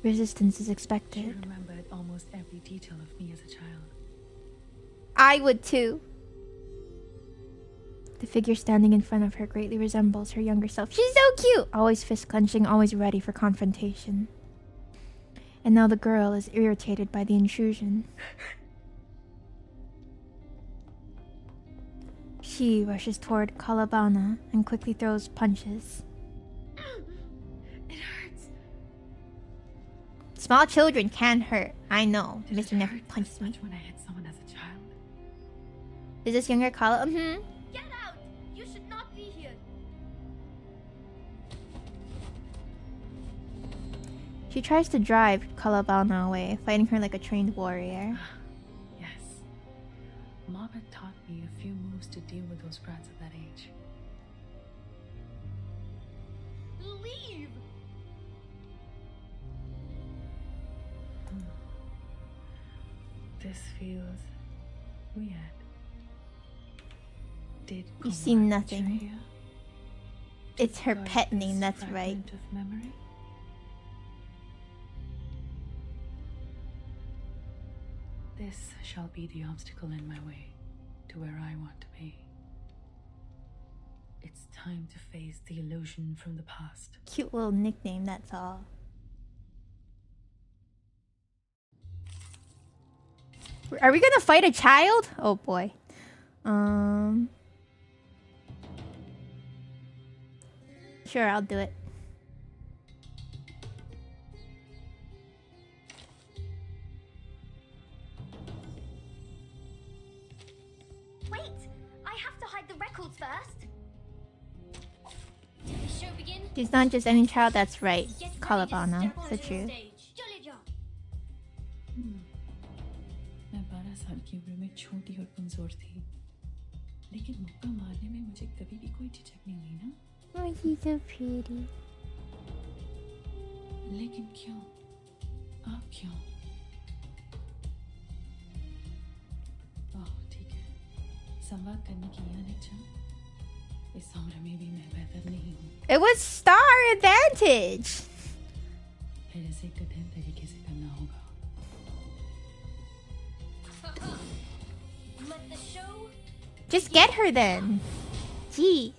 Resistance is expected. She remembered almost every detail of me as a child. I would too. The figure standing in front of her greatly resembles her younger self. She's so cute! Always fist clenching, always ready for confrontation. And now the girl is irritated by the intrusion. She rushes toward Kaalaa Baunaa and quickly throws punches. It hurts. Small children can hurt. I know. Mr. never punched me. When I hit someone as a child. Is this younger Kaalaa? Get out! You should not be here. She tries to drive Kaalaa Baunaa away, fighting her like a trained warrior. Yes. Mom had taught me a few moves to deal with those brats at that age. Leave! This feels weird. Did You Kumar see nothing. betray you? It's her Guard pet name, this that's right. fragment of memory? This shall be the obstacle in my way to where I want to be. It's time to face the illusion from the past. Cute little nickname, that's all. Are we gonna fight a child? Oh boy. Sure, I'll do it. Wait! I have to hide the records first. Did the show begin? She's not just any child, that's right. Kaalaa Baunaa, it's the truth. मैं 12 साल की उम्र में छोटी और कमजोर थी, लेकिन मुक्का मारने में मुझे कभी भी कोई झिझक नहीं हुई ना। Oh, she's so pretty. लेकिन क्यों? आप क्यों? ओह ठीक है, संवाद करने की यह इच्छा। इस उम्र में भी मैं बेहतर नहीं हूँ। It was star advantage. फिर इसे कठिन तरीके से करना होगा। Just get her then. Jeez.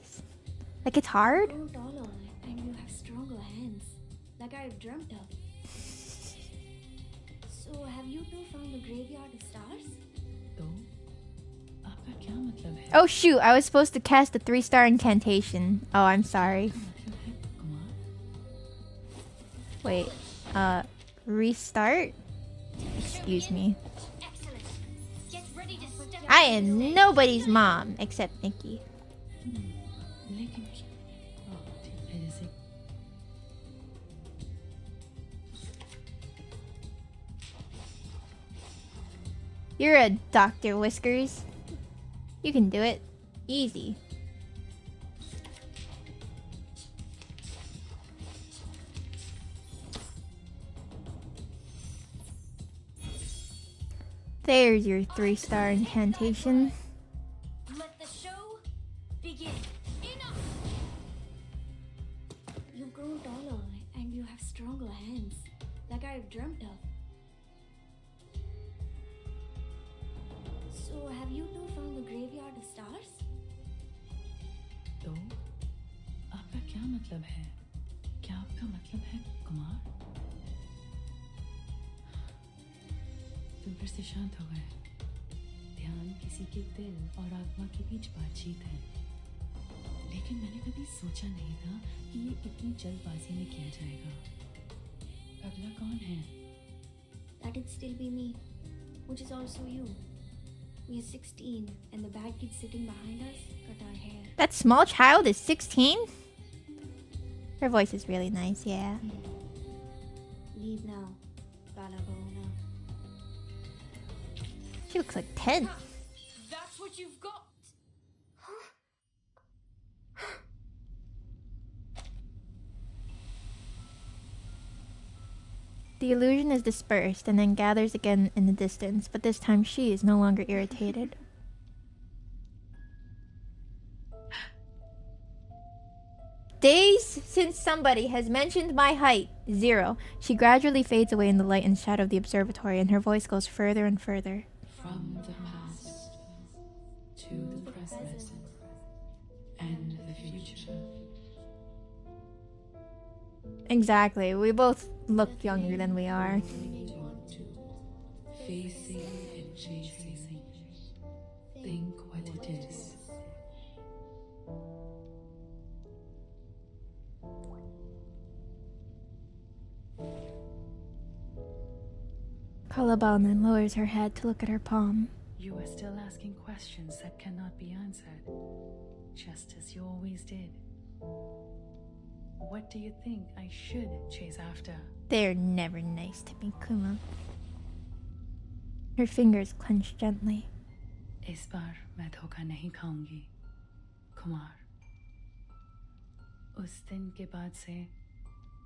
Like it's hard? Grow taller and you have stronger hands, like I've dreamt of. So have you two found the graveyard of stars? तो आपका क्या मतलब है? Oh shoot, I was supposed to cast a 3-star incantation. Oh, I'm sorry. Wait, restart? Excuse me. I am nobody's mom except Nikki. You're a Dr. Whiskers. You can do it. Easy. There's your 3-star incantation. Let the show begin. Enough! You've grown taller and you have stronger hands, like I've dreamt of. So have you two found the graveyard of stars? तो आपका क्या मतलब है? क्या आपका मतलब है कुमार? तुम फिर से शांत हो गए। ध्यान किसी के दिल और आत्मा के बीच बातचीत है, लेकिन मैंने कभी सोचा नहीं था कि ये इतनी जल्दबाजी में किया जाएगा। अगला कौन है? That'd still be me, which is also you. We are 16 and the bad kid sitting behind us cut our hair. That small child is 16? Her voice is really nice, yeah. Leave now, Kaalaa Baunaa. She looks like 10. That's what you've got. The illusion is dispersed and then gathers again in the distance, but this time she is no longer irritated. Days since somebody has mentioned my height. 0. She gradually fades away in the light and shadow of the observatory, and her voice goes further and further. From the past to the present and the future. Exactly. We both look younger than we are. Facing and chasing. Think what it is. Kaalaa Baunaa lowers her head to look at her palm. You are still asking questions that cannot be answered, just as you always did. What do you think I should chase after? They're never nice to me, Kuma. Her fingers clench gently. इस बार मैं धोखा नहीं खाऊंगी, कुमार। उस दिन के बाद से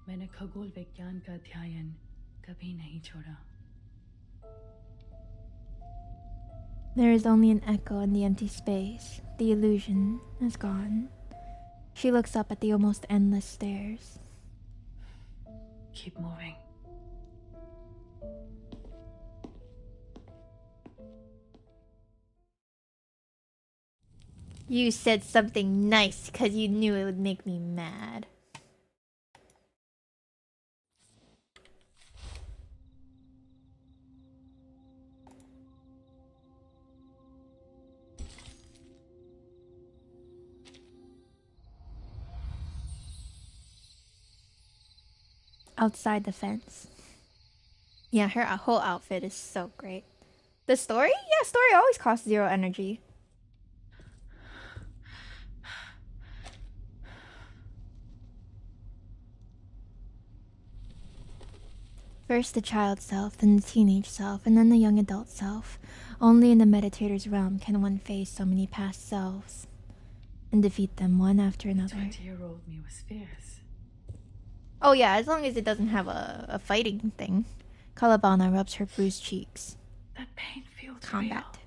मैंने खगोल विज्ञान का अध्ययन कभी नहीं छोड़ा। There is only an echo in the empty space. The illusion is gone. She looks up at the almost endless stairs. Keep moving. You said something nice because you knew it would make me mad. Outside the fence. Yeah, her whole outfit is so great. The story? Yeah, story always costs 0 energy. First the child self, then the teenage self, and then the young adult self. Only in the meditator's realm can one face so many past selves and defeat them one after another. 20-year-old me was fierce. Oh yeah, as long as it doesn't have a fighting thing. Kaalaa Baunaa rubs her bruised cheeks. That pain feels Combat.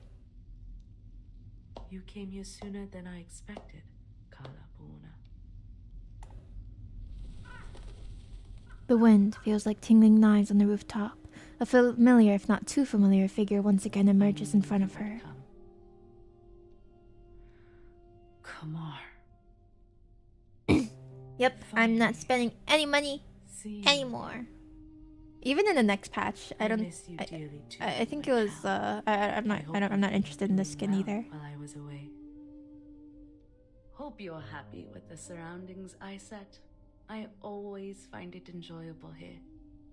You came here sooner than I expected, Kaalaa Baunaa. The wind feels like tingling knives on the rooftop. A familiar, if not too familiar, figure once again emerges in front of her. Kumar. Yep, I'm not spending any money anymore. Even in the next patch, I don't. I think it was. I'm not interested in this skin either. While I was away. Hope you're happy with the surroundings I set. I always find it enjoyable here.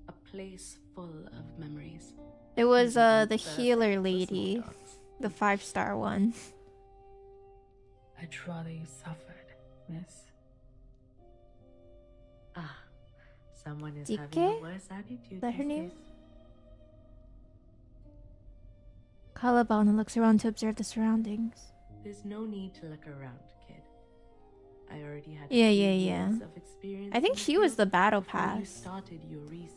A place full of memories. It was the healer lady, the 5-star one. I'd rather you suffered, miss. Ah, someone is Dike? having a worse attitude. Is that her these name? days. Kaalaa Baunaa looks around to observe the surroundings. There's no need to look around, kid. I already had Yeah. years of experience. I think in the she was field the battle before you pass. started your research.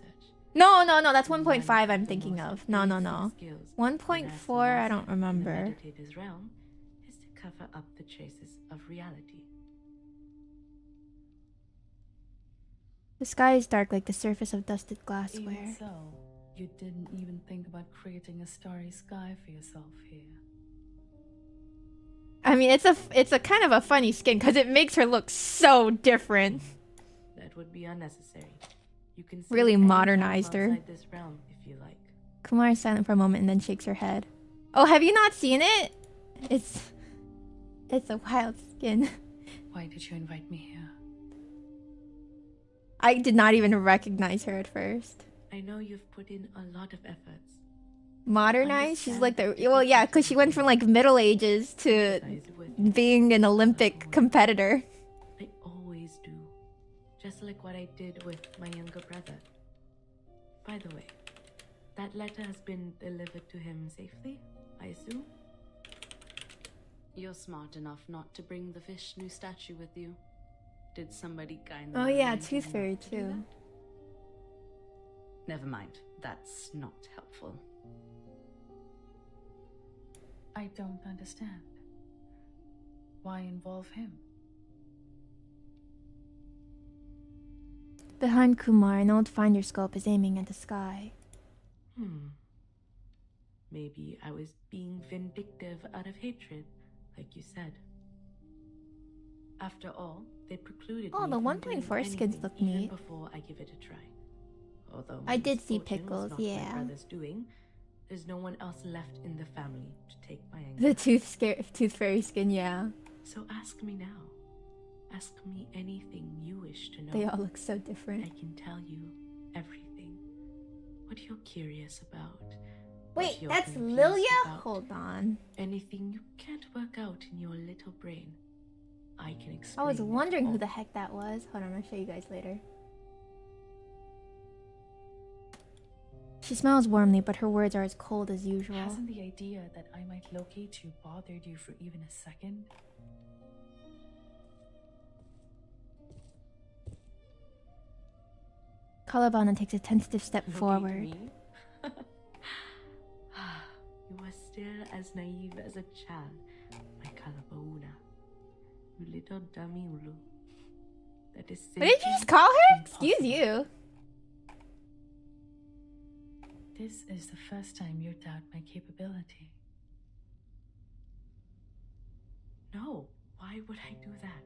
No, that's 1.5 I'm thinking of. No. 1.4 I don't The remember. meditator's realm is to cover up the traces of reality. The sky is dark like the surface of dusted glassware. Even so, you didn't even think about creating a starry sky for yourself here. I mean, it's a kind of a funny skin because it makes her look so different. That would be unnecessary. You can Really see any modernized time her. outside this realm if you like. Kumar is silent for a moment and then shakes her head. Oh, have you not seen it? It's a wild skin. Why did you invite me here? I did not even recognize her at first. I know you've put in a lot of efforts. Modernized? She's like the... Well, yeah, because she went from like Middle Ages to being an Olympic competitor. I always do. Just like what I did with my younger brother. By the way, that letter has been delivered to him safely, I assume? You're smart enough not to bring the Vishnu statue with you. Did somebody kindly... Oh yeah, remind you Tooth Fairy not to do too. that? Never mind. That's not helpful. I don't understand. Why involve him? Behind Kumar, an old finder scope is aiming at the sky. Maybe I was being vindictive out of hatred, like you said. After all, they precluded Oh, me the from 1.4 doing skins anything look even neat. before I give it a try. Although I my did see misfortune was Pickles, not my yeah. brother's doing, there's no one else left in the family to take my anger. The Tooth Fairy skin, yeah. So ask me now. Ask me anything you wish to know. They all look so different. I can tell you everything. What you're curious about. Wait, what you're that's confused Lilia? about. Hold on. Anything you can't work out in your little brain, I can I explain. was it wondering who all. the heck that was. Hold on, I'll show you guys later. She smiles warmly, but her words are as cold as usual. Hasn't the idea that I might locate you bothered you for even a second? Kaalaa Baunaa takes a tentative step Locate forward. me? You are still as naive as a child, my Kaalaa Baunaa. You little dummy Ulu. That is What did you just call her? Excuse you. This is the first time you doubt my capability. No, would I do that?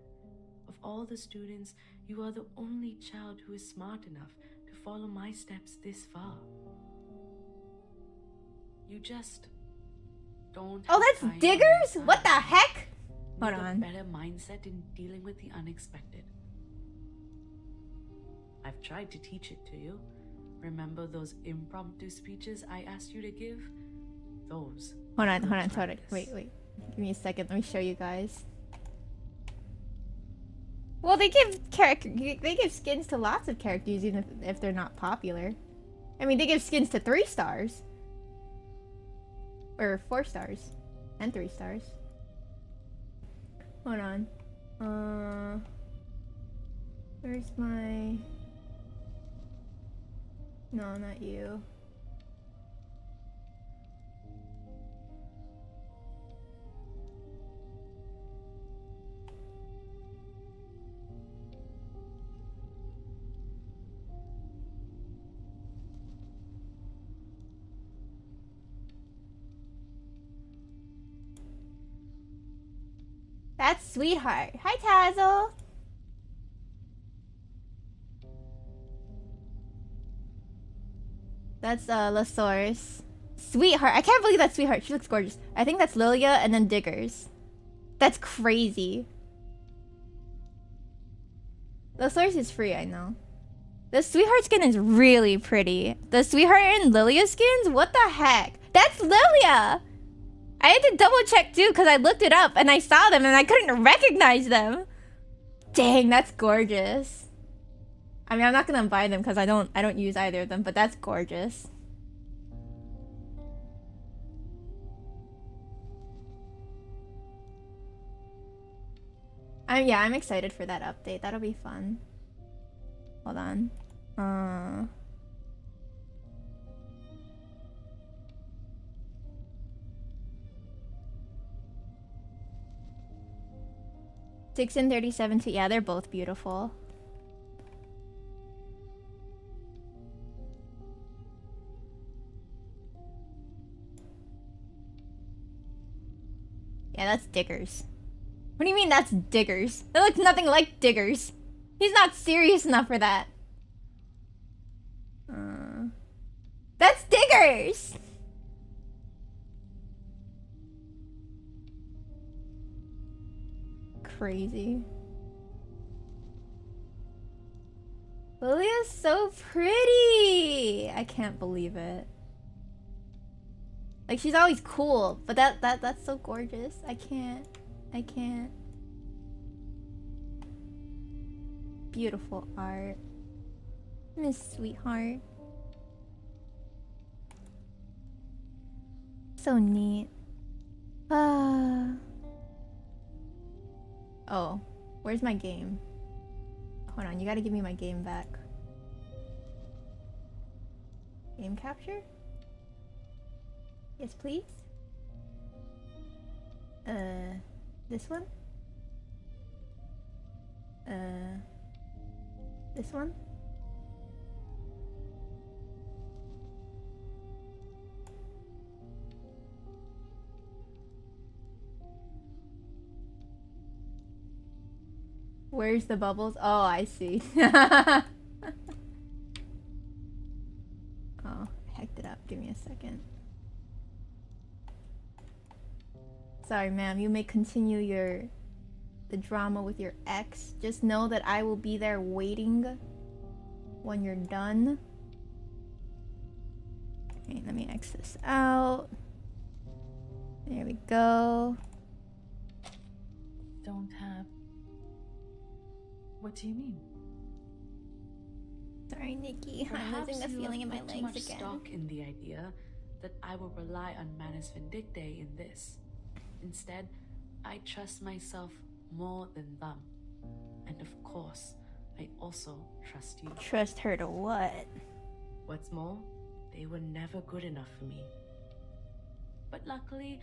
Of all the students, you are the only child who is smart enough to follow my steps this far. You just don't. Oh, that's have time Diggers? on What the your side. heck? Need Hold a on. better mindset in dealing with the unexpected. I've tried to teach it to you. Remember those impromptu speeches I asked you to give? Those. Hold on, were hold on. practice. Wait. Give me a second. Let me show you guys. Well, they give skins to lots of characters, even if they're not popular. I mean, they give skins to 3 stars. Or 4 stars. And 3 stars. Hold on. Where's my... No, not you. That's Sweetheart. Hi, Tazzle. That's Lasource. Sweetheart. I can't believe that's Sweetheart. She looks gorgeous. I think that's Lilia and then Diggers. That's crazy. Lasource is free, I know. The Sweetheart skin is really pretty. The Sweetheart and Lilia skins? What the heck? That's Lilia! I had to double check too because I looked it up and I saw them and I couldn't recognize them. Dang, that's gorgeous. I mean, I'm not gonna buy them because I don't use either of them, but that's gorgeous. I'm excited for that update. That'll be fun. Hold on. Six and 37 too. Yeah, they're both beautiful. Yeah, that's Diggers. What do you mean that's Diggers? That looks nothing like Diggers. He's not serious enough for that. That's Diggers! Crazy. Lilia's so pretty! I can't believe it. Like, she's always cool, but that's so gorgeous. I can't. Beautiful art. Miss Sweetheart. So neat. Oh, where's my game? Hold on, you gotta give me my game back. Game capture? Yes, please. This one? This one? Where's the bubbles? Oh, I see. Oh, I hacked it up. Give me a second. Sorry, ma'am. You may continue the drama with your ex. Just know that I will be there waiting when you're done. Okay, let me X this out. There we go. Don't have... What do you mean? Sorry, Nikki. I'm Perhaps losing the you feeling in my have put too legs much again. stock in the idea that I will rely on Manus Vindictae in this. Instead, I trust myself more than them. And of course, I also trust you. Trust her to what? What's more, they were never good enough for me. But luckily,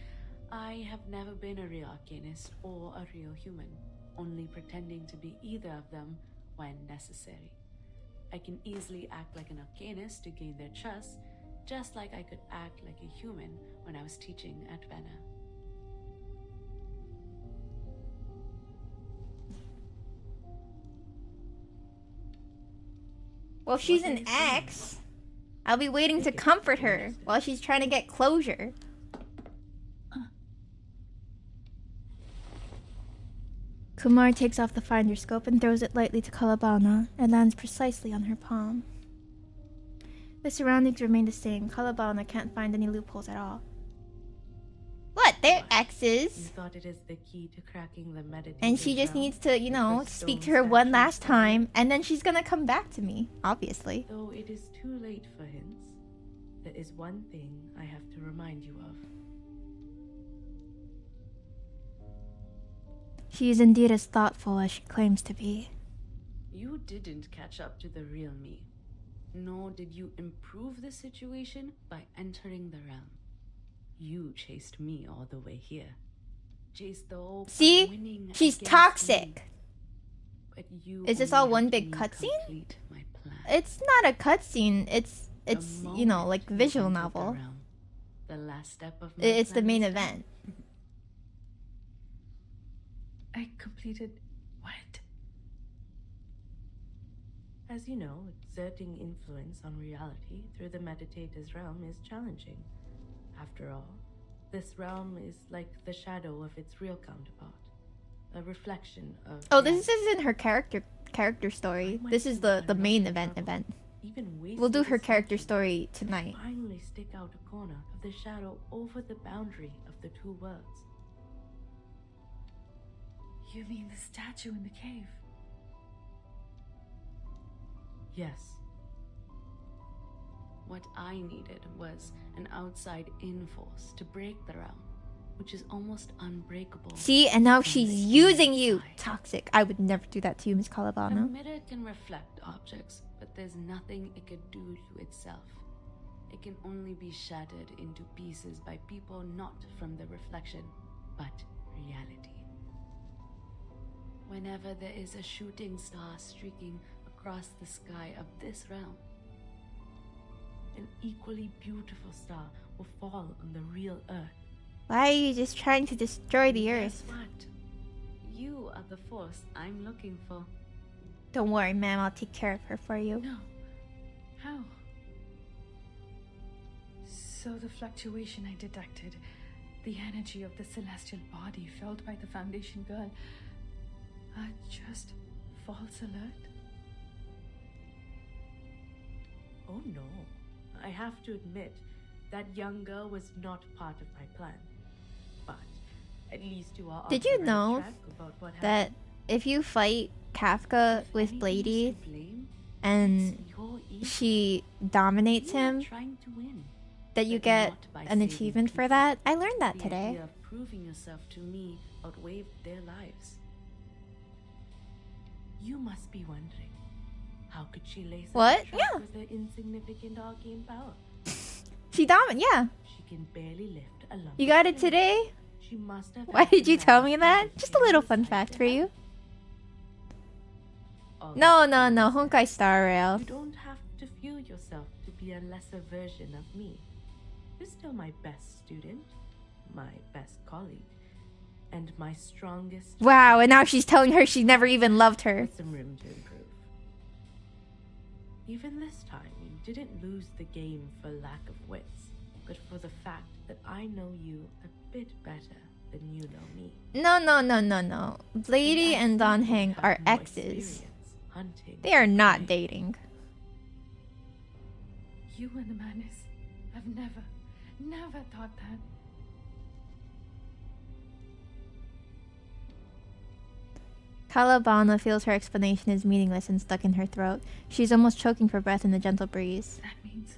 I have never been a real arcanist or a real human, only pretending to be either of them when necessary. I can easily act like an arcanist to gain their trust, just like I could act like a human when I was teaching at Vena. Well, she's an ex. I'll be waiting to comfort her while she's trying to get closure. Kumar takes off the finder scope and throws it lightly to Kaalaa Baunaa. It lands precisely on her palm. The surroundings remain the same. Kaalaa Baunaa can't find any loopholes at all. What? They're exes. You thought it is the key to cracking the meditative And she just realm? needs to, you know, speak to her one last time, and then she's gonna come back to me, obviously. Though it is too late for hints, there is one thing I have to remind you of. She is indeed as thoughtful as she claims to be. You didn't catch up to the real me, nor did you improve the situation by entering the realm. You chased me all the way here. Chased the hope of See? winning She's against toxic. me. But you Is this only all one helped big me cutscene? complete my plan. It's not a cutscene. It's you know, like You visual entered the novel. realm, the last step of my It's the plan main was event. I completed what? As you know, exerting influence on reality through the meditator's realm is challenging. After all, this realm is like the shadow of its real counterpart, a reflection of... Oh, this isn't her character story. This is the main event. Even We'll do wasted her this character century story to tonight. finally stick out a corner of the shadow over the boundary of the two worlds. You mean the statue in the cave? Yes. What I needed was an outside-in force to break the realm, which is almost unbreakable. See, and now from she's the using you. inside. Toxic. I would never do that to you, Miss Kaalaa A Baunaa. mirror can reflect objects, but there's nothing it could do to itself. It can only be shattered into pieces by people not from the reflection, but reality. Whenever there is a shooting star streaking across the sky of this realm, an equally beautiful star will fall on the real Earth. Why are you just trying to destroy the And Earth? guess what? You are the force I'm looking for. Don't worry, ma'am. I'll take care of her for you. No. How? So the fluctuation I detected, the energy of the celestial body felt by the Foundation girl, are just false alert? Oh no. I have to admit, that young girl was not part of my plan. But at least you are on Did the you right know track about what that happened. if you fight Kafka with Lady and she dominates him, Trying to win. that you But get not by an saving achievement for people. that? I learned that The today. idea of proving yourself to me outweighed their lives. You must be wondering, how could she lay such What? a trap Yeah. with her insignificant arcane power? She yeah. She can barely lift a lump You of got it clay. today? She must have Why had did you the tell me malice that? to Just a little fun fact for you. No, Honkai Star Rail. You don't have to feel yourself to be a lesser version of me. You're still my best student, my best colleague, and my strongest... Wow, and now she's telling her she never even loved her. With some room to improve. Even this time, you didn't lose the game for lack of wits, but for the fact that I know you a bit better than you know me. No. Lady and Don Heng are more exes. experience hunting. They are not dating. You and the madness. I've never thought that. Kaalaa Baunaa feels her explanation is meaningless and stuck in her throat. She's almost choking for breath in the gentle breeze. That means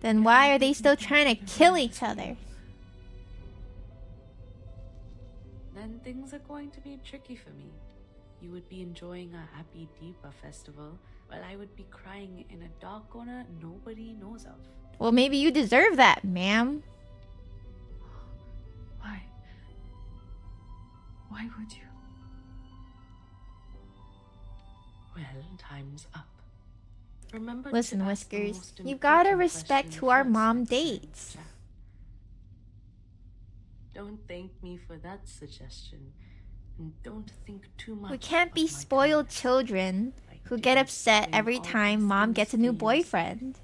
Then why are they still trying to kill each other? Then things are going to be tricky for me. You would be enjoying a happy Deepa festival, while I would be crying in a dark corner nobody knows of. Well, maybe you deserve that, ma'am. why? Why would you? Well, time's up. Remember Listen, to ask the Whiskers, most you gotta important respect question who our first, mom I'd say, dates. Jack. Don't thank me for that suggestion. And don't think too much. We can't be of my spoiled kindness. children who get didn't upset explain every all time these mom things gets a new to you. boyfriend.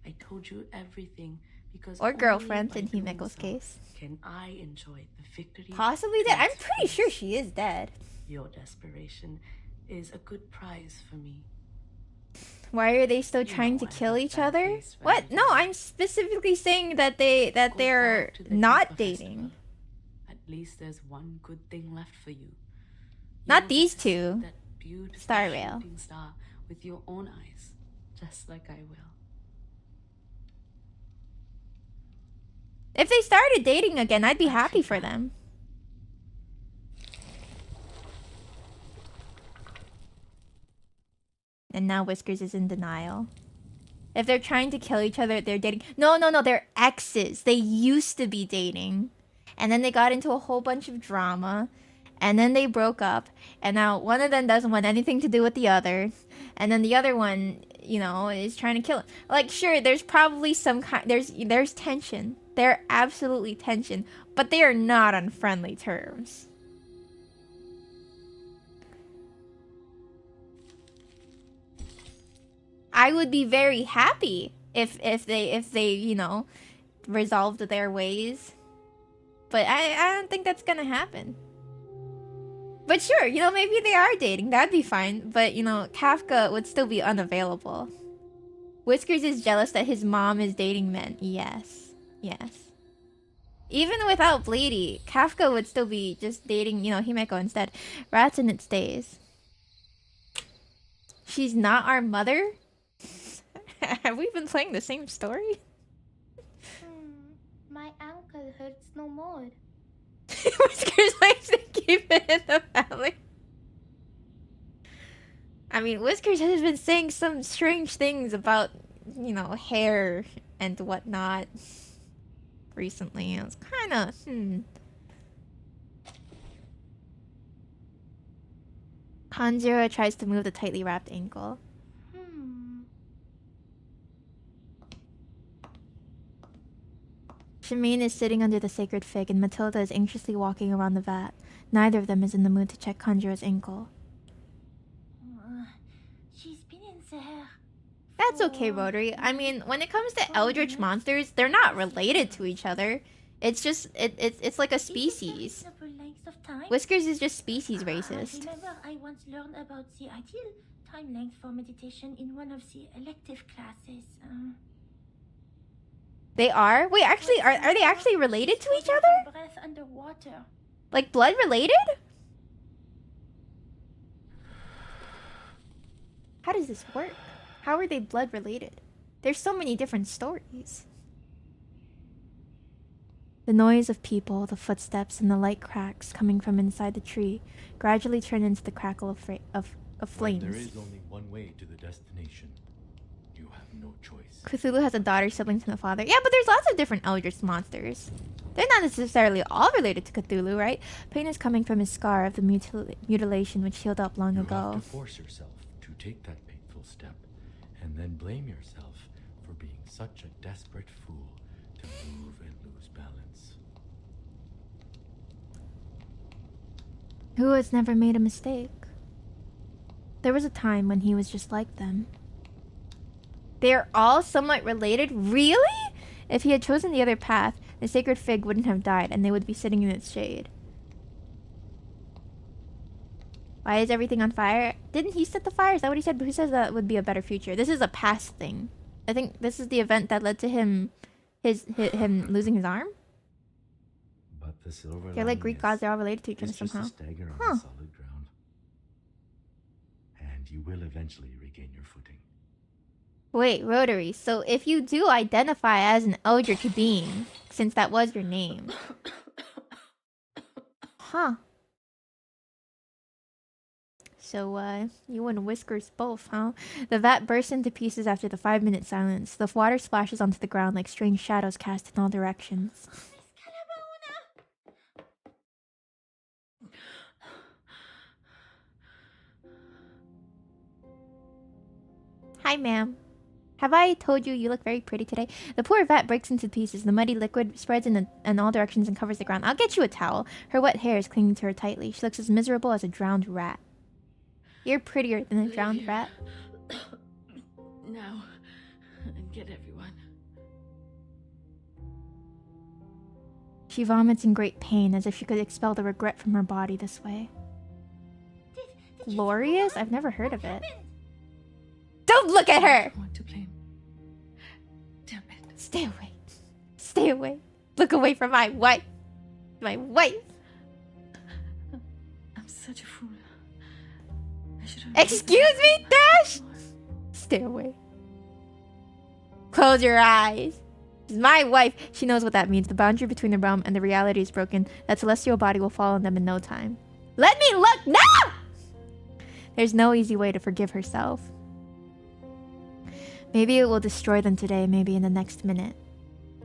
I told you everything because Or only girlfriend by in doing Himeko's so case. can I enjoy the victory. Possibly dead. I'm takes pretty sure place. she is dead. Your desperation is a good prize for me. Why are they still You trying know to I kill have each bad other? taste when What? I No, do. I'm specifically saying that they're to the not Ipa dating. festival. At least there's one good thing left for you. Not You'll these get to see two. That beautiful Star Rail. shooting star with your own eyes, just like I will. If they started dating again, I'd be happy for them. And now Whiskers is in denial. If they're trying to kill each other, they're dating. No, they're exes. They used to be dating. And then they got into a whole bunch of drama. And then they broke up. And now one of them doesn't want anything to do with the other. And then the other one, you know, is trying to kill him. Like, sure, there's probably some kind... There's tension. There's absolutely tension. But they are not on friendly terms. I would be very happy if they you know, resolved their ways. But I don't think that's gonna happen. But sure, you know, maybe they are dating. That'd be fine. But, you know, Kafka would still be unavailable. Whiskers is jealous that his mom is dating men. Yes. Yes. Even without Bleedy, Kafka would still be just dating, you know, Himeko instead. Rats in it stays. She's not our mother? Have we been playing the same story? My ankle hurts no more. Whiskers likes to keep it in the family. I mean, Whiskers has been saying some strange things about, you know, hair and whatnot recently. It's kind of, Kanjiro tries to move the tightly wrapped ankle. Shimane is sitting under the sacred fig, and Matilda is anxiously walking around the vat. Neither of them is in the mood to check Kanjiro's ankle. She's been in there. That's okay, Rotary. I mean, when it comes to eldritch monsters, they're not related to each other. It's just, it's like a species. Length of time. Whiskers is just species racist. Remember, I once learned about the ideal time length for meditation in one of the elective classes. They are? Wait, actually, are they actually related to each other? Breath underwater. Like blood related? How does this work? How are they blood related? There's so many different stories. The noise of people, the footsteps, and the light cracks coming from inside the tree gradually turn into the crackle of flames. There is only one way to the destination. You have no choice. Cthulhu has a daughter, siblings, and a father. Yeah, but there's lots of different eldritch monsters. They're not necessarily all related to Cthulhu, right? Pain is coming from his scar of the mutilation which healed up long You ago. have to force yourself to take that painful step, and then blame yourself for being such a desperate fool to move and lose balance. Who has never made a mistake? There was a time when he was just like them. They're all somewhat related? Really? If he had chosen the other path, the sacred fig wouldn't have died, and they would be sitting in its shade. Why is everything on fire? Didn't he set the fire? Is that what he said? But who says that would be a better future? This is a past thing. I think this is the event that led to him losing his arm? But the silver They're like Greek gods, they're all related to each other is just somehow. a stagger on the solid ground. And you will eventually regain your footing. Wait, Rotary, so if you do identify as an eldritch being, since that was your name... Huh. So, you and Whiskers both, huh? The vat bursts into pieces after the 5-minute silence. The water splashes onto the ground like strange shadows cast in all directions. Hi, ma'am. Have I told you you look very pretty today? The poor vat breaks into pieces. The muddy liquid spreads in all directions and covers the ground. I'll get you a towel. Her wet hair is clinging to her tightly. She looks as miserable as a drowned rat. You're prettier than a drowned rat. Now, and get everyone. She vomits in great pain, as if she could expel the regret from her body this way. Glorious? I've never heard of it. Don't look at her! I want to blame. Damn it. Stay away. Stay away. Look away from my wife. My wife. I'm such a fool. I should have... Excuse me, Dash? Stay away. Close your eyes. She's my wife. She knows what that means. The boundary between the realm and the reality is broken. That celestial body will fall on them in no time. Let me look now! There's no easy way to forgive herself. Maybe it will destroy them today, maybe in the next minute.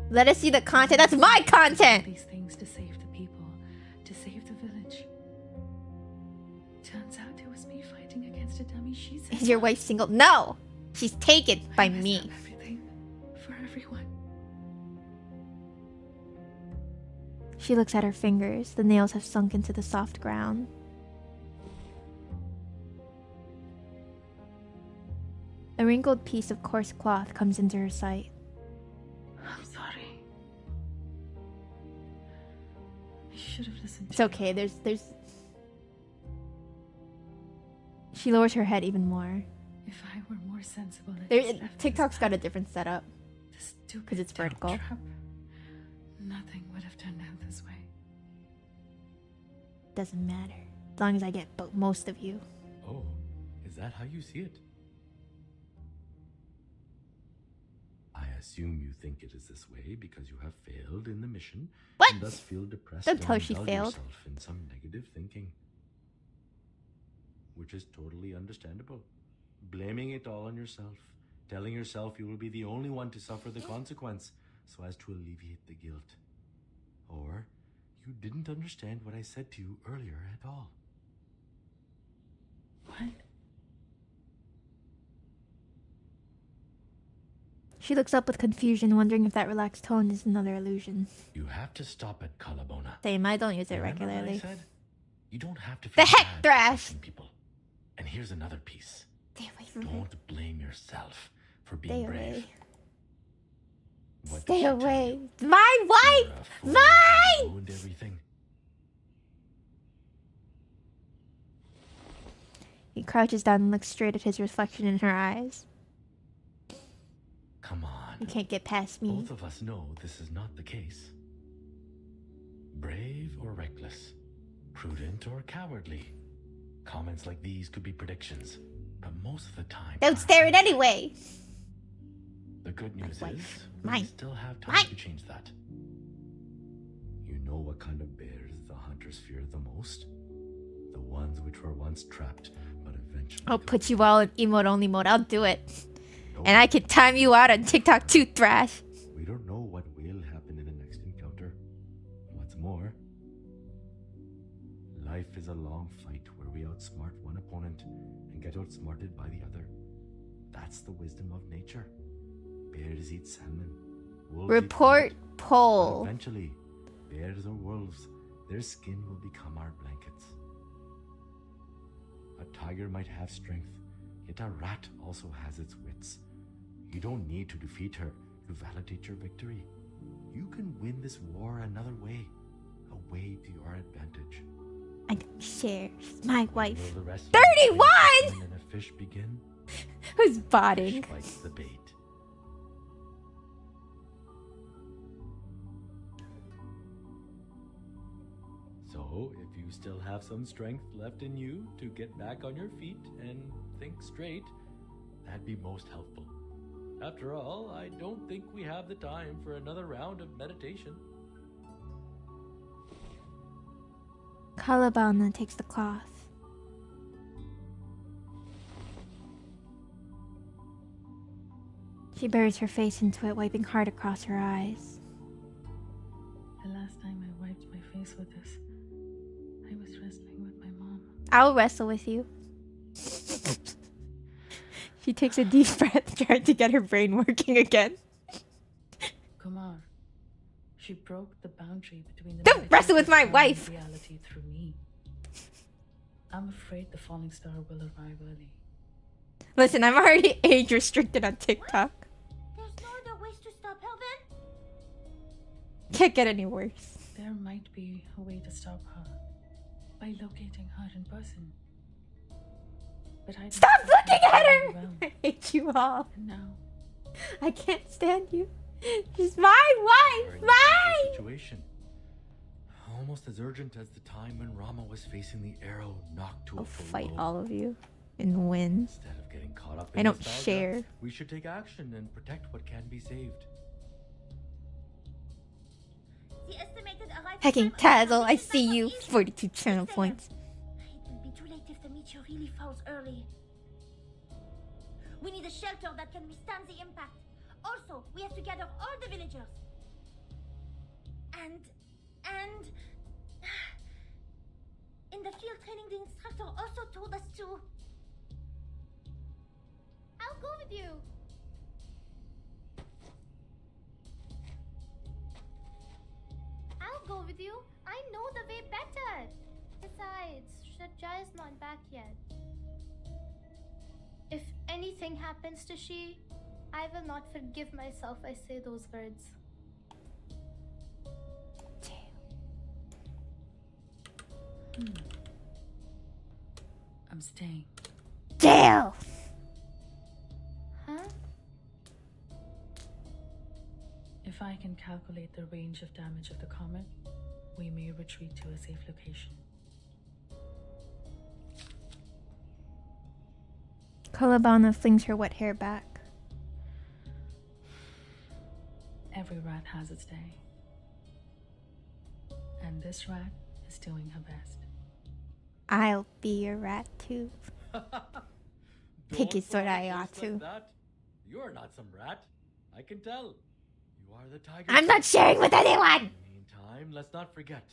Let us see the content. That's my content! These things to save the people, to save the village. Turns out it was me fighting against a dummy. She said, Is your wife single? No! She's taken by me. Everything for everyone. She looks at her fingers. The nails have sunk into the soft ground. A wrinkled piece of coarse cloth comes into her sight. I'm sorry. I should have listened to It's okay, there's... She lowers her head even more. If I were more sensible... TikTok's got a different setup. Because it's vertical. Trap, nothing would have turned out this way. Doesn't matter. As long as I get most of you. Oh, is that how you see it? I assume you think it is this way because you have failed in the mission What? and thus feel depressed. Don't tell her and she indulge failed. yourself in some negative thinking, which is totally understandable. Blaming it all on yourself, telling yourself you will be the only one to suffer the consequence so as to alleviate the guilt. Or you didn't understand what I said to you earlier at all. What? She looks up with confusion, wondering if that relaxed tone is another illusion. You have to stop at Kaalaa Baunaa. Same, I don't use it Remember what I regularly. said? You don't have to The feel heck, bad for Thrash! trusting people. And here's another piece. Stay away from her. Don't blame yourself for being Stay brave. away. What Stay did she tell away. you? My wife! You're a fool. Mine! You ruined everything. He crouches down and looks straight at his reflection in her eyes. Come on. You can't get past me. Both of us know this is not the case. Brave or reckless, prudent or cowardly. Comments like these could be predictions, but most of the time... Don't stare it anyway! The good news is, Mine. we still have time Mine. to change that. You know what kind of bears the hunters fear the most? The ones which were once trapped, but eventually... I'll put you all in emote only mode. I'll do it. And I can time you out on TikTok too, Thrash. We don't know what will happen in the next encounter. What's more, life is a long fight where we outsmart one opponent and get outsmarted by the other. That's the wisdom of nature. Bears eat salmon. Wolves Report eat meat. poll. But eventually, bears or wolves, their skin will become our blankets. A tiger might have strength, yet a rat also has its wits. You don't need to defeat her to validate your victory. You can win this war another way, a way to your advantage. I don't share. She's my wife. Will the rest of 31! the salmon and a fish begin? Who's botting? Fish bites the bait. So, if you still have some strength left in you to get back on your feet and think straight, that'd be most helpful. After all, I don't think we have the time for another round of meditation. Kaalaa Baunaa takes the cloth. She buries her face into it, wiping hard across her eyes. The last time I wiped my face with this, I was wrestling with my mom. I'll wrestle with you. She takes a deep breath, trying to get her brain working again. Kumar, she broke the boundary between the Don't wrestle with my meditative wife! and reality through me. I'm afraid the falling star will arrive early. Listen, I'm already age restricted on TikTok. There's no other ways to stop her then? Can't get any worse. There might be a way to stop her by locating her in person. But I Stop looking at her! well. I hate you all. And now, I can't stand you. She's my wife! Very Mine! situation. Almost as urgent as the time when Rama was facing the arrow knocked to I'll a full fight blow. all of you and win. Instead of getting caught up I in don't nostalgia, share. we should take action and protect what can be saved. The estimated arrival Hacking time of the Tazzle, I transmission see time you. is 42 channel 6 a.m. points. It will be too late if the meteor really falls early. We need a shelter that can withstand the impact. Also, we have to gather all the villagers. And... In the field training, the instructor also told us to... I'll go with you. I'll go with you. I know the way better. Besides, Shadja is not back yet. If anything happens to she, I will not forgive myself I say those words. I'm staying. Jail! Huh? If I can calculate the range of damage of the comet, we may retreat to a safe location. Kaalaa Baunaa flings her wet hair back. Every rat has its day. And this rat is doing her best. I'll be your rat too. Pick his sword, I ought to. That. You're not some rat. I can tell. You are the tiger. I'm not sharing with anyone! In the meantime, let's not forget.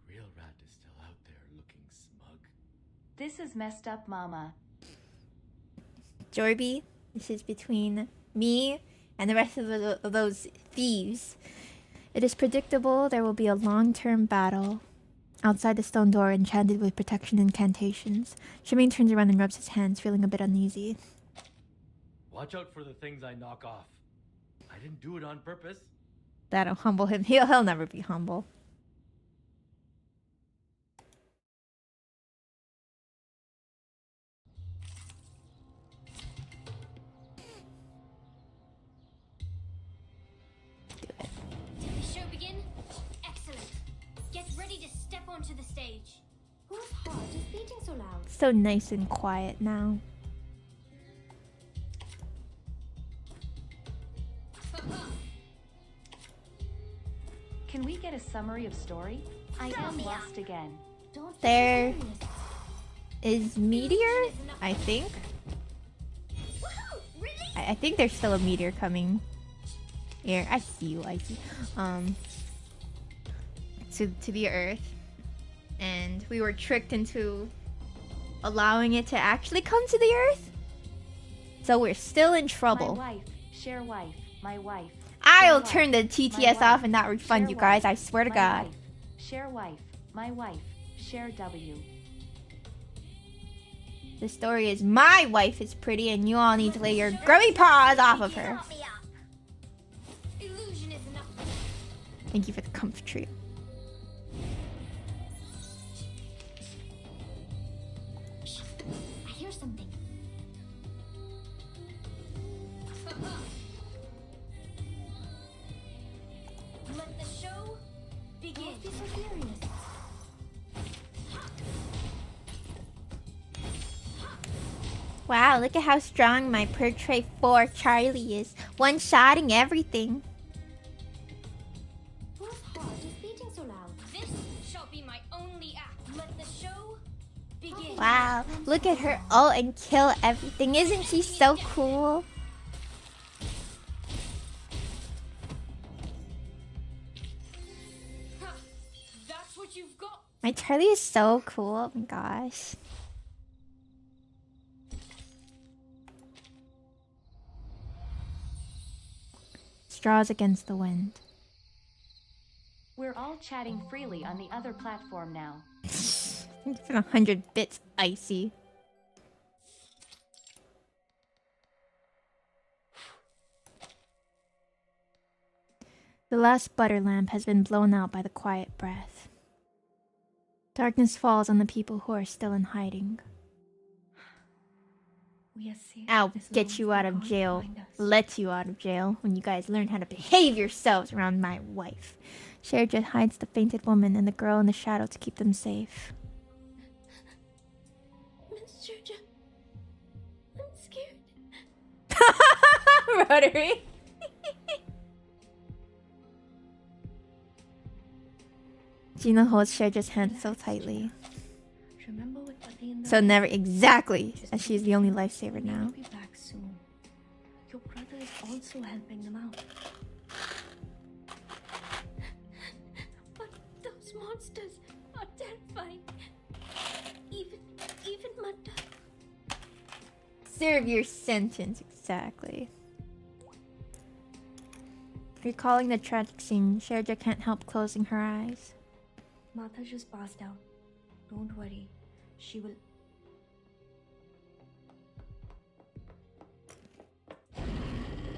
The real rat is still out there looking smug. This is messed up, Mama. Jorby, this is between me and the rest of those thieves. It is predictable there will be a long-term battle outside the stone door enchanted with protection incantations. Shemaine turns around and rubs his hands, feeling a bit uneasy. Watch out for the things I knock off. I didn't do it on purpose. That'll humble him. He'll never be humble. Did the show begin? Excellent. Get ready to step onto the stage. Whose heart is beating so loud? So nice and quiet now. Can we get a summary of story? I am lost again. Don't There is meteor, I think. Woohoo! Really? I think there's still a meteor coming. Here, I see you, I see. To the Earth. And we were tricked into allowing it to actually come to the Earth. So we're still in trouble. My wife, share wife, my wife. I'll share turn the wife, TTS my off wife, and not refund share you guys, wife, I swear to my God. wife, share wife, my wife, share W. The story is my wife is pretty and you all need to lay your grubby paws off of her. Count me up. Illusion is enough. Thank you for the comfort tree. I hear something. Let the show begin. Don't be so serious. Wow, look at how strong my Portrait 4 Charlie is. One-shotting everything. Whose heart is beating so loud? This shall be my only act. Let the show begin. Wow, look at her ult and kill everything. Isn't she so cool? Ha, that's what you've got. My Charlie is so cool. Oh my gosh. straws against the wind. We're all chatting freely on the other platform now. It's 100 bits icy. The last butter lamp has been blown out by the quiet breath. Darkness falls on the people who are still in hiding. We are safe. I'll as long get as you they out of can't jail. find us. Let you out of jail when you guys learn how to behave yourselves around my wife. Sherja hides the fainted woman and the girl in the shadow to keep them safe. Miss Georgia, I'm scared. Rotary. Gina holds Sherja's hand so tightly. Remember what Pati and So never exactly, as she's the only lifesaver now. He'll be back soon. Your brother is also helping them out. But those monsters are terrifying. Even Matta. Serve your sentence, exactly. Recalling the tragic scene, Sherja can't help closing her eyes. Martha just passed out. Don't worry. She will.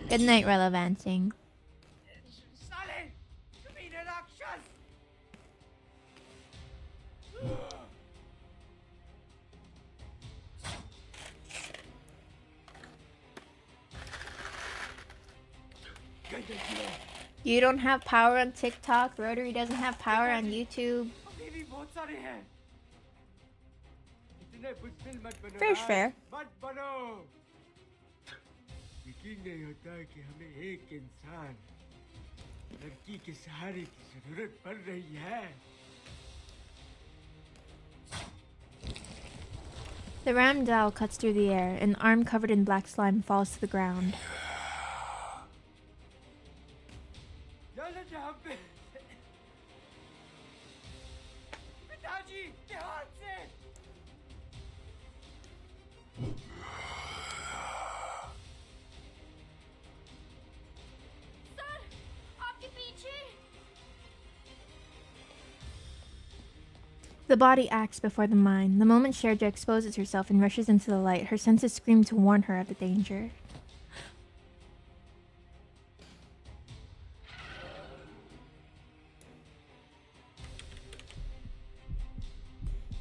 Good night, Relevancing. Sale! You mean an action? You don't have power on TikTok. Rotary doesn't have power on YouTube. अभी भी बहुत सारे हैं. इतने बुज़दिल मत बनो. Fair's यार. fair. मत बनो. यकीन नहीं होता कि हमें एक इंसान लड़की के सहारे की जरूरत पड़ रही है. The ram dowel cuts through the air. An arm covered in black slime falls to the ground. चलो जहाँ पे. पिताजी ध्यान से. सर, आपके पीछे. The body acts before the mind. The moment Sherja exposes herself and rushes into the light, her senses scream to warn her of the danger.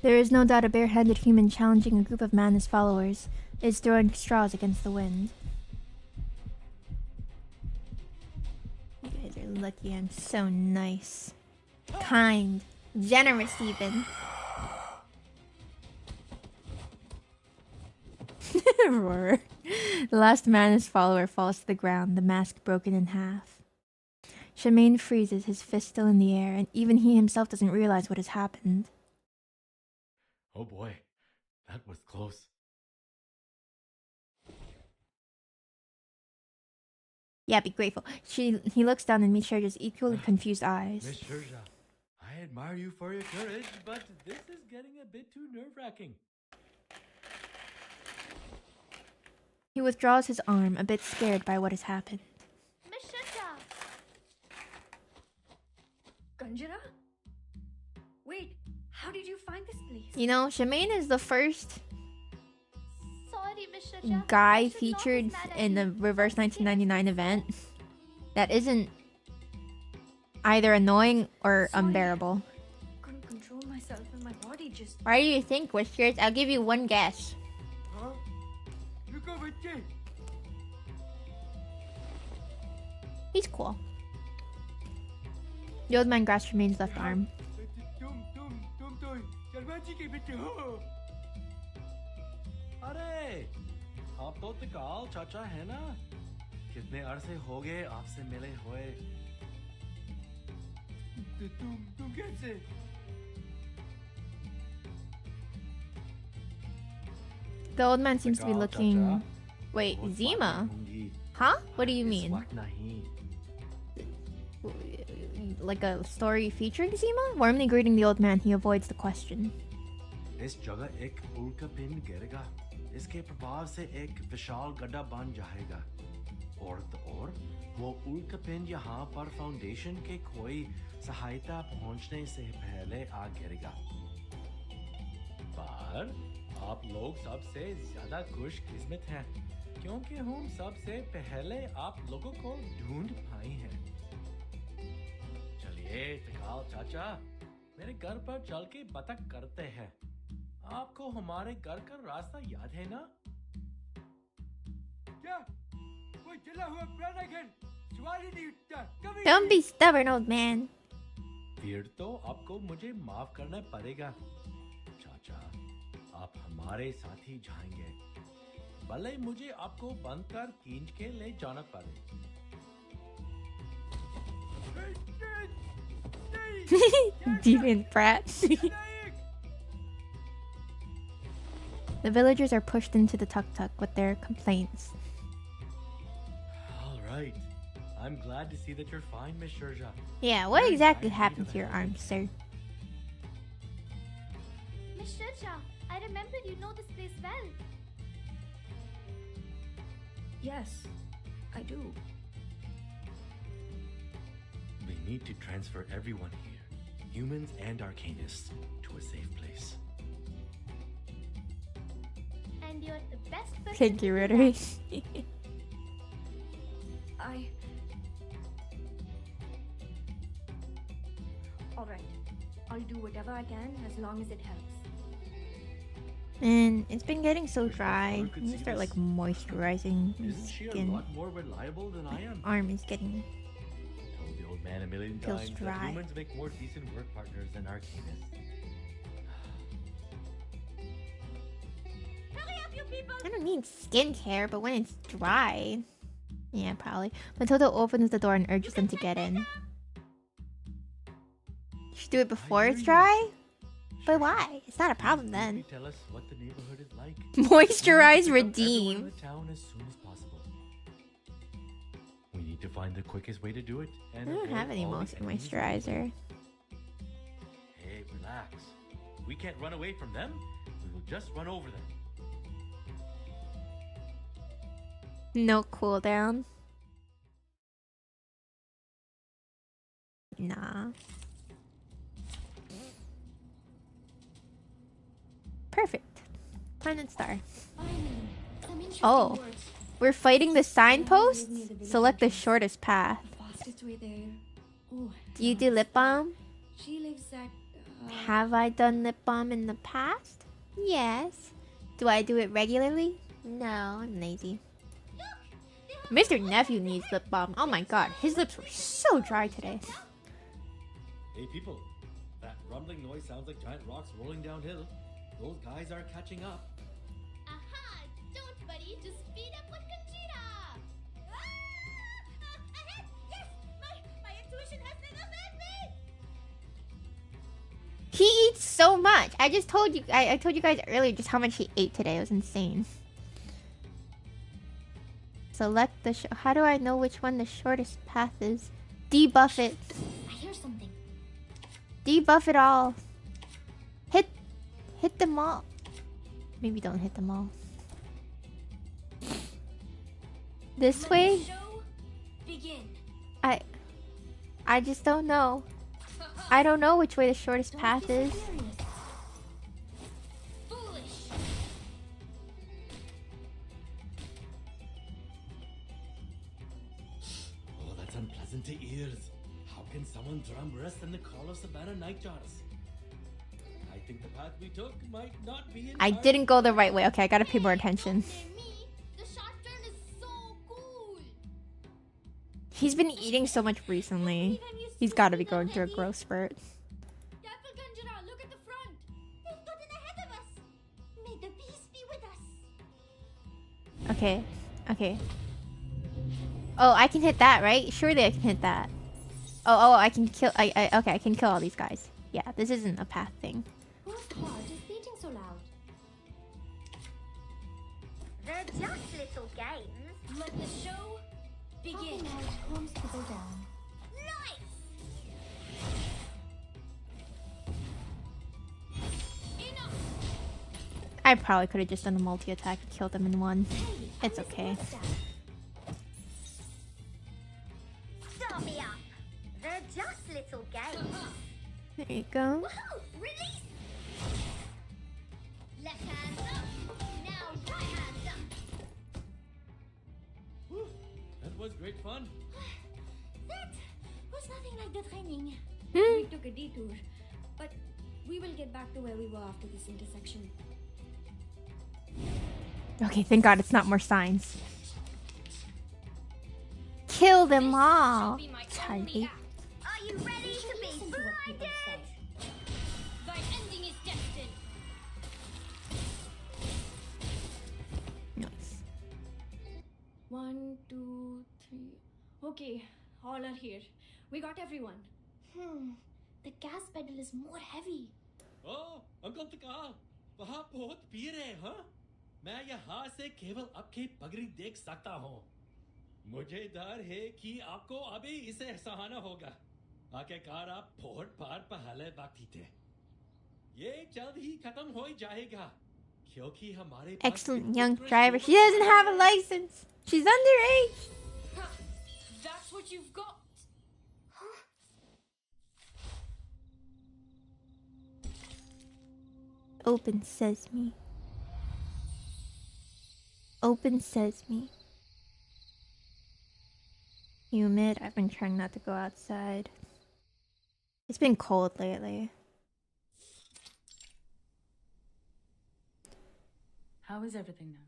There is no doubt a barehanded human challenging a group of Mana's followers is throwing straws against the wind. You guys are lucky I'm so nice. Kind. Generous even. Roar. The last Mana's follower falls to the ground, the mask broken in half. Shemaine freezes, his fist still in the air, and even he himself doesn't realize what has happened. Oh boy, that was close. Yeah, be grateful. He looks down and meets Sherja's equally confused eyes. Miss Sherja, I admire you for your courage, but this is getting a bit too nerve-wracking. He withdraws his arm, a bit scared by what has happened. Miss Sherja. Kanjara? Wait, how did you find this place? You know, Shemaine is the first Sorry, Miss Sherja. guy featured in the Reverse 1999 event that isn't either annoying or unbearable. Couldn't control myself and my body just. Why do you think, Whiskers? I'll give you one guess. हाँ? रुको बच्चे. He's cool. The old man grasps Shemaine's left arm. तुम तो शर्मा जी के बेटे हो. अरे, आप तो तिकाल चाचा है ना? कितने अरसे हो गए आपसे मिले हुए? तुम कैसे? The old man seems to be Tikal, looking... chacha. Wait, बहुत Zima? बातें होंगी. Huh? What do you इस mean? वक्त नहीं. Like a story featuring Zima? Warmly greeting the old man, he avoids the question. इस जगह एक उल्का पिंड गिरेगा. इसके प्रभाव से एक विशाल गड्ढा बन जाएगा. और वो उल्कापिंड यहाँ पर फाउंडेशन के कोई सहायता पहुंचने से पहले आ गिरेगा। पर आप लोग सबसे ज्यादा खुशकिस्मत हैं, क्योंकि हम सबसे पहले आप लोगों को ढूंढ पाए हैं। चलिए तकाल चाचा, मेरे घर पर चल के बतख करते हैं। आपको हमारे घर का रास्ता याद है ना? क्या कोई जला हुआ फ्लैनागन सवाल ही नहीं उठता। कभी Don't be stubborn, old man. फिर तो आपको मुझे माफ करना पड़ेगा चाचा। आप हमारे साथ ही जाएंगे, भले मुझे आपको बंद कर खींच के ले जाना पड़े। Demon brat. The villagers are pushed into the tuk-tuk with their complaints. All right. I'm glad to see that you're fine, Miss Shurja. Yeah, what exactly happened to your arm, sir? Miss Shirja, I remember you know this place well. Yes, I do. We need to transfer everyone here, humans and arcanists, to a safe place. And you're the best person. Thank you, Rotary. Alright, I'll do whatever I can as long as it helps. And it's been getting so dry. I need to start like moisturizing my Isn't she a skin. lot more reliable than I am? Arm is getting Told the old man a million feels times that dry. humans make more decent work partners than arcanists. Hurry up, you people! I don't need skincare, but when it's dry. Yeah, probably. Matilda opens the door and urges them to get in. You should do it before it's dry? But why? It's not a problem then. Tell us what the neighborhood is like. Moisturize, We need to pick up everyone in redeem. the town as soon as possible. We need to find the quickest way to do it. I And don't avoid have any all the enemies. moisturizer. Hey, relax. We can't run away from them. We will just run over them. No cooldown. Nah. Perfect. Planet Star. Oh, we're fighting the signposts? Select the shortest path. Fastest way there. Oh, Do you do lip balm? she lives at. Have I done lip balm in the past? Yes. Do I do it regularly? No, I'm lazy. Mr. Nephew needs lip balm. Oh my god, his lips were so dry today. Hey, people. That rumbling noise sounds like giant rocks rolling downhill. Those guys are catching up. Aha! Don't worry, just speed up with Conchita! Ahead! Yes! My intuition has never failed me! He eats so much. I just told you. I told you guys earlier just how much he ate today. It was insane. Select the. How do I know which one the shortest path is? Debuff it. I hear something. Debuff it all. Hit them all. Maybe don't hit them all. This way? Begin. I just don't know. I don't know which way the shortest path is. Foolish! Oh, that's unpleasant to ears. How can someone drum rest in the call of Savannah Nightjars? I think the path we took might not be in I didn't go the right way. Okay, I gotta pay more attention. The short turn is so cool! He's been eating so much recently. He's gotta be going through a growth spurt. Careful, Ganjara, look at the front. They've gotten ahead of us. May the peace be with us. Okay, okay. Oh, I can hit that, right? Surely I can hit that. Oh, I can kill. Okay, I can kill all these guys. Yeah, this isn't a path thing. Whose heart is beating so loud? They're just little games. Let the show begin. Calms people down. Nice! Enough! I probably could have just done a multi-attack and killed them in one. It's okay. There you go. Woohoo! Release! Left hand up. Now right hand up. Whew, that was great fun. That was nothing like the training. We took a detour, but we will get back to where we were after this intersection. Okay, thank God it's not more signs. Kill them all, Charlie. Are you ready to be blinded? Thy ending is destined. Nice. 1, 2, 3. Okay, all are here. We got everyone. The gas pedal is more heavy. Oh, uncle तका, वहाँ बहुत भीड़ है, हाँ? मैं यहाँ से केवल आपकी पगड़ी देख सकता हूँ. मुझे डर है कि आपको अभी इसे सहाना होगा. आखिरकार आप बहुत बार पहले बाकी थे. ये जल्द ही खत्म हो जाएगा, क्योंकि हमारे पास Excellent young driver. She doesn't have a license. She's underage. That's what you've got. Open sesame. Open sesame. Humid. I've been trying not to go outside. It's been cold lately. How is everything now?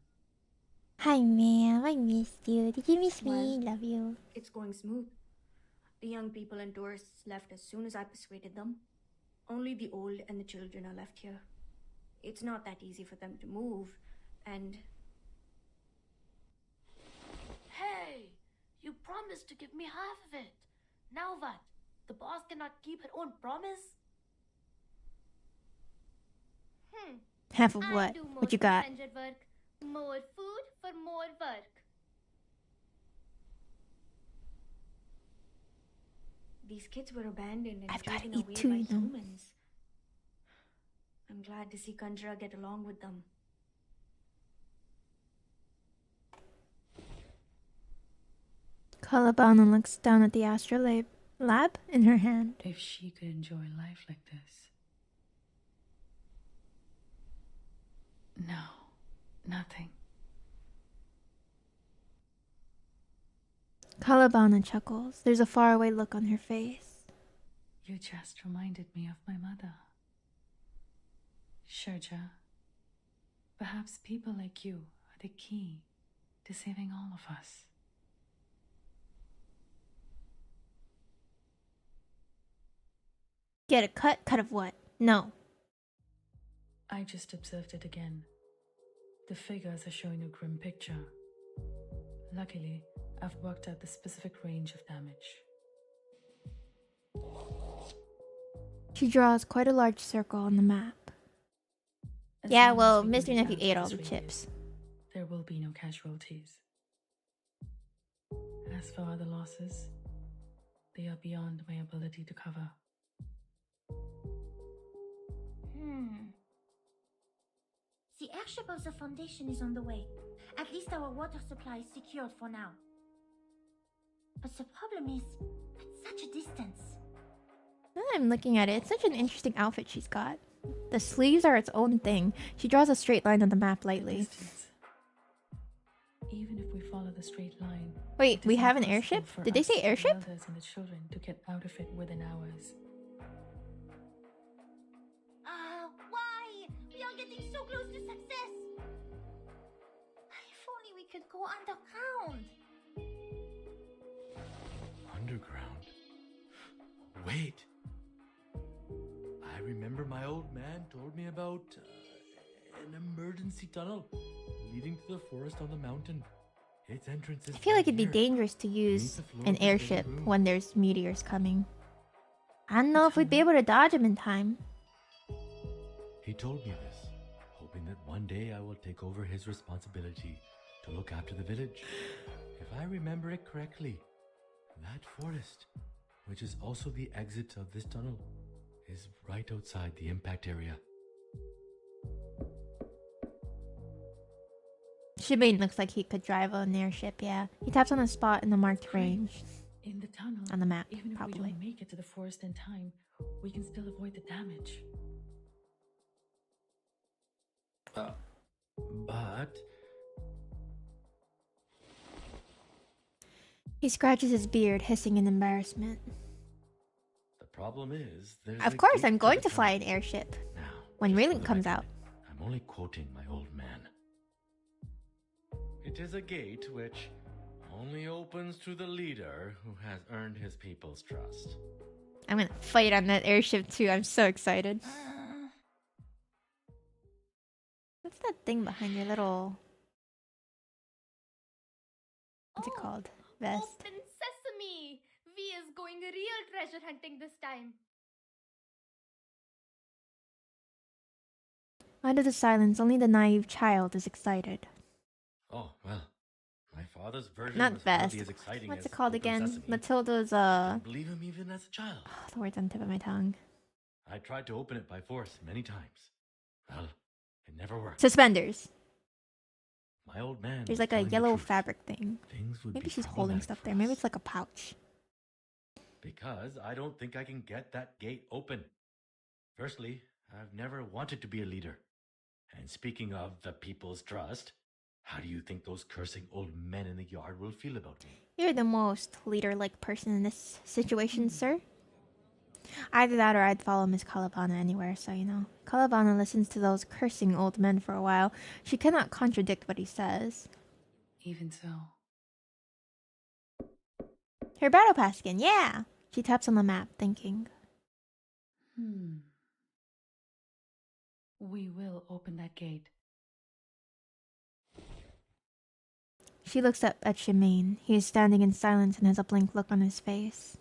Hi, ma'am. I missed you. Did you miss me? Well, Love you. It's going smooth. The young people and tourists left as soon as I persuaded them. Only the old and the children are left here. It's not that easy for them to move, and... Hey! You promised to give me half of it. Now what? The boss cannot keep her own promise? Half of I what? do What you more got? messenger work. More food for more work. These kids were abandoned and I've gotta driven eat away too, by you know. humans. I'm glad to see Kanjra get along with them. Kaalaa Baunaa looks down at the astrolabe lab in her hand. If she could enjoy life like this. No, nothing. Kaalaa Baunaa chuckles. There's a faraway look on her face. You just reminded me of my mother. Sharja, perhaps people like you are the key to saving all of us. Get a cut? Cut of what? No. I just observed it again. The figures are showing a grim picture. Luckily, I've worked out the specific range of damage. She draws quite a large circle on the map. As Yeah, long well, as we can Mr. get Nephew out of ate all this the radius, chips. There will be no casualties. As for other losses, they are beyond my ability to cover. The airship of the Foundation is on the way. At least our water supply is secured for now. But the problem is, at such a distance. Now that I'm looking at it, it's such an interesting outfit she's got. The sleeves are its own thing. She draws a straight line on the map lightly. Distance. Even if we follow the straight line. Wait, it we is have an impossible airship? for Did they us, say the airship? elders and the children to get out of it within hours. Why? We are getting so close to success. If only we could go underground. Underground? Wait. I remember my old man told me about an emergency tunnel leading to the forest on the mountain. Its entrance is I feel like it'd be here. dangerous to use the floor an of the airship room. when there's meteors coming. I don't know if we'd be able to dodge them in time. He told me this, hoping that one day I will take over his responsibility to look after the village. If I remember it correctly, that forest, which is also the exit of this tunnel, is right outside the impact area. Shibane looks like he could drive an airship, yeah. He taps on a spot in the marked range. In the tunnel, On the map, even if we probably. don't make it to the forest in time, we can still avoid the damage. But He scratches his beard, hissing in embarrassment. the problem is, there's Of a course, gate I'm to going the to fly tunnel. an airship. Now, When just for Relink the comes record, out. I'm only quoting my old man. It is a gate which only opens to the leader who has earned his people's trust. I'm gonna fight on that airship too. I'm so excited. What's that thing behind your little... What's it called? Vest. Open sesame! We is going real treasure hunting this time. Out of the silence, only the naive child is excited. Oh, well, my father's version Not was hardly vest. as exciting What's as it called Open again? Sesame. Matilda's, I didn't believe him even as a child. The word's on the tip of my tongue. I tried to open it by force many times. Well, it never worked. Suspenders. My old man There's was like a telling the yellow truth. fabric thing. Things would Maybe be she's holding problematic stuff for there. Maybe us. it's like a pouch. Because I don't think I can get that gate open. Firstly, I've never wanted to be a leader. And speaking of the people's trust, how do you think those cursing old men in the yard will feel about me? You're the most leader-like person in this situation, sir. Either that or I'd follow Miss Kaalaa Baunaa anywhere, so you know. Kaalaa Baunaa listens to those cursing old men for a while. She cannot contradict what he says. Even so, Her battle pass again, yeah! She taps on the map, thinking. we will open that gate. She looks up at Shemaine. He is standing in silence and has a blank look on his face.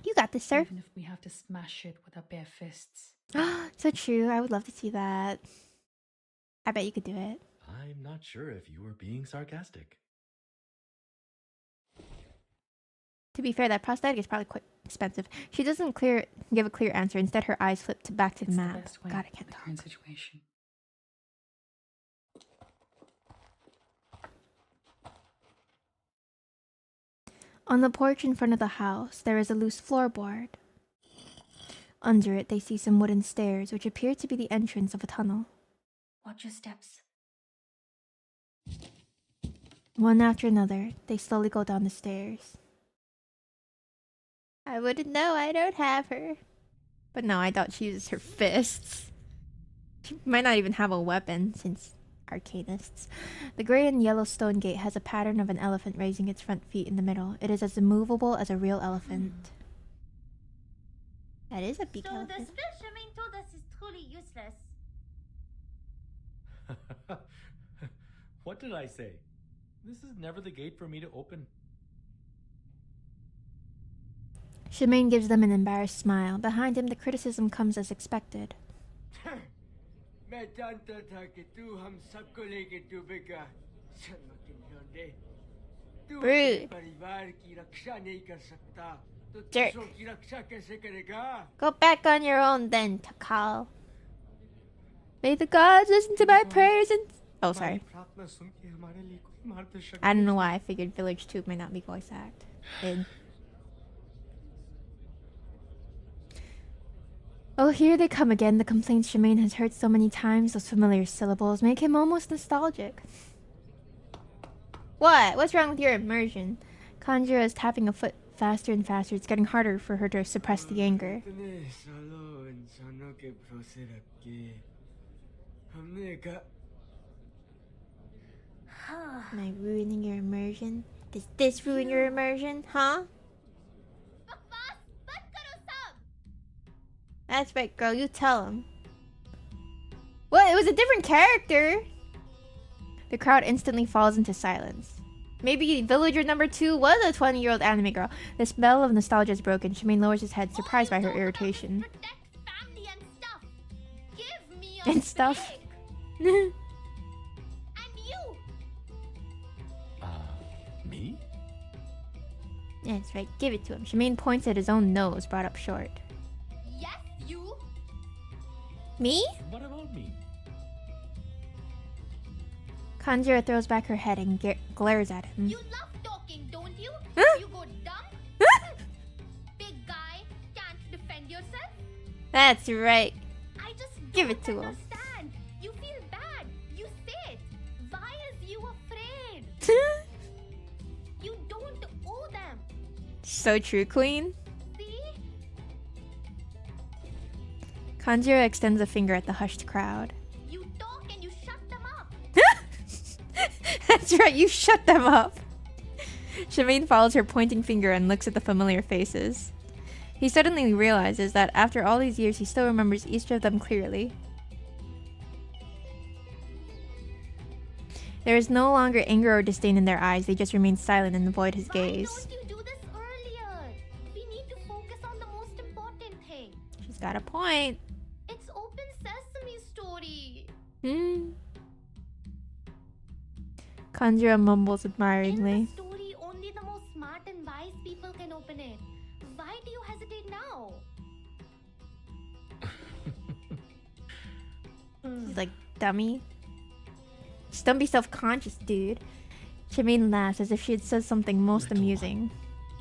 You got this, sir. Even if we have to smash it with our bare fists. So true. I would love to see that. I bet you could do it. I'm not sure if you were being sarcastic. To be fair, that prosthetic is probably quite expensive. She doesn't give a clear answer. Instead, her eyes flip back to the map. God, I can't The talk. current situation. On the porch in front of the house, there is a loose floorboard. Under it, they see some wooden stairs, which appear to be the entrance of a tunnel. Watch your steps. One after another, they slowly go down the stairs. I wouldn't know, I don't have her. But no, I doubt she uses her fists. She might not even have a weapon, since arcanists. The gray and yellow stone gate has a pattern of an elephant raising its front feet in the middle. It is as immovable as a real elephant. That is a big So the elephant. spell Shemaine told us is truly useless. What did I say? This is never the gate for me to open. Shemaine gives them an embarrassed smile. Behind him, the criticism comes as expected. मैं जानता था कि तू हम सबको लेके डूबेगा शर्मकिन लौंडे तू अपने Rude. परिवार की रक्षा नहीं कर सकता तो Jerk. दूसरों की रक्षा कैसे करेगा Go back on your own then, Takal. May the gods listen to my prayers and... Oh, sorry. प्रार्थना सुन के हमारे लिए कोई मार्गदर्शक I don't know why I figured Village 2 might not be voice acted. Oh, here they come again. The complaints Shemaine has heard so many times, those familiar syllables, make him almost nostalgic. What? What's wrong with your immersion? Conjura is tapping a foot faster and faster. It's getting harder for her to suppress the anger. इतने सालों इंसानों के भरोसे रख के हमने कहा Am I ruining your immersion? Does this ruin your immersion, huh? That's right, girl. You tell him. What? It was a different character. The crowd instantly falls into silence. Maybe villager number 2 was a 20-year-old anime girl. The spell of nostalgia is broken. Shemaine lowers his head, surprised by her irritation. Give me a And stuff. And you! Me? That's right. Give it to him. Shemaine points at his own nose, brought up short. Yes, you! Me? What about me? Conjura throws back her head and glares at him. You love talking, don't you? Huh? You go dumb? yourself? That's right. I just Give don't it to him. understand. You feel bad. You say it. Why is you afraid? You don't owe them. So true, Queen. See? Kanjiro extends a finger at the hushed crowd. You talk and you shut them up. That's right, you shut them up. Shemaine follows her pointing finger and looks at the familiar faces. He suddenly realizes that after all these years, he still remembers each of them clearly. There is no longer anger or disdain in their eyes, they just remain silent and avoid his gaze. Why don't you do this earlier? We need to focus on the most important thing. She's got a point. It's open sesame story. Kanjiro mumbles admiringly. Story only the most smart and wise people can open it. Why do you hesitate now? He's like, dummy. Just don't be self-conscious, dude. Shemaine laughs as if she had said something most amusing.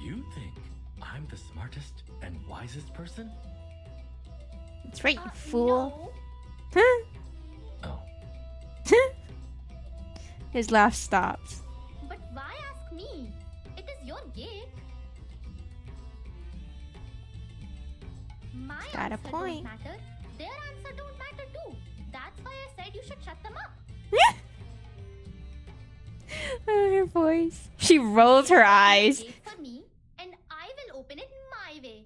You think I'm the smartest and wisest person? That's right, you fool. No. Oh. His laugh stops. But why ask me? It is your gate. My Got a answer point. don't matter. Their answer don't matter too. That's why I said you should shut them up. Her voice. She rolls her eyes. Gate for me, and I will open it my way.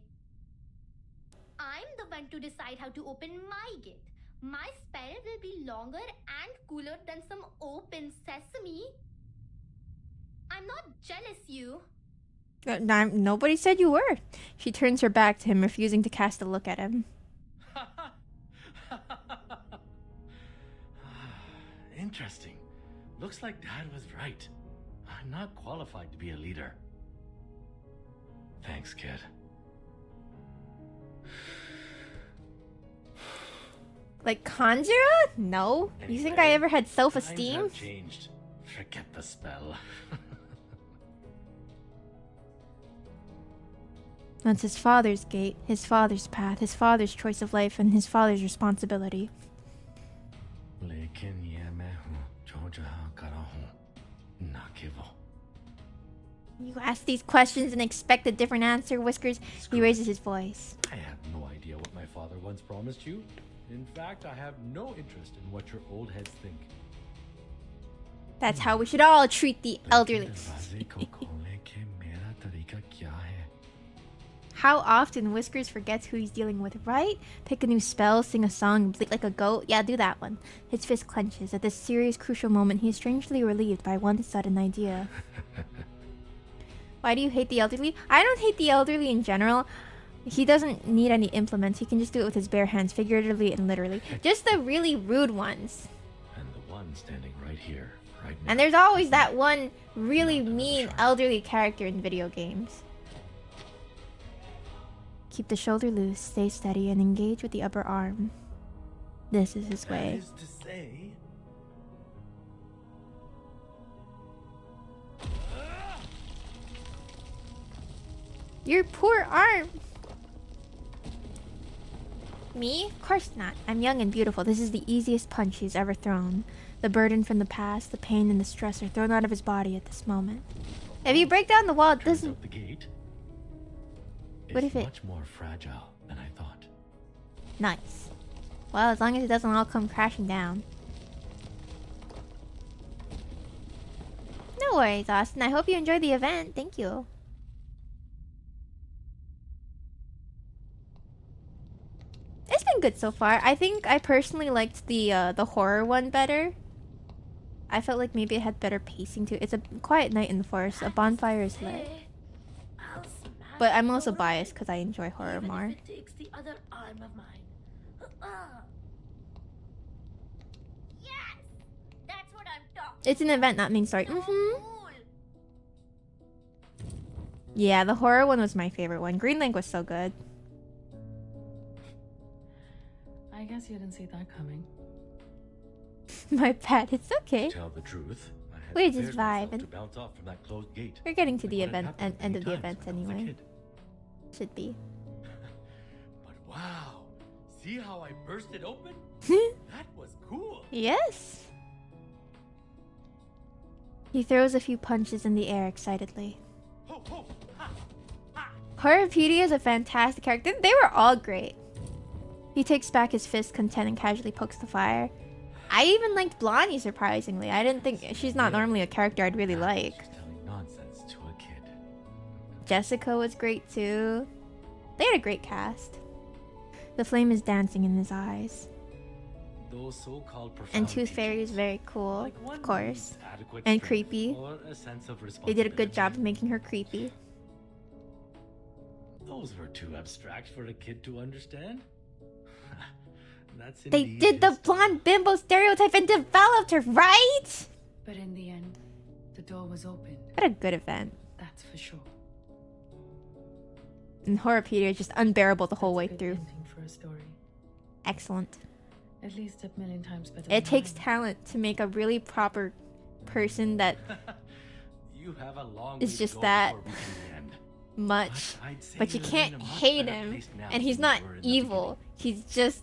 I'm the one to decide how to open my gate. My spell will be longer and cooler than some open sesame. I'm not jealous, you. Nobody said you were. She turns her back to him, refusing to cast a look at him. Interesting. Looks like Dad was right. I'm not qualified to be a leader. Thanks, kid. Like Kanjiro? No. You think I ever had self-esteem? Times have changed. Forget the spell. That's his father's gate, his father's path, his father's choice of life, and his father's responsibility. लेकिन ये मैं हूँ जो जहाँ करा हूँ ना कि वो. You ask these questions and expect a different answer, Whiskers. He raises his voice. I have no idea what my father once promised you. In fact, I have no interest in what your old heads think. That's how we should all treat the elderly. दरवाजे को खोलने के मेरा तरीका क्या है? How often Whiskers forgets who he's dealing with, right? Pick a new spell, sing a song, bleat like a goat. Yeah, do that one. His fist clenches. At this serious, crucial moment, he is strangely relieved by one sudden idea. Why do you hate the elderly? I don't hate the elderly in general. He doesn't need any implements. He can just do it with his bare hands, figuratively and literally. Just the really rude ones. And the one standing right here, right now. And there's always that one really mean elderly character in video games. Keep the shoulder loose, stay steady, and engage with the upper arm. This is his way. That is to say... Your poor arm! Me? Of course not. I'm young and beautiful. This is the easiest punch he's ever thrown. The burden from the past, the pain and the stress are thrown out of his body at this moment. If you break down the wall, it doesn't... The gate What is if it... much more fragile than I thought. Nice. Well, as long as it doesn't all come crashing down. No worries, Austin. I hope you enjoyed the event. Thank you. It's been good so far. I think I personally liked the horror one better. I felt like maybe it had better pacing to it. It's a quiet night in the forest. A bonfire is lit. But I'm also biased because I enjoy horror more. It takes the other arm of mine. Yes! That's what I'm talking. It's an event, not main story. Yeah, the horror one was my favorite one. Green Link was so good. I guess you didn't see that coming. My bad, it's okay. To tell the truth, I had We're just prepared myself vibing. to bounce off from that closed gate. We're getting to Like the what had event happened and end many of the times event when I was a anyway. kid. Should be. But See how I burst it open? That was cool. Yes. He throws a few punches in the air excitedly. Horrorpedia is a fantastic character. They were all great. He takes back his fist content and casually pokes the fire. I even liked Blondie, surprisingly. I didn't think... She's not normally a character I'd really like. Telling nonsense to a kid. Jessica was great too. They had a great cast. The flame is dancing in his eyes. Those so-called profound And Tooth Fairy is very cool, of course. And creepy. or a sense of They did a good responsibility. job of making her creepy. Those were too abstract for a kid to understand. That's They indeed did the his blonde bimbo stereotype and developed her, right? But in the end, the door was opened. What a good event. That's for sure. And Horrorpedia is just unbearable the whole way through. Ending for a story. Excellent. At least 1,000,000 times better. It than takes mine. talent to make a really proper person that You have a long is way to just go that before reaching the end. much. I'd say But you you're can't in a much hate better him. place now And he's than not you were in the evil. He's just...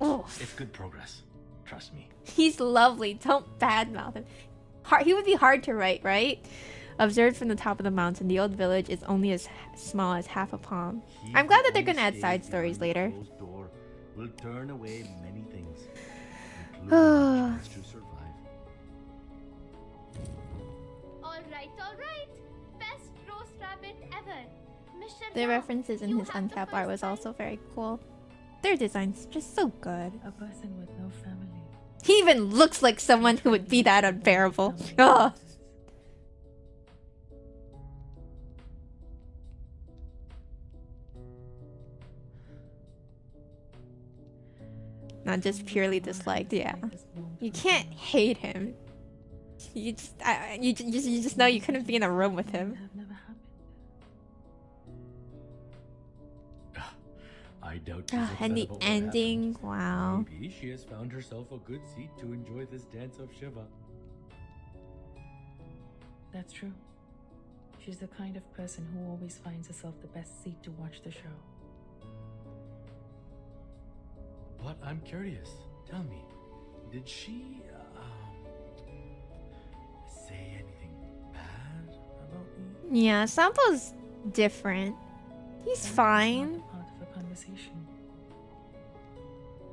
Oh, It's good progress. Trust me. he's lovely. Don't badmouth him. He would be hard to write, right? Observed from the top of the mountain, the old village is only as small as half a palm. I'm glad that they're gonna add side stories later. Closed door will turn away many things, including Ah. the chance to survive. Alright. Best roast rabbit ever. Mr. The Rao, references in you his have the uncap art first was line. also very cool. Their design's just so good. A person with no family. He even looks like someone who would be that unbearable. Ugh. Not just purely disliked, yeah. You can't hate him. You just know you couldn't be in a room with him. I doubt she's And upset the about what ending, happened. wow. Maybe she has found herself a good seat to enjoy this dance of Shiva. That's true. She's the kind of person who always finds herself the best seat to watch the show. But I'm curious. Tell me, did she say anything bad about me? Yeah, Sampo's different. He's fine. Part of a conversation.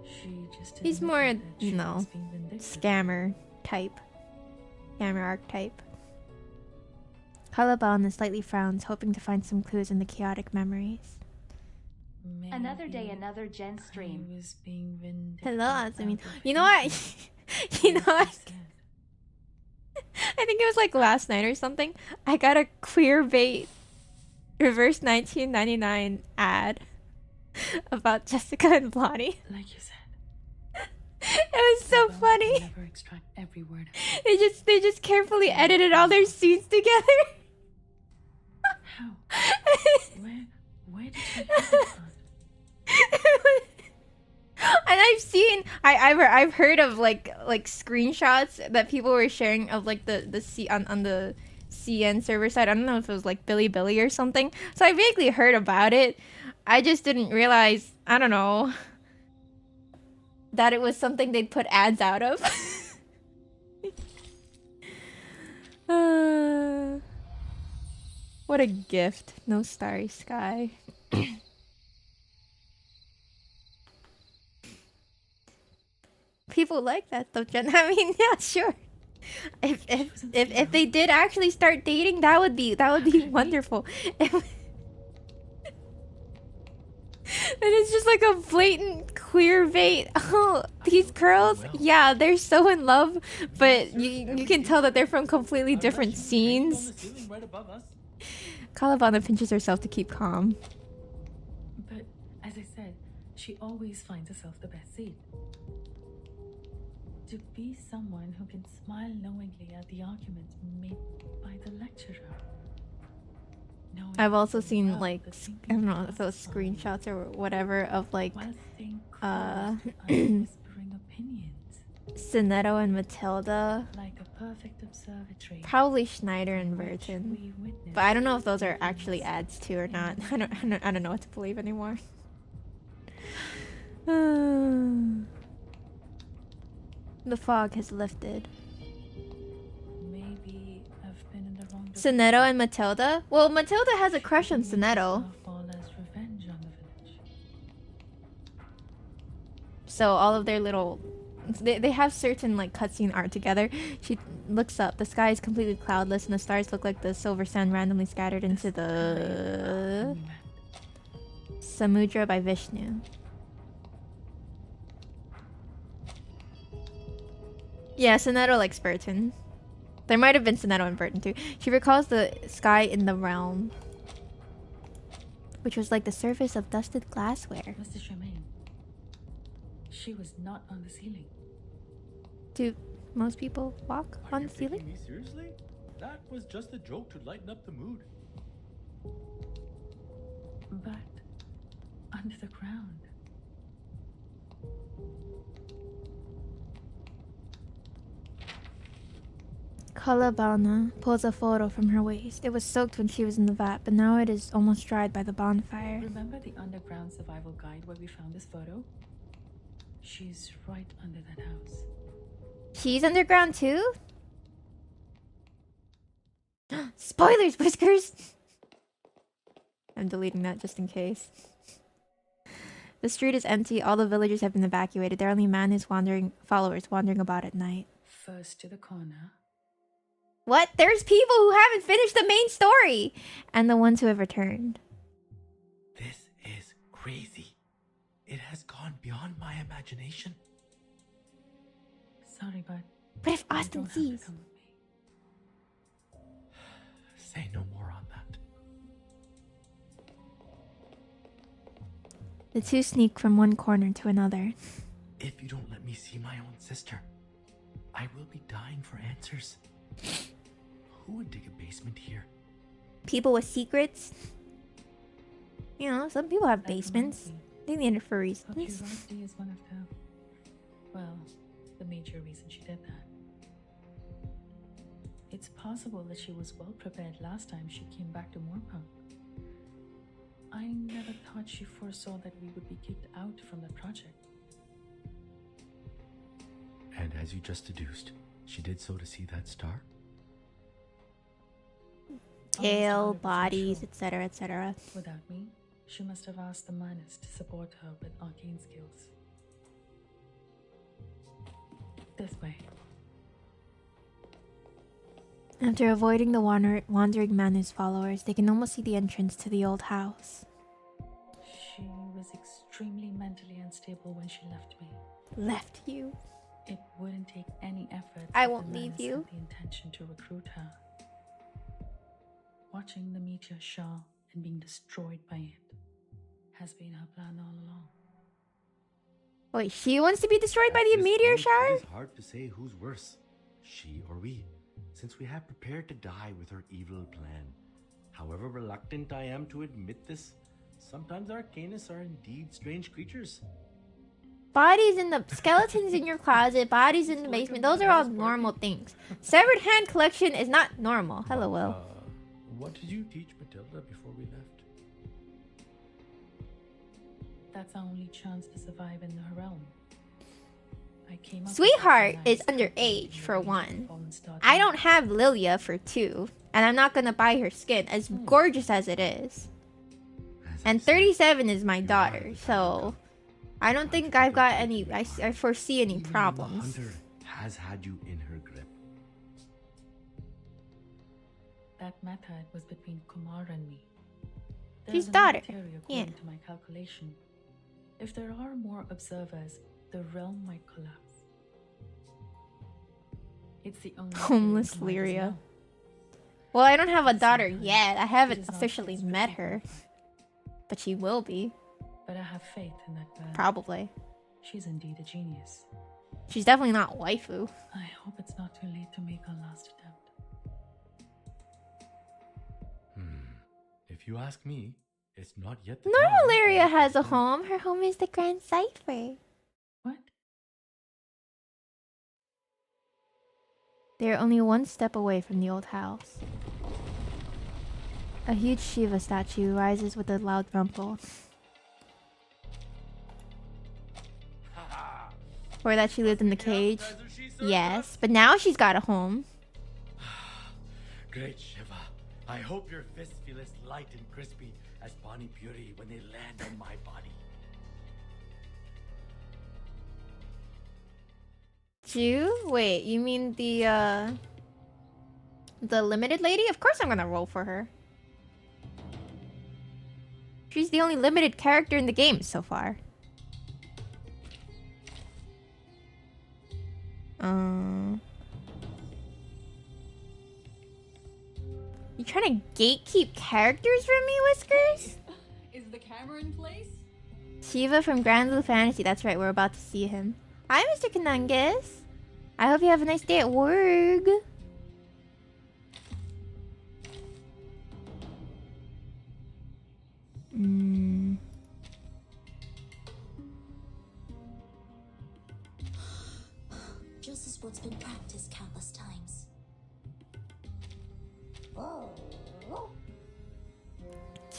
She just He's admitted more, that she you know, was being vindictive. scammer type. Scammer archetype. Kaalaa Baunaa slightly frowns, hoping to find some clues in the chaotic memories. Another day, another Gen stream. Was being vindictive. Hello, Azmin. about You know what? You know what? I think it was like last night or something. I got a queer bait reverse 1999 ad about Jessica and Blondie. Like you said. It was so funny. Never extract every word. They just carefully edited all their scenes together. How? Where did you get that from? And I've heard of like screenshots that people were sharing of like the C on the CN server side. I don't know if it was like Billy or something. So I vaguely heard about it. I just didn't realize, I don't know, that it was something they'd put ads out of. What a gift. No starry sky. People like that though, Jen. I mean, yeah, sure. If they did actually start dating, that would be wonderful. And it's just like a blatant queer bait. Oh, these girls, yeah, they're so in love, but you can tell that they're from completely different scenes. Right above us. Kaalaa Baunaa pinches herself to keep calm. But as I said, she always finds herself the best seat. To be someone who can smile knowingly at the arguments made by the lecturer. I've also seen like I don't know if those screenshots or whatever of like Whispering opinions. Sinetto and Matilda. Like a perfect observatory. Probably Schneider and Burton. But I don't know if those are actually ads too or not. I don't know what to believe anymore. The fog has lifted. Maybe I've been in the wrong Sonetto and Matilda? Well, Matilda has a crush on Sonetto. Fall as revenge on the village. So all of their little... They have certain like cutscene art together. She looks up. The sky is completely cloudless and the stars look like the silver sand randomly scattered into the... Samudra by Vishnu. Yeah, Sonetto likes Burton. There might have been Sonetto and Burton too. She recalls the sky in the realm, which was like the surface of dusted glassware. Mr. Charmaine, she was not on the ceiling. Do most people walk on the ceiling? Taking me seriously? That was just a joke to lighten up the mood. But under the ground. Kaalaa Baunaa pulls a photo from her waist. It was soaked when she was in the vat, but now it is almost dried by the bonfire. Remember the underground survival guide where we found this photo? She's right under that house. She's underground too? Spoilers, Whiskers! I'm deleting that just in case. The street is empty. All the villagers have been evacuated. There are only followers wandering about at night. First to the corner. What? There's people who haven't finished the main story! And the ones who have returned. This is crazy. It has gone beyond my imagination. Sorry, but... But if Austin sees... Say no more on that. The two sneak from one corner to another. If you don't let me see my own sister, I will be dying for answers. Who would dig a basement here? People with secrets? You know, some people have basements. They need it for reasons. Curiosity is one of the... well, the major reason she did that. It's possible that she was well prepared last time she came back to Mor Pankh. I never thought she foresaw that we would be kicked out from the project. And as you just deduced, she did so to see that star? Tail, bodies, etc., etc. Without me, she must have asked the miners to support her with arcane skills. This way. After avoiding the wandering Manu's followers, they can almost see the entrance to the old house. She was extremely mentally unstable when she left me. Left you? It wouldn't take any effort. I if won't the leave Manus you. had the intention to recruit her. Watching the meteor shower and being destroyed by it has been her plan all along. Wait, she wants to be destroyed by the meteor shower? It is hard to say who's worse, she or we, since we have prepared to die with her evil plan. However reluctant I am to admit this, sometimes arcanists are indeed strange creatures. Bodies in the skeletons in your closet, bodies in the basement, those are all normal things. Severed hand collection is not normal. Hello, Will. What did you teach Matilda before we left? That's our only chance to survive in her realm. I came up Sweetheart is underage, for one. I don't have Lilia, for two. And I'm not gonna buy her skin, as gorgeous as it is. And 37 is my daughter, so... I don't think I've got any... I foresee any problems. The hunter has had you in her grip. That method was between Kumar and me. She's daughter. According Yeah. to my calculation. If there are more observers, the realm might collapse. It's the only Homeless theory Kumar doesn't Lyria. know. Well, I don't have a daughter yet. I haven't officially met her. But she will be. But I have faith in that girl. Probably. She's indeed a genius. She's definitely not waifu. I hope it's not too late to make our last attempt. If you ask me, it's not yet the Normal time. Lyria has a home. Her home is the Grand Cipher. What? They are only one step away from the old house. A huge Shiva statue rises with a loud rumble. Or that she lived in the cage. Yes, but now she's got a home. Great Shiva. I hope your fists feel as light and crispy as Pani Puri when they land on my body. Jew? Wait, you mean the limited lady? Of course I'm gonna roll for her. She's the only limited character in the game so far. You trying to gatekeep characters from me, Whiskers? Is the camera in place? Shiva from Grand Blue Fantasy. That's right, we're about to see him. Hi, Mr. Kanungus. I hope you have a nice day at work. Just as what's been practiced countless times.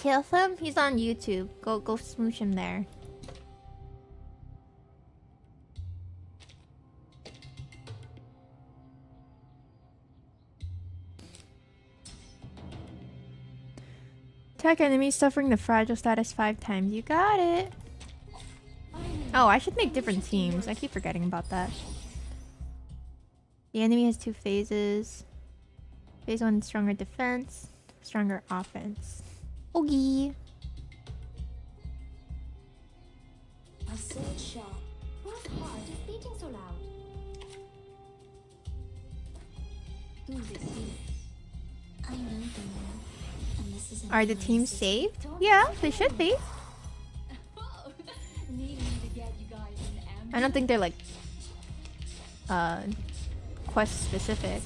Kill him? He's on YouTube. Go smooch him there. Attack enemies suffering the fragile status 5 times. You got it. Oh, I should make different teams. I keep forgetting about that. The enemy has 2 phases. Phase 1, stronger defense. Stronger offense. Okay. A sword shot. Whose heart is beating so loud? Who's this here? I know them all. And this is Are the teams saved? Yeah, they should be. I don't think they're like quest specific.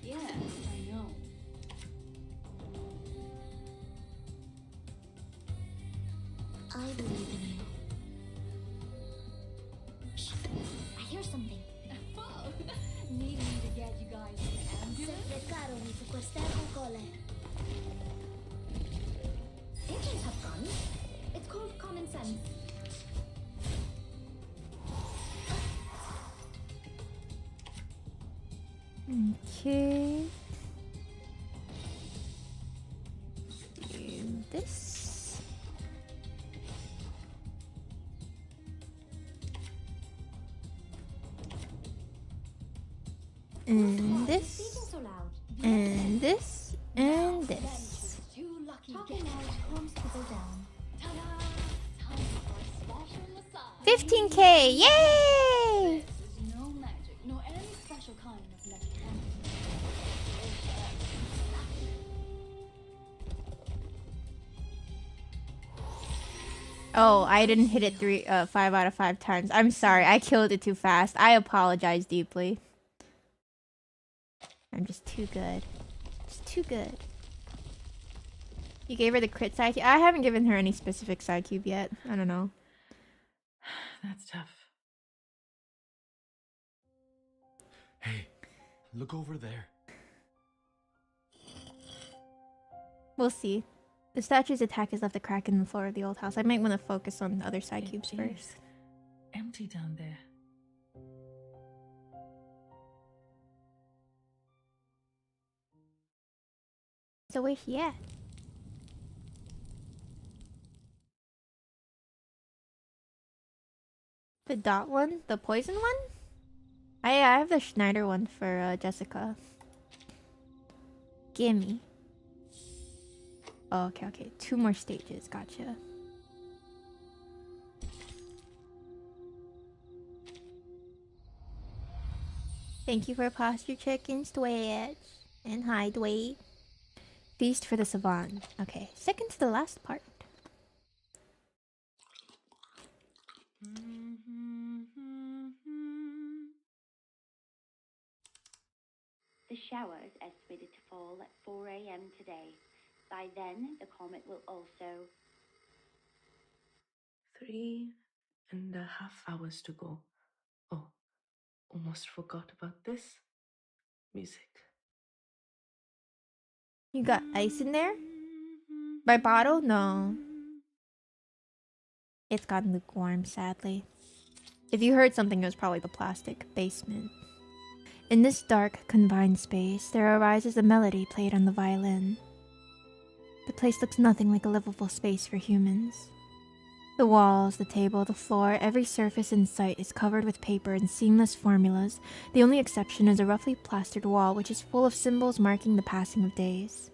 Yeah, I know. I believe in you. I hear something. Needing to get you guys an ambulance? Secretarono su queste cole. Engines have guns. It's called common sense. Okay. And this. And this. And this. And this. Too lucky. Talking out calms people down. Ta-da! Time for a special massage. 15k! Yay! This is no magic, nor any special kind of magic. Oh, I didn't hit it 5 out of 5 times. I'm sorry, I killed it too fast. I apologize deeply. I'm just too good. Just too good. You gave her the crit side cube? I haven't given her any specific side cube yet. I don't know. That's tough. Hey, look over there. We'll see. The statue's attack has left a crack in the floor of the old house. I might want to focus on the other side cubes first. Empty down there. So where's she at? The dot one? The poison one? I have the Schneider one for Jessica. Gimme. Oh, okay. 2 more stages. Gotcha. Thank you for posture chickens, Twitch. And hi, Dwayne. Feast for the Savant. Okay, second to the last part. The shower is estimated to fall at 4 a.m. today. By then, the comet will also... 3, and a half hours to go. Oh, almost forgot about this. Music. You got ice in there? By bottle? No. It's gotten lukewarm, sadly. If you heard something, it was probably the plastic basement. In this dark, confined space, there arises a melody played on the violin. The place looks nothing like a livable space for humans. The walls, the table, the floor, every surface in sight is covered with paper and seamless formulas. The only exception is a roughly plastered wall which is full of symbols marking the passing of days.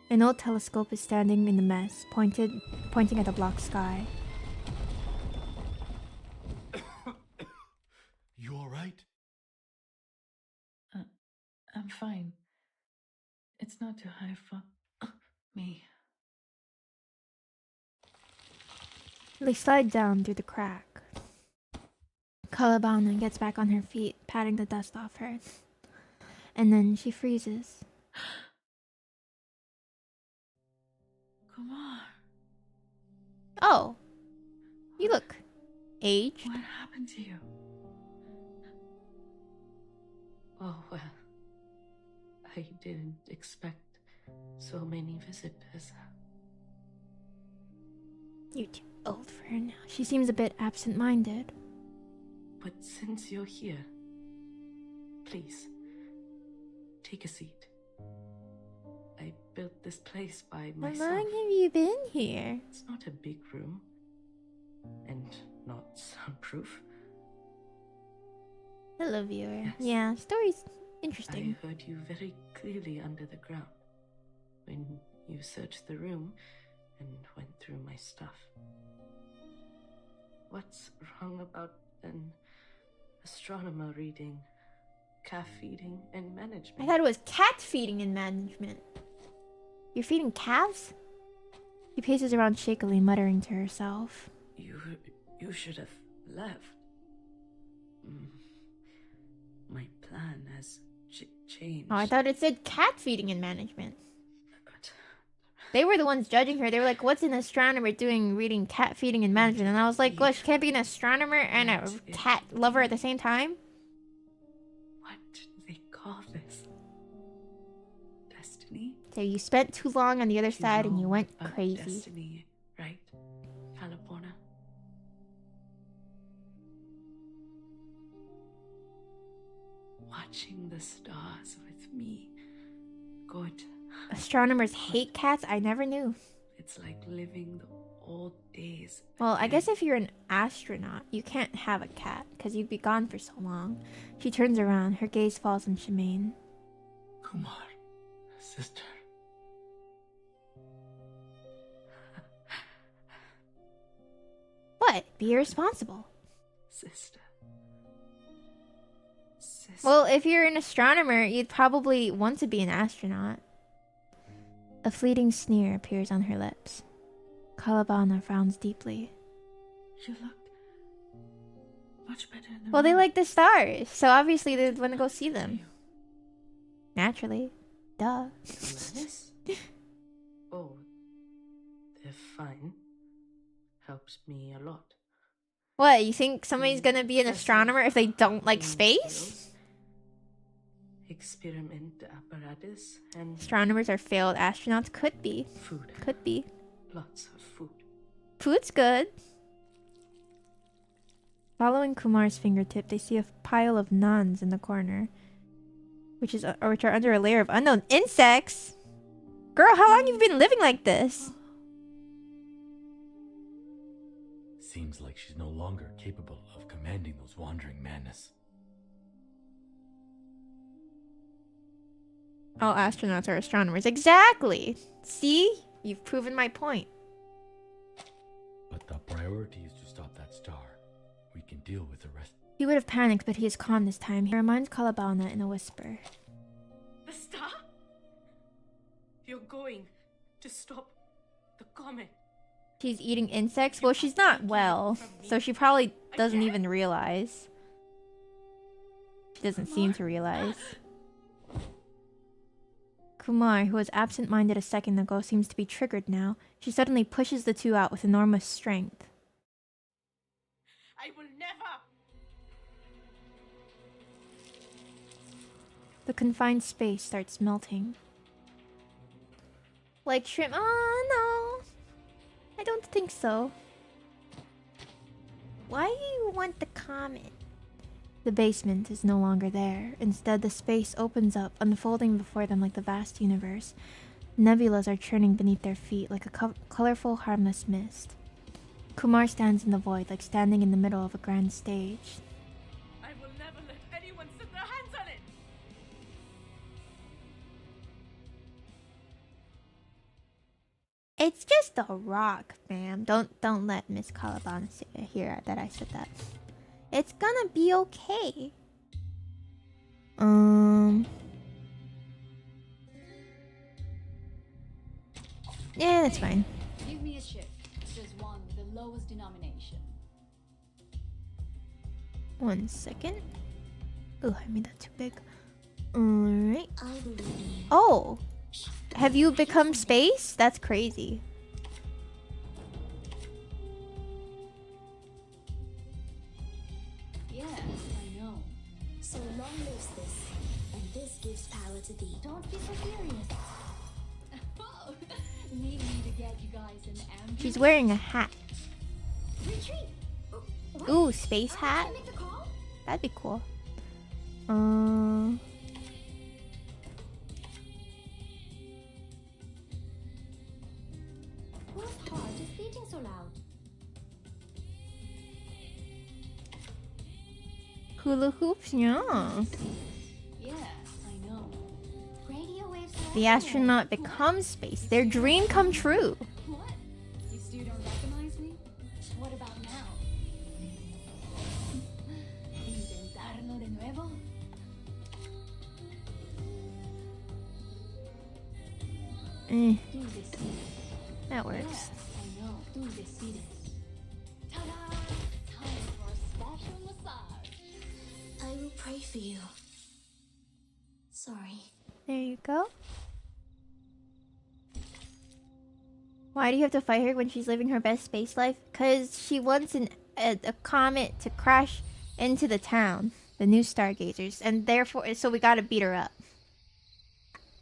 An old telescope is standing in the mess, pointing at the block sky. You alright? I'm fine. It's not too high for me. They slide down through the crack. Kaalaa Baunaa gets back on her feet, patting the dust off her. And then she freezes. Kumar. Oh. You look aged. What happened to you? Oh, well. I didn't expect so many visitors. You're too old for her now. She seems a bit absent-minded. But since you're here, please, take a seat. I built this place by myself. How long have you been here? It's not a big room, and not soundproof. Hello, viewer. Yes. Yeah, story's interesting. I heard you very clearly under the ground when you searched the room and went through my stuff. What's wrong about an astronomer reading calf feeding and management? I thought it was cat feeding and management. You're feeding calves? She paces around shakily, muttering to herself. You should have left. My plan has changed. Oh, I thought it said cat feeding and management. They were the ones judging her. They were like, what's an astronomer doing reading cat feeding and management? And I was like, well, she can't be an astronomer and a cat lover at the same time? What do they call this? Destiny? So you spent too long on the other side and you went crazy. Destiny, right? Kaalaa Baunaa. Watching the stars with me. Good. Astronomers hate cats? I never knew. It's like living the old days. Well, I guess if you're an astronaut, you can't have a cat, because you'd be gone for so long. She turns around, her gaze falls on Shemaine. Kumar, sister. What? Be irresponsible. Sister. Well, if you're an astronomer, you'd probably want to be an astronaut. A fleeting sneer appears on her lips. Kaalaa Baunaa frowns deeply. You look much better in the Well, they room. like the stars, so obviously they'd want to go see them. Naturally. Duh. Gladys? Oh, they're fine. Helps me a lot. What, you think somebody's gonna be an astronomer if they don't like space? Experiment apparatus and Astronomers are failed astronauts? Could be. food. Could be. Lots of food. Food's good. Following Kumar's fingertip, they see a pile of nuns in the corner, which are under a layer of unknown insects. Girl, how long have you been living like this? Seems like she's no longer capable of commanding those wandering madness. All astronauts are astronomers. Exactly. See? You've proven my point. But the priority is to stop that star. We can deal with the rest. He would have panicked, but he is calm this time. He reminds Kaalaa Baunaa in a whisper. The star? You're going to stop the comet. She's eating insects? Well, she's not well, so she probably doesn't even realize. She doesn't seem to realize. Kumar, who was absent-minded a second ago, seems to be triggered now. She suddenly pushes the two out with enormous strength. I will never! The confined space starts melting. Like shrimp. Oh no! I don't think so. Why do you want the comet? The basement is no longer there. Instead, the space opens up, unfolding before them like the vast universe. Nebulas are churning beneath their feet like a colorful, harmless mist. Kumar stands in the void, like standing in the middle of a grand stage. I will never let anyone set their hands on it! It's just a rock, ma'am. Don't let Miss Kaalaa Baunaa hear that I said that. It's gonna be okay. Yeah, that's fine. Give me a shift. Just one with the lowest denomination. 1 second. Oh, I made that too big. Alright. Oh! Have you become space? That's crazy. Yes, I know. So long lives this, and this gives power to thee. Don't be so serious. Oh, need me to get you guys an ambulance? She's wearing a hat. Retreat! Ooh, space hat? Make the call? That'd be cool. Whose heart is beating so loud? Hula hoops, yeah. Yes, I know. Radio waves are The astronaut becomes space. Their dream come true. What? You still don't recognize me? What about now? ¿Intentarlo de nuevo? Tú decides. That works. Yes, I know. Tú decides. Ta-da! Time for a special massage. I will pray for you. Sorry. There you go. Why do you have to fight her when she's living her best space life? Because she wants a comet to crash into the town. The new stargazers. And therefore, so we gotta beat her up.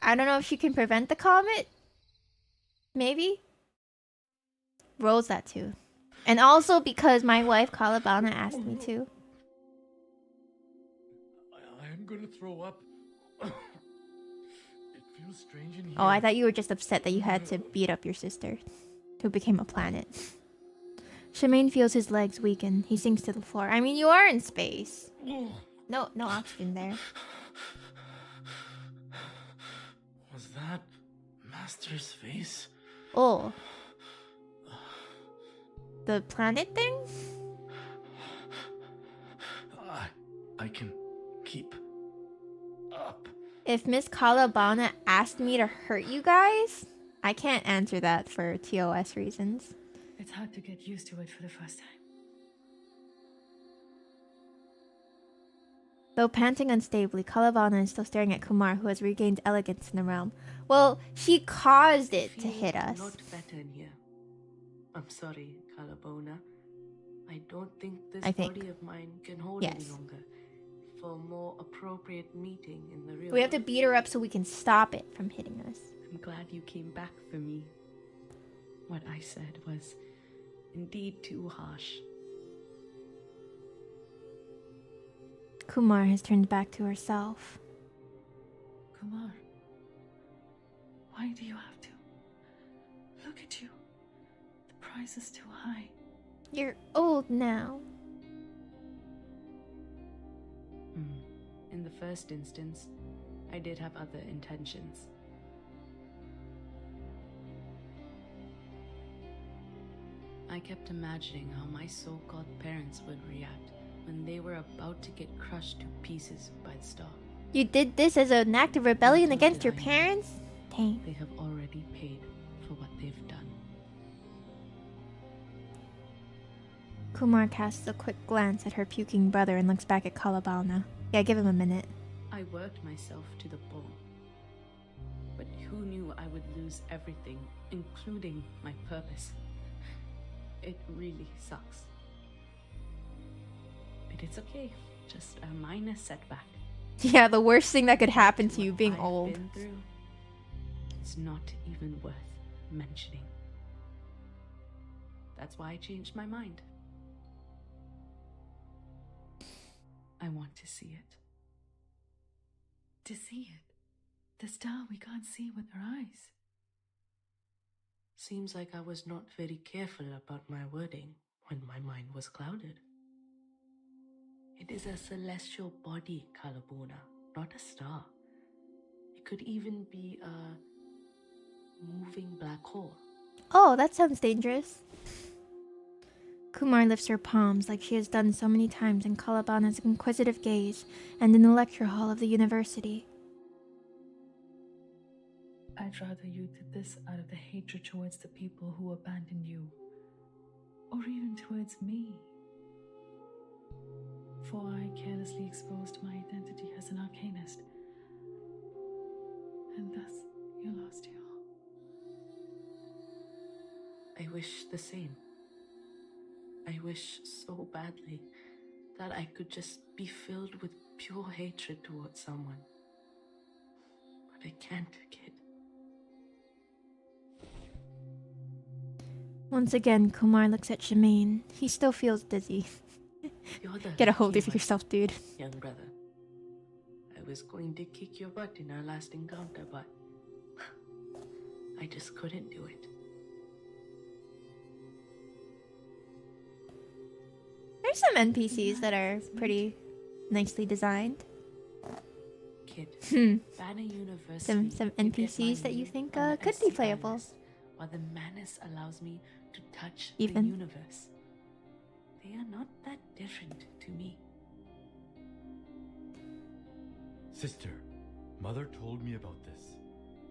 I don't know if she can prevent the comet. Maybe? Rolls that too. And also because my wife Kaalaa Baunaa asked me to. I'm gonna throw up. It feels strange in here. Oh, I thought you were just upset that you had to beat up your sister, who became a planet. Shemaine feels his legs weaken. He sinks to the floor. I mean, you are in space. No oxygen there. Was that Master's face? Oh. The planet thing? I can keep up. If Miss Kaalaa Baunaa asked me to hurt you guys, I can't answer that for TOS reasons. It's hard to get used to it for the first time. Though panting unstably, Kaalaa Baunaa is still staring at Kumar, who has regained elegance in the realm. Well, she caused it to hit us. Not better in here. I'm sorry, Kaalaa Baunaa. I don't think this body of mine can hold any longer. For a more appropriate meeting in the real We have to world. beat her up so we can stop it from hitting us. I'm glad you came back for me. What I said was indeed too harsh. Kumar has turned back to herself. Kumar, why do you have to? Look at you. The price is too high. You're old now. In the first instance, I did have other intentions. I kept imagining how my so-called parents would react when they were about to get crushed to pieces by the star. You did this as an act of rebellion against your parents? Dang. They have already paid for what they've done. Kumar casts a quick glance at her puking brother and looks back at Kaalaa Baunaa. Yeah, give him a minute. I worked myself to the bone. But who knew I would lose everything, including my purpose? It really sucks. it's okay. Just a minor setback. Yeah, the worst thing that could happen to you being I've old. been through, it's not even worth mentioning. That's why I changed my mind. I want to see it. To see it. The star we can't see with our eyes. Seems like I was not very careful about my wording when my mind was clouded. It is a celestial body, Kaalaa Baunaa, not a star. It could even be a moving black hole. Oh, that sounds dangerous. Kumar lifts her palms like she has done so many times in Kaalaa Bauna's inquisitive gaze and in the lecture hall of the university. I'd rather you did this out of the hatred towards the people who abandoned you. Or even towards me. For I carelessly exposed my identity as an arcanist. And thus, you lost your... I wish the same. I wish so badly that I could just be filled with pure hatred towards someone. But I can't, kid. Once again, Kumar looks at Shemaine. He still feels dizzy. Get a hold of yourself, dude. Young brother. I was going to kick your butt in our last encounter, but I just couldn't do it. There's some NPCs that are pretty nicely designed. Kid, Hmm. Banner University. Some NPCs that you think could be playable. While the madness allows me to touch Even. the universe. They are not that different to me. Sister, Mother told me about this.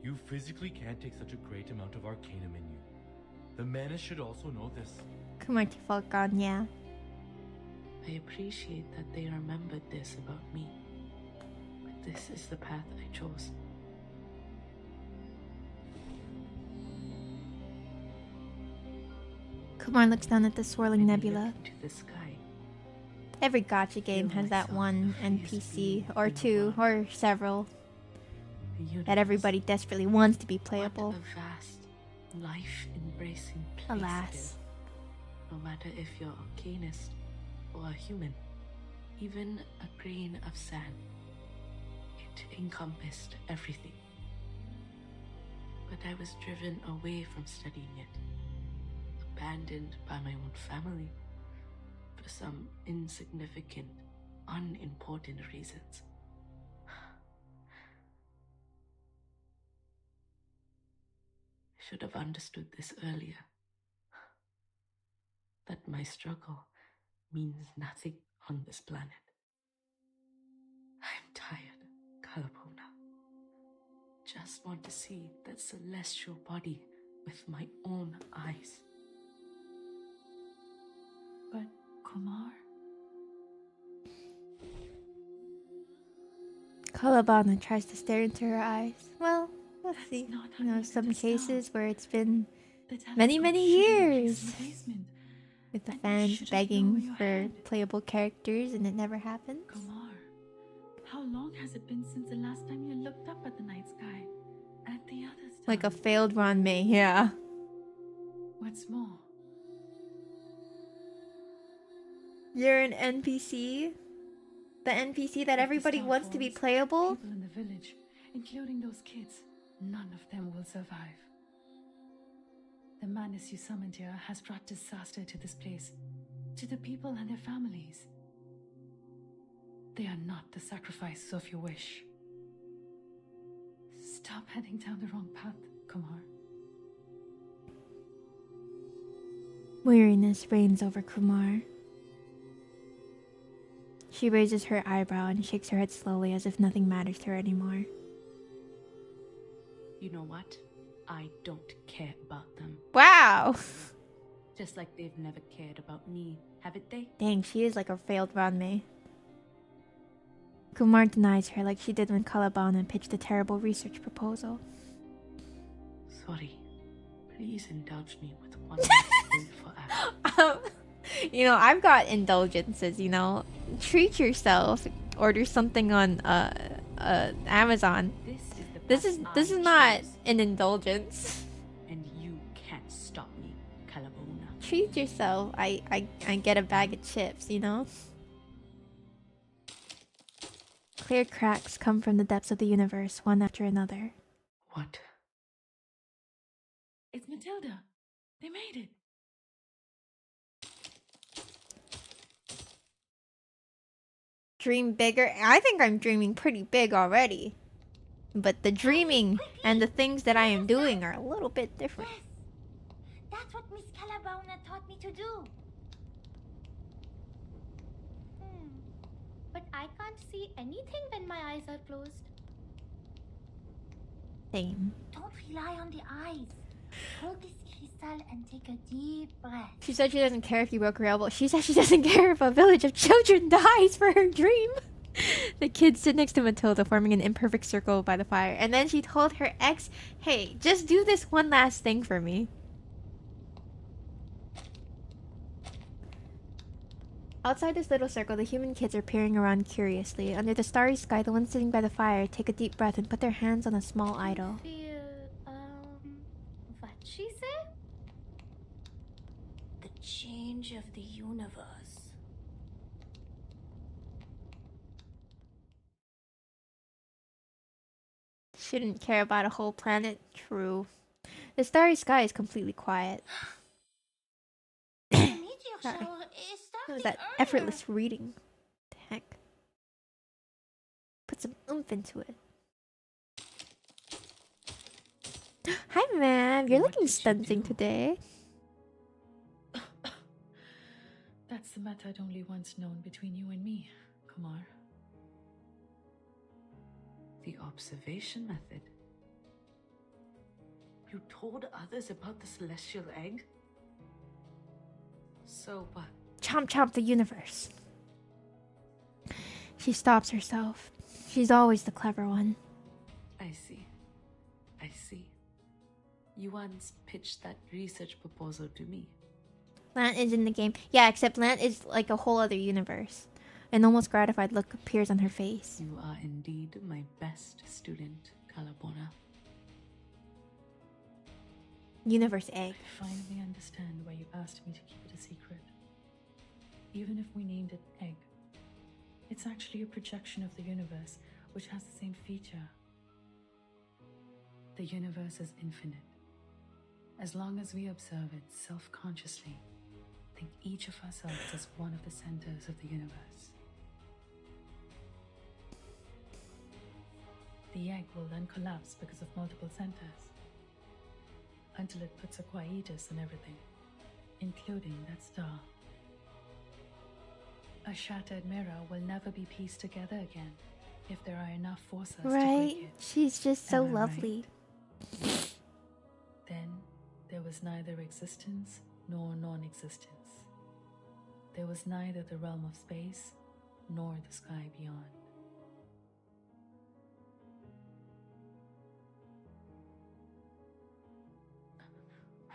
You physically can't take such a great amount of arcanum in you. The Manus should also know this. Kumar Falcon, yeah. I appreciate that they remembered this about me. But this is the path I chose. Kumar looks down at the swirling nebula. To the sky. Every gacha game has that one NPC, or two, or several, that everybody desperately wants to be playable. What a vast, life-embracing place. Alas. No matter if you're a arcanist or a human, even a grain of sand, it encompassed everything. But I was driven away from studying it, abandoned by my own family, for some insignificant, unimportant reasons. I should have understood this earlier. That my struggle means nothing on this planet. I'm tired, Kaalaa Baunaa. Just want to see that celestial body with my own eyes. But Kumar? Kaalaa Baunaa tries to stare into her eyes. Well, let's see. You know, some cases where it's been many, many years with the fans begging for playable characters and it never happens. Kumar, how long has it been since the last time you looked up at the night sky? At the other stars? Like a failed Ranmei, yeah. What's more? You're an NPC? The NPC that everybody wants to be playable? People in the village, including those kids, none of them will survive. The madness you summoned here has brought disaster to this place, to the people and their families. They are not the sacrifices of your wish. Stop heading down the wrong path, Kumar. Weariness reigns over Kumar. She raises her eyebrow and shakes her head slowly as if nothing matters to her anymore. You know what? I don't care about them. Wow! Just like they've never cared about me, haven't they? Dang, she is like a failed Ranmei. Kumar denies her like she did when Kaalaa Baunaa pitched a terrible research proposal. Sorry. Please indulge me with one last thing for after. You know, I've got indulgences, you know. treat yourself. Order something on Amazon. This is not an indulgence. And you can't stop me, Kaalaa Baunaa. Treat yourself. I get a bag of chips, you know? Clear cracks come from the depths of the universe, one after another. What? It's Matilda. They made it. Dream bigger. I think I'm dreaming pretty big already. But the dreaming and the things that I am doing are a little bit different. Yes, that's what Miss Kaalaa Baunaa taught me to do. But I can't see anything when my eyes are closed. Same. Don't rely on the eyes. Hold this crystal and take a deep breath. She said she doesn't care if you broke her elbow. She said she doesn't care if a village of children dies for her dream. The kids stood next to Matilda, forming an imperfect circle by the fire. And then she told her ex, hey, just do this one last thing for me. Outside this little circle, the human kids are peering around curiously. Under the starry sky, the ones sitting by the fire take a deep breath and put their hands on a small idol. What she say? The change of the universe. Shouldn't care about a whole planet. True. The starry sky is completely quiet. The meteor Sorry. shower is What was starting that earlier. effortless reading? The heck? Put some oomph into it. Hi, ma'am. You're looking stunting today. That's the method only once known between you and me, Kumar. The observation method. You told others about the celestial egg? So what? Chomp chomp the universe. She stops herself. She's always the clever one. I see. I see. You once pitched that research proposal to me. Lant is in the game. Yeah, except Lant is like a whole other universe. An almost gratified look appears on her face. You are indeed my best student, Kaalaa Baunaa. Universe egg. I finally understand why you asked me to keep it a secret. Even if we named it Egg, it's actually a projection of the universe, which has the same feature. The universe is infinite. As long as we observe it self-consciously, think each of ourselves as one of the centers of the universe. The egg will then collapse because of multiple centers, until it puts a quietus on everything, including that star. A shattered mirror will never be pieced together again if there are enough forces to Right? break it. She's just so Am I lovely. right? Then there was neither existence nor non-existence. There was neither the realm of space nor the sky beyond.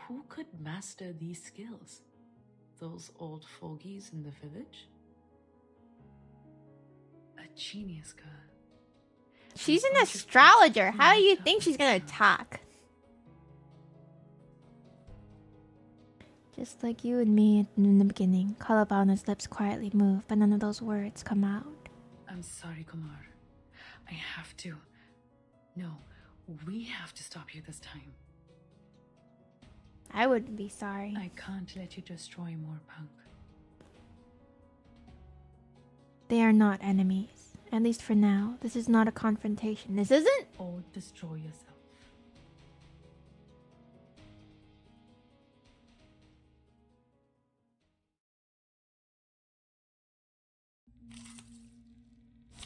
Who could master these skills? Those old fogies in the village? A genius girl. She's an astrologer. How do you think she's gonna talk? Just like you and me in the beginning, Kaalaa Baunaa's lips quietly move, but none of those words come out. I'm sorry, Kumar. I have to. No, we have to stop you this time. I wouldn't be sorry. I can't let you destroy Mor Pankh. They are not enemies. At least for now. This is not a confrontation. This isn't? Or destroy yourself.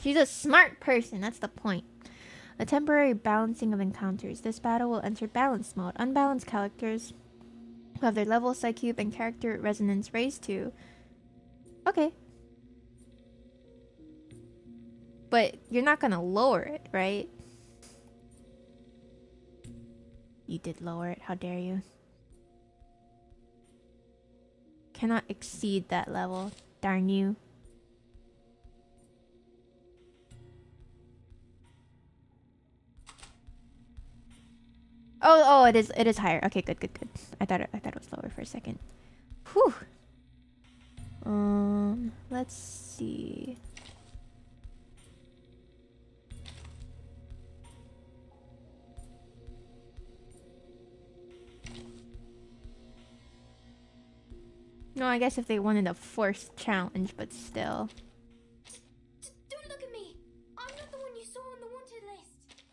She's a smart person, that's the point. A temporary balancing of encounters. This battle will enter balance mode. Unbalanced characters who have their level, psyche, and character resonance raised to... Okay. But you're not gonna lower it, right? You did lower it, how dare you. Cannot exceed that level, darn you. Oh, it is higher. Okay, good. I thought it was lower for a second. Whew. Let's see. No, I guess if they wanted a forced challenge, but still. Don't look at me! I'm not the one you saw on the wanted list!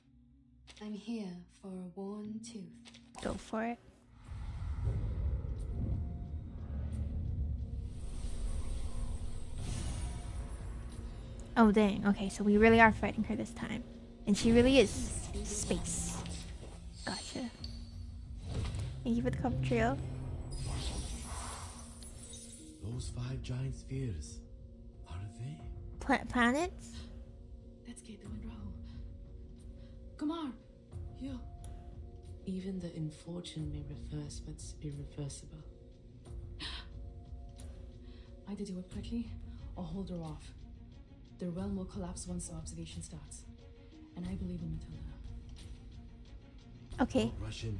I'm here for a worn tooth. Go for it. Oh dang, okay, so we really are fighting her this time. And she really is space. Gotcha. Thank you for the cover trio. Those 5 giant spheres, are they? Planets? Let's get the Monroe. Kumar, you. Even the infortune may reverse, but irreversible. Either do it quickly or hold her off. The realm will collapse once the observation starts. And I believe in Matilda. Okay. Don't rush in.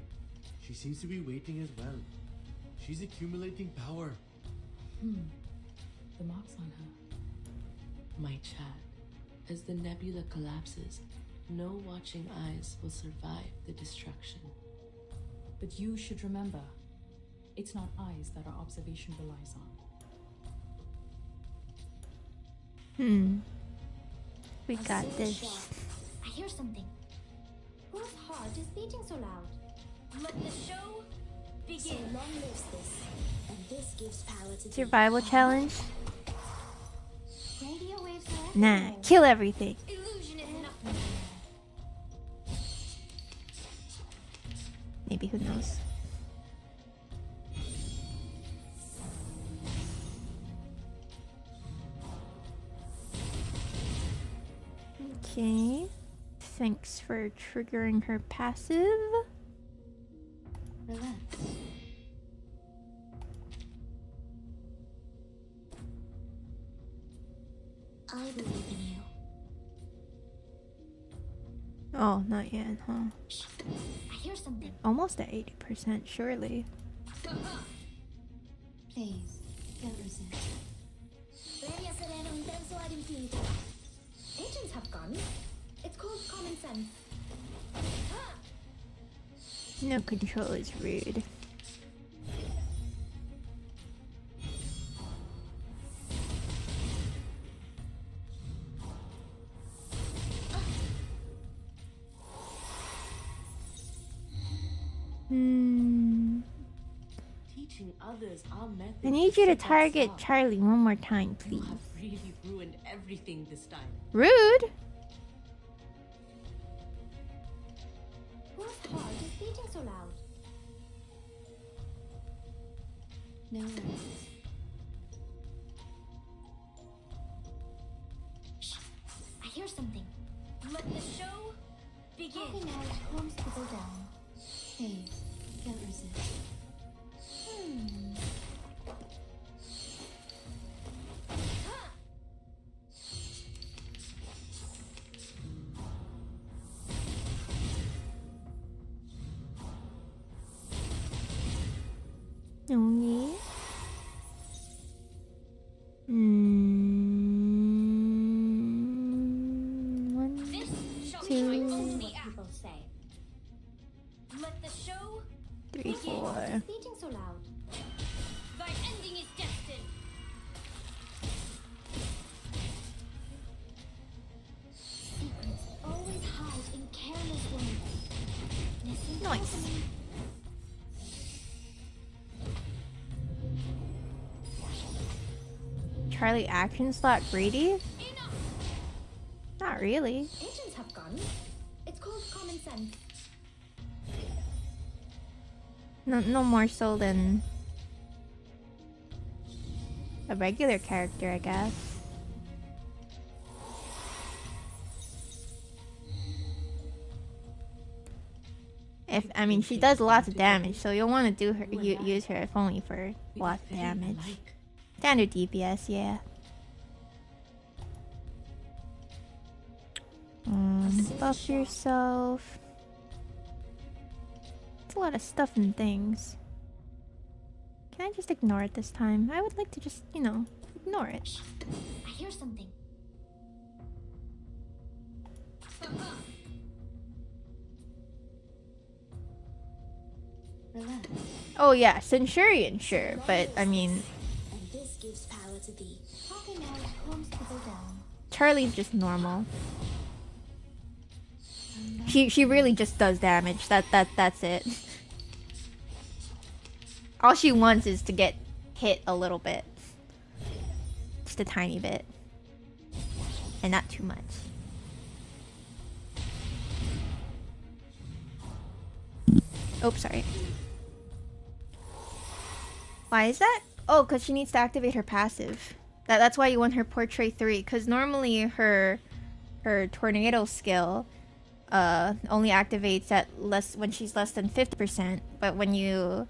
She seems to be waiting as well. She's accumulating power. The mark's on her. My child, as the nebula collapses, no watching eyes will survive the destruction. But you should remember, it's not eyes that our observation relies on. We got this. I hear something. Whose heart is beating so loud? Let the show begin. So long lives this, and this gives power to Survival challenge? Radio waves are Nah, everywhere. kill everything. Illusion is nothing. Maybe, who knows? Okay. Thanks for triggering her passive. Relax. I believe in you. Oh, not yet, huh? I hear something. Almost at 80%, surely. Please, don't resist. Debería ser un intenso ad infinitum. Agents have guns. It's called common sense. No control is rude. Teaching others our method. I need you to set us target up. Charlie one more time, You please. have really ruined everything this time. Rude? Whose heart is beating so loud? No worries. I hear something. Let the show begin. Happy night calms people down. Please, don't resist. Okay. One, This shall be two, my only act. People say. Let the show 3, begin. 4. It's beating so loud. Thy ending is destined. Secrets always hide in careless women. Listen Nice. carefully. Charlie action slot greedy? Enough. Not really. Agents have guns. It's called common sense. No more so than a regular character, I guess. I mean, she does lots of damage, so you'll want to do her, use her if only for lots of damage. Standard DPS, yeah. Buff yourself. a lot of stuff and things. Can I just ignore it this time? I would like to just, you know, ignore it. I hear something. Relax. Oh yeah, Centurion, sure, but I mean, And this gives power to thee. Talking out calms people down. Charlie's just normal. She really just does damage. That's it. All she wants is to get hit a little bit. Just a tiny bit. And not too much. Oh, sorry. Why is that? Oh, because she needs to activate her passive. That's why you want her Portrait 3. Because normally her Tornado skill only activates at when she's less than 50%. But when you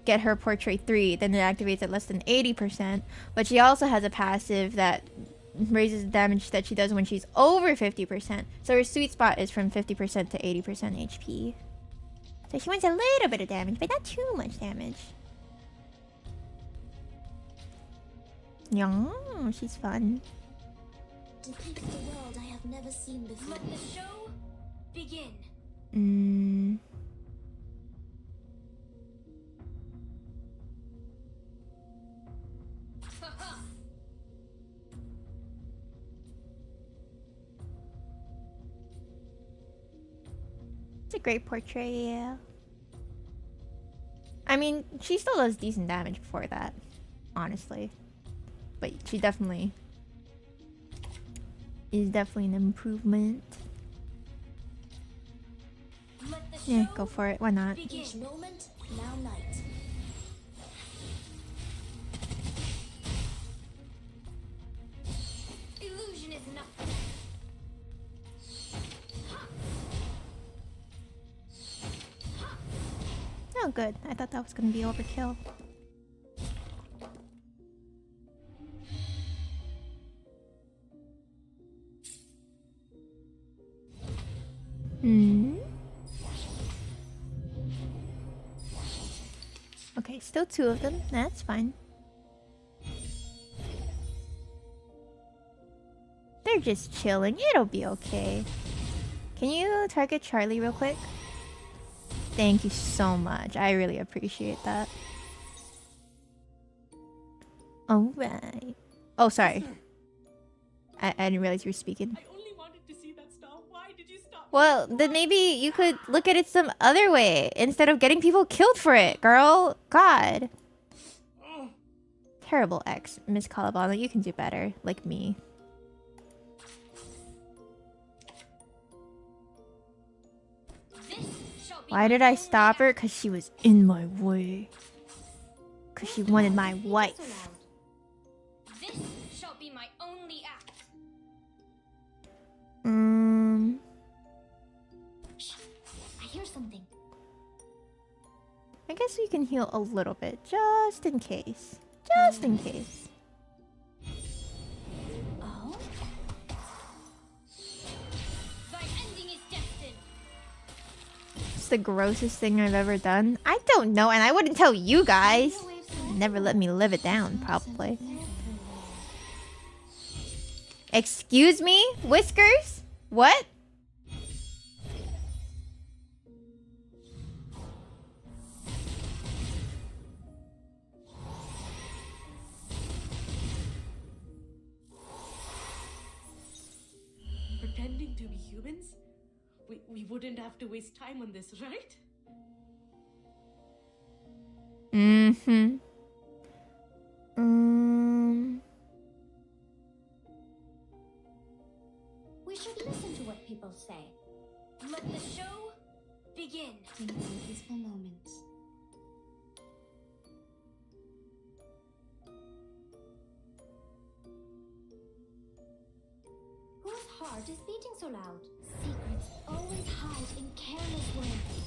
get her Portrait 3, then it activates at less than 80%. But she also has a passive that raises the damage that she does when she's over 50%. So her sweet spot is from 50% to 80% HP. So she wants a little bit of damage, but not too much damage. Yeah, she's fun. Depict the world I have never seen before. Let the show begin. It's a great portrait, yeah. I mean, she still does decent damage before that, honestly. But she definitely is an improvement. Yeah, go for it. Why not? Each moment, now night. Illusion is nothing. Oh, good. I thought that was gonna be overkill. Okay, still 2 of them. That's fine. They're just chilling. It'll be okay. Can you target Charlie real quick? Thank you so much. I really appreciate that. Alright. Oh, sorry. I didn't realize you were speaking. Well, then maybe you could look at it some other way instead of getting people killed for it, girl. God. Terrible ex, Miss Kaalaa Baunaa. You can do better, like me. Why did I stop her? Because she was in my way. Because she wanted my wife. This shall be my only act. I hear something. I guess we can heal a little bit, just in case. Just in case. Oh? Thy ending is destined. It's the grossest thing I've ever done. I don't know, and I wouldn't tell you guys. Never let me live it down, probably. Excuse me? Whiskers? What? Pretending to be humans? We wouldn't have to waste time on this, right? We should listen to what people say. Let the show begin. In some peaceful moments. Whose heart is beating so loud? Secrets always hide in careless words.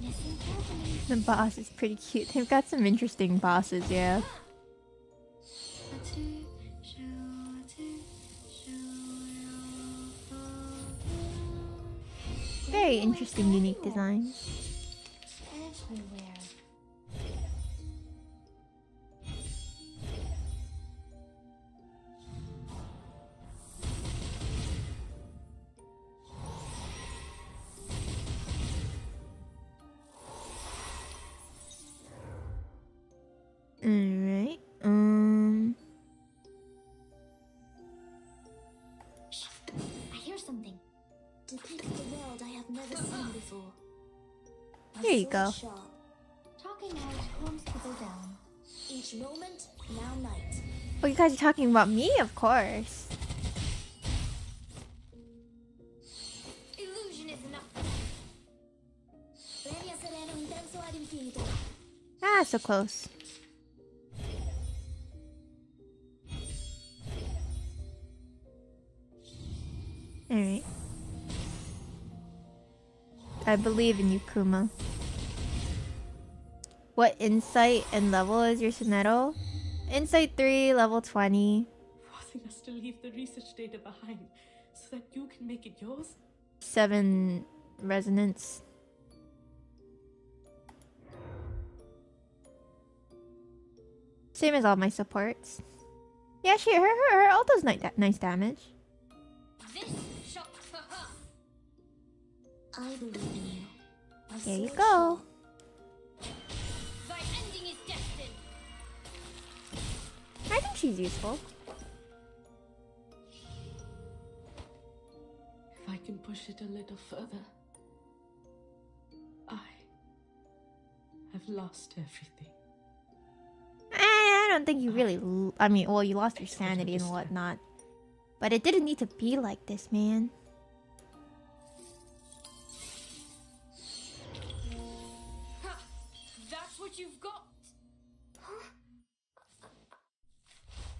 Listen carefully. The boss is pretty cute. They've got some interesting bosses, yeah. Very interesting, unique designs. everywhere. Alright. Shh. I hear something. Depicts the world I have never seen before. Here you go. Sharp. Talking out calms people down. Each moment, now night. Oh, you guys are talking about me? Of course. Illusion is enough. Premia sereno intenso ad infinito. Ah, so close. Alright. I believe in you, Kuma. What insight and level is your Sonetto? Insight 3, level 20. Forcing us to leave the research data behind so that you can make it yours? 7 resonance. Same as all my supports. Yeah, her ulti's nice damage. This shot for her. I believe in you. There you go. Thy ending is destined. I think she's useful. If I can push it a little further, I have lost everything. I don't think you really... I mean, well, you lost your sanity and whatnot. But it didn't need to be like this, man. Ha! That's what you've got.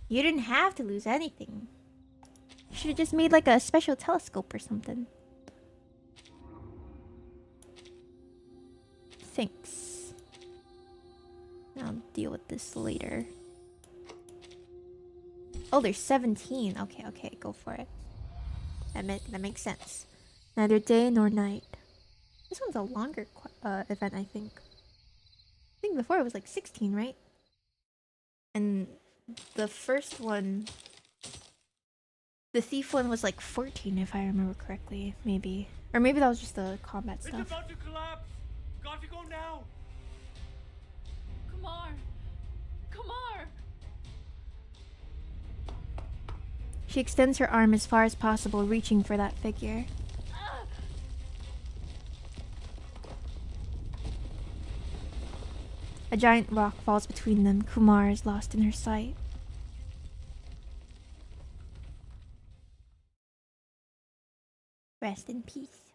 You didn't have to lose anything. You should have just made like a special telescope or something. Thanks. I'll deal with this later. Oh, there's 17. Okay, go for it. That makes sense. Neither day nor night. This one's a longer event, I think. I think before it was like 16, right? And the first one... The thief one was like 14, if I remember correctly. Maybe. Or maybe that was just the combat stuff. It's about to collapse! Got to go now! Kumar! Kumar! She extends her arm as far as possible, reaching for that figure. A giant rock falls between them. Kumar is lost in her sight. Rest in peace.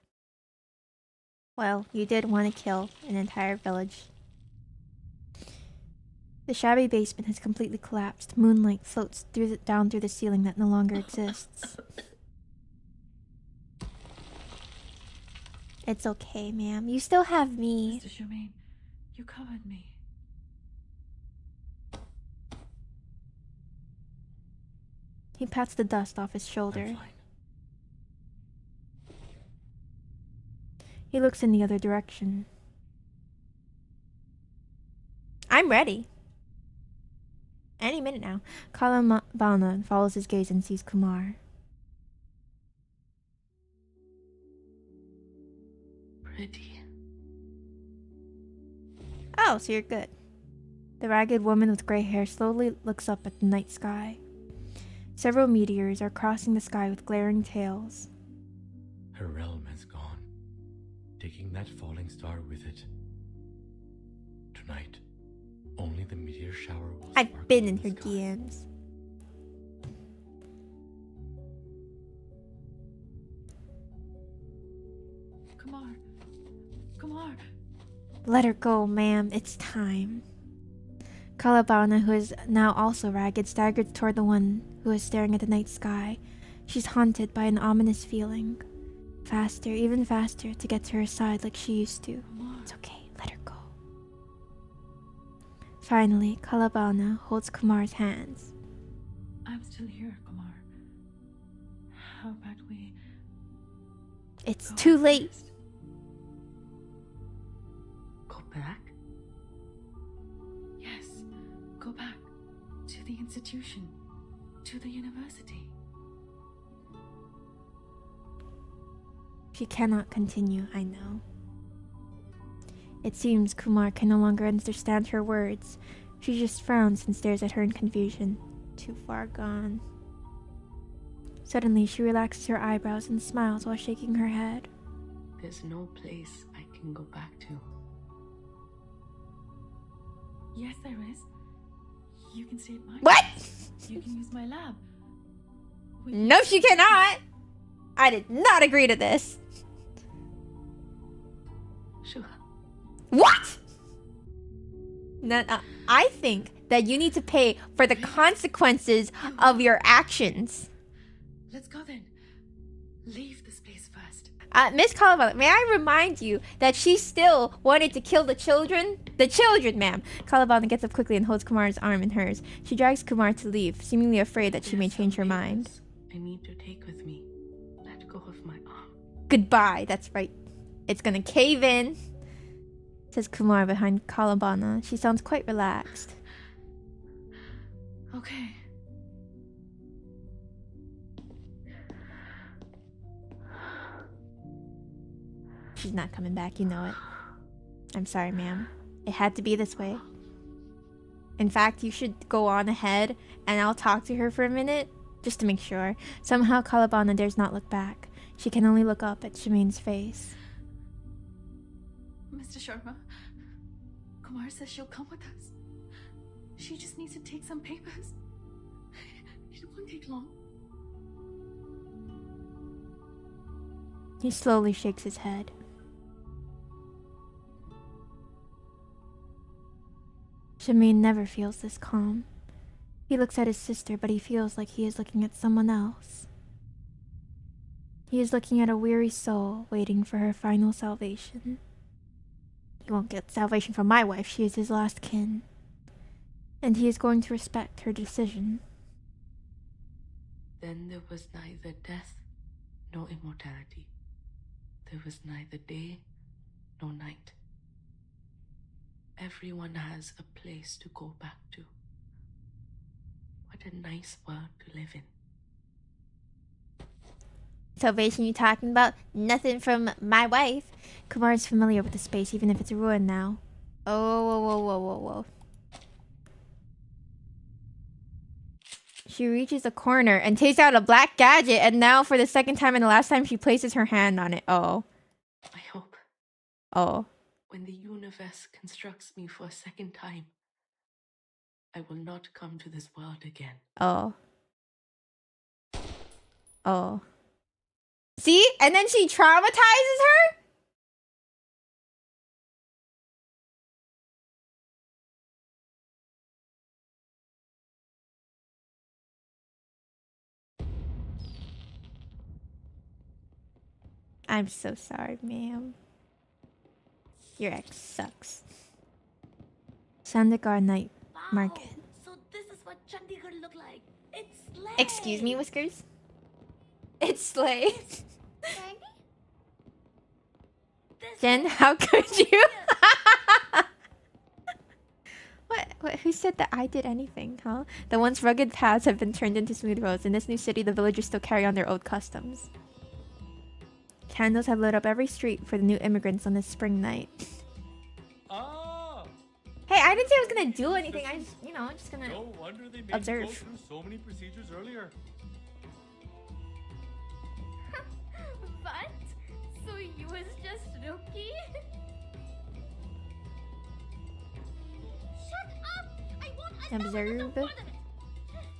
Well, you did want to kill an entire village. The shabby basement has completely collapsed. Moonlight floats down through the ceiling that no longer exists. It's okay, ma'am. You still have me. Mr. Germain, you covered me. He pats the dust off his shoulder. He looks in the other direction. I'm ready. Any minute now. Kaalaa Baunaa follows his gaze and sees Kumar. Pretty. Oh, so you're good. The ragged woman with gray hair slowly looks up at the night sky. Several meteors are crossing the sky with glaring tails. Her realm has gone, taking that falling star with it. Tonight, only the meteor shower will I've been in her DMs. Kumar. Kumar. Let her go, ma'am. It's time. Kaalaa Baunaa, who is now also ragged, staggers toward the one who is staring at the night sky. She's haunted by an ominous feeling. Faster, even faster, to get to her side like she used to. It's okay, let her go. Finally, Kaalaa Baunaa holds Kumar's hands. I'm still here, Kumar. How about we... It's too late. Go Back? Yes, go back. To the institution. To the university. She cannot continue, I know. It seems Kumar can no longer understand her words. She just frowns and stares at her in confusion. Too far gone. Suddenly, she relaxes her eyebrows and smiles while shaking her head. There's no place I can go back to. Yes, there is. You can stay at mine. What? You can use my lab. No, she cannot! I did not agree to this. Sure. What? No, I think that you need to pay for the consequences of your actions. Let's go then. Leave this place first. Miss Kaalaa Baunaa, may I remind you that she still wanted to kill the children? The children, ma'am. Kaalaa Baunaa gets up quickly and holds Kumar's arm in hers. She drags Kumar to leave, seemingly afraid that she may change her mind. I need to take with me. Let go of my arm. Goodbye, that's right. It's gonna cave in, says Kumar behind Kaalaa Baunaa. She sounds quite relaxed. Okay. She's not coming back, you know it. I'm sorry, ma'am. It had to be this way. In fact, you should go on ahead and I'll talk to her for a minute, just to make sure. Somehow Kaalaa Baunaa dares not look back. She can only look up at Shimeen's face. Mr. Sharma, Kumar says she'll come with us. She just needs to take some papers. It won't take long. He slowly shakes his head. Shimeen never feels this calm. He looks at his sister, but he feels like he is looking at someone else. He is looking at a weary soul waiting for her final salvation. He won't get salvation from my wife, she is his last kin. And he is going to respect her decision. Then there was neither death nor immortality. There was neither day nor night. Everyone has a place to go back to. What a nice world to live in. Salvation you talking about? Nothing from my wife. Kumar is familiar with the space, even if it's a ruin now. Oh, whoa, whoa, whoa, whoa, whoa. She reaches a corner and takes out a black gadget, and now for the second time and the last time she places her hand on it. Oh. I hope. Oh. When the universe constructs me for a second time, I will not come to this world again. Oh. Oh. See? And then she traumatizes her? I'm so sorry, ma'am. Your ex sucks. Sandikar Night Market. So this is what Chandigarh look like. It's slay. Excuse me, Whiskers? It's slay. Jen, how could you? What? Who said that I did anything, huh? The once rugged paths have been turned into smooth roads. In this new city, the villagers still carry on their old customs. Candles have lit up every street for the new immigrants on this spring night. Ah! Hey, I didn't say I was gonna do anything. I just, just gonna No wonder they made observe. you go through so many procedures earlier. What? So you was just rookie? Shut up! I won't Observe.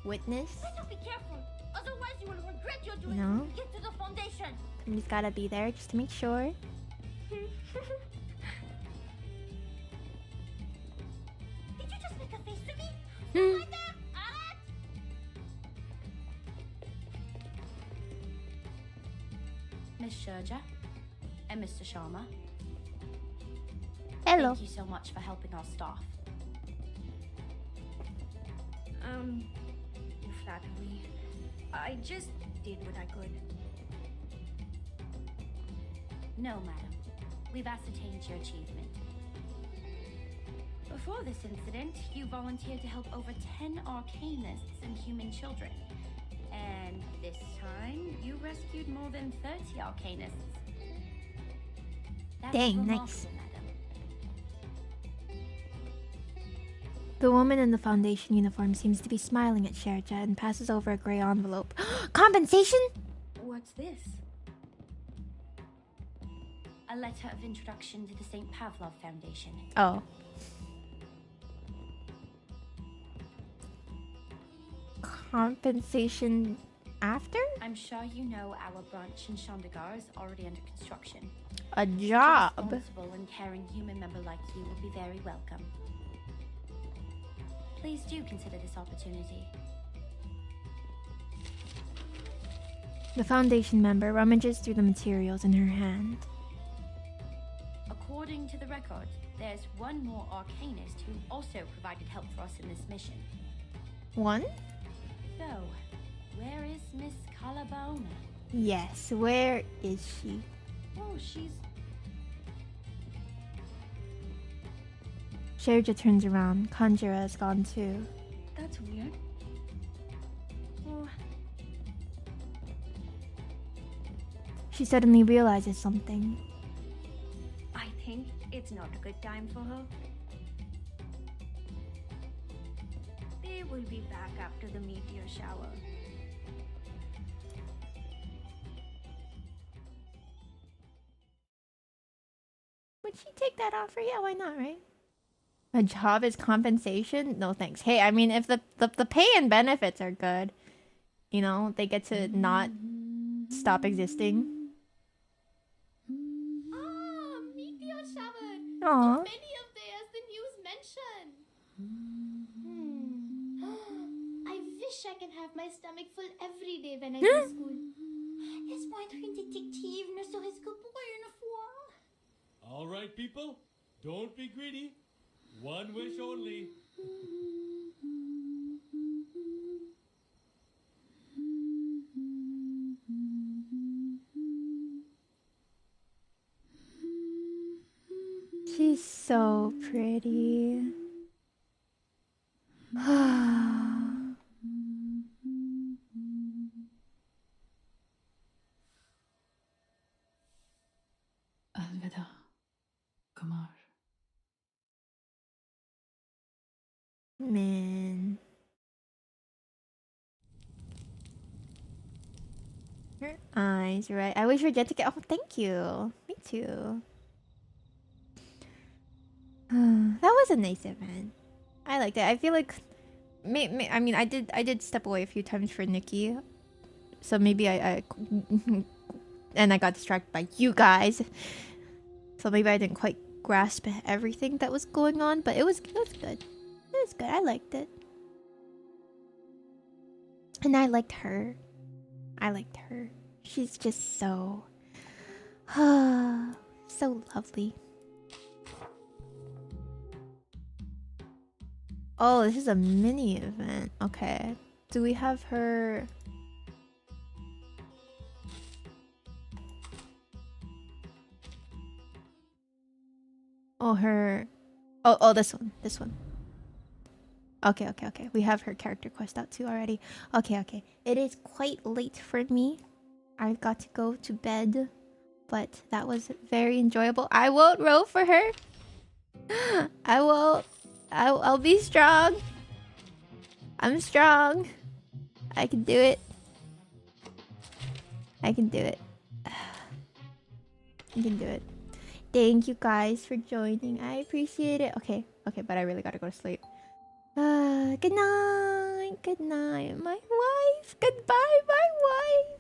Witness. Better be careful, otherwise you will regret your doing No. when you get to the foundation. Somebody's gotta be there just to make sure. Did you just make a face to me? Like that? Miss Sharja and Mr. Sharma. Hello. Thank you so much for helping our staff. You flatter me. I just did what I could. No, madam. We've ascertained your achievement. Before this incident, you volunteered to help over 10 arcanists and human children. And this time, you rescued more than 30 arcanists. That's Dang, remarkable, nice. madam. The woman in the Foundation uniform seems to be smiling at Sherja and passes over a grey envelope. Compensation? What's this? A letter of introduction to the St. Pavlov Foundation. Oh. Compensation after? I'm sure you know our branch in Chandigarh is already under construction. A job. A responsible and caring human member like you will be very welcome. Please do consider this opportunity. The Foundation member rummages through the materials in her hand. According to the record, there's one more arcanist who also provided help for us in this mission. One? So, where is Miss Kaalaa Baunaa? Yes, where is she? Oh, she's... Sherja turns around. Kanjira is gone too. That's weird. Oh, She suddenly realizes something. I think it's not a good time for her. They will be back after the meteor shower. Would she take that offer? Yeah, why not, right? A job is compensation? No thanks. Hey, I mean, if the pay and benefits are good, you know, they get to not stop existing. Ah, meteor shower. Aw. So many of they as the news mentioned. I wish I can have my stomach full every day when I go to school. Laisse-moi être une détective, ne serait-ce que pour une fois. All right, people, don't be greedy. One wish only. She's so pretty. Alvida, Kumar. Man. Her eyes, right? I wish her jet to get. Oh, thank you. Me too. That was a nice event. I liked it. I feel like, I mean, I did step away a few times for Nikki, so maybe I and I got distracted by you guys, so maybe I didn't quite grasp everything that was going on. But it was good. It was good. I liked it, and I liked her. She's just so, so lovely. Oh, this is a mini event. Okay. Do we have her? Oh, her. Oh, this one. This one. Okay. We have her character quest out too already. Okay. It is quite late for me. I've got to go to bed. But that was very enjoyable. I won't row for her. I won't. I'll be strong. I'm strong. I can do it. I can do it. Thank you guys for joining. I appreciate it. Okay, but I really gotta go to sleep. Good night. My wife. Goodbye, my wife.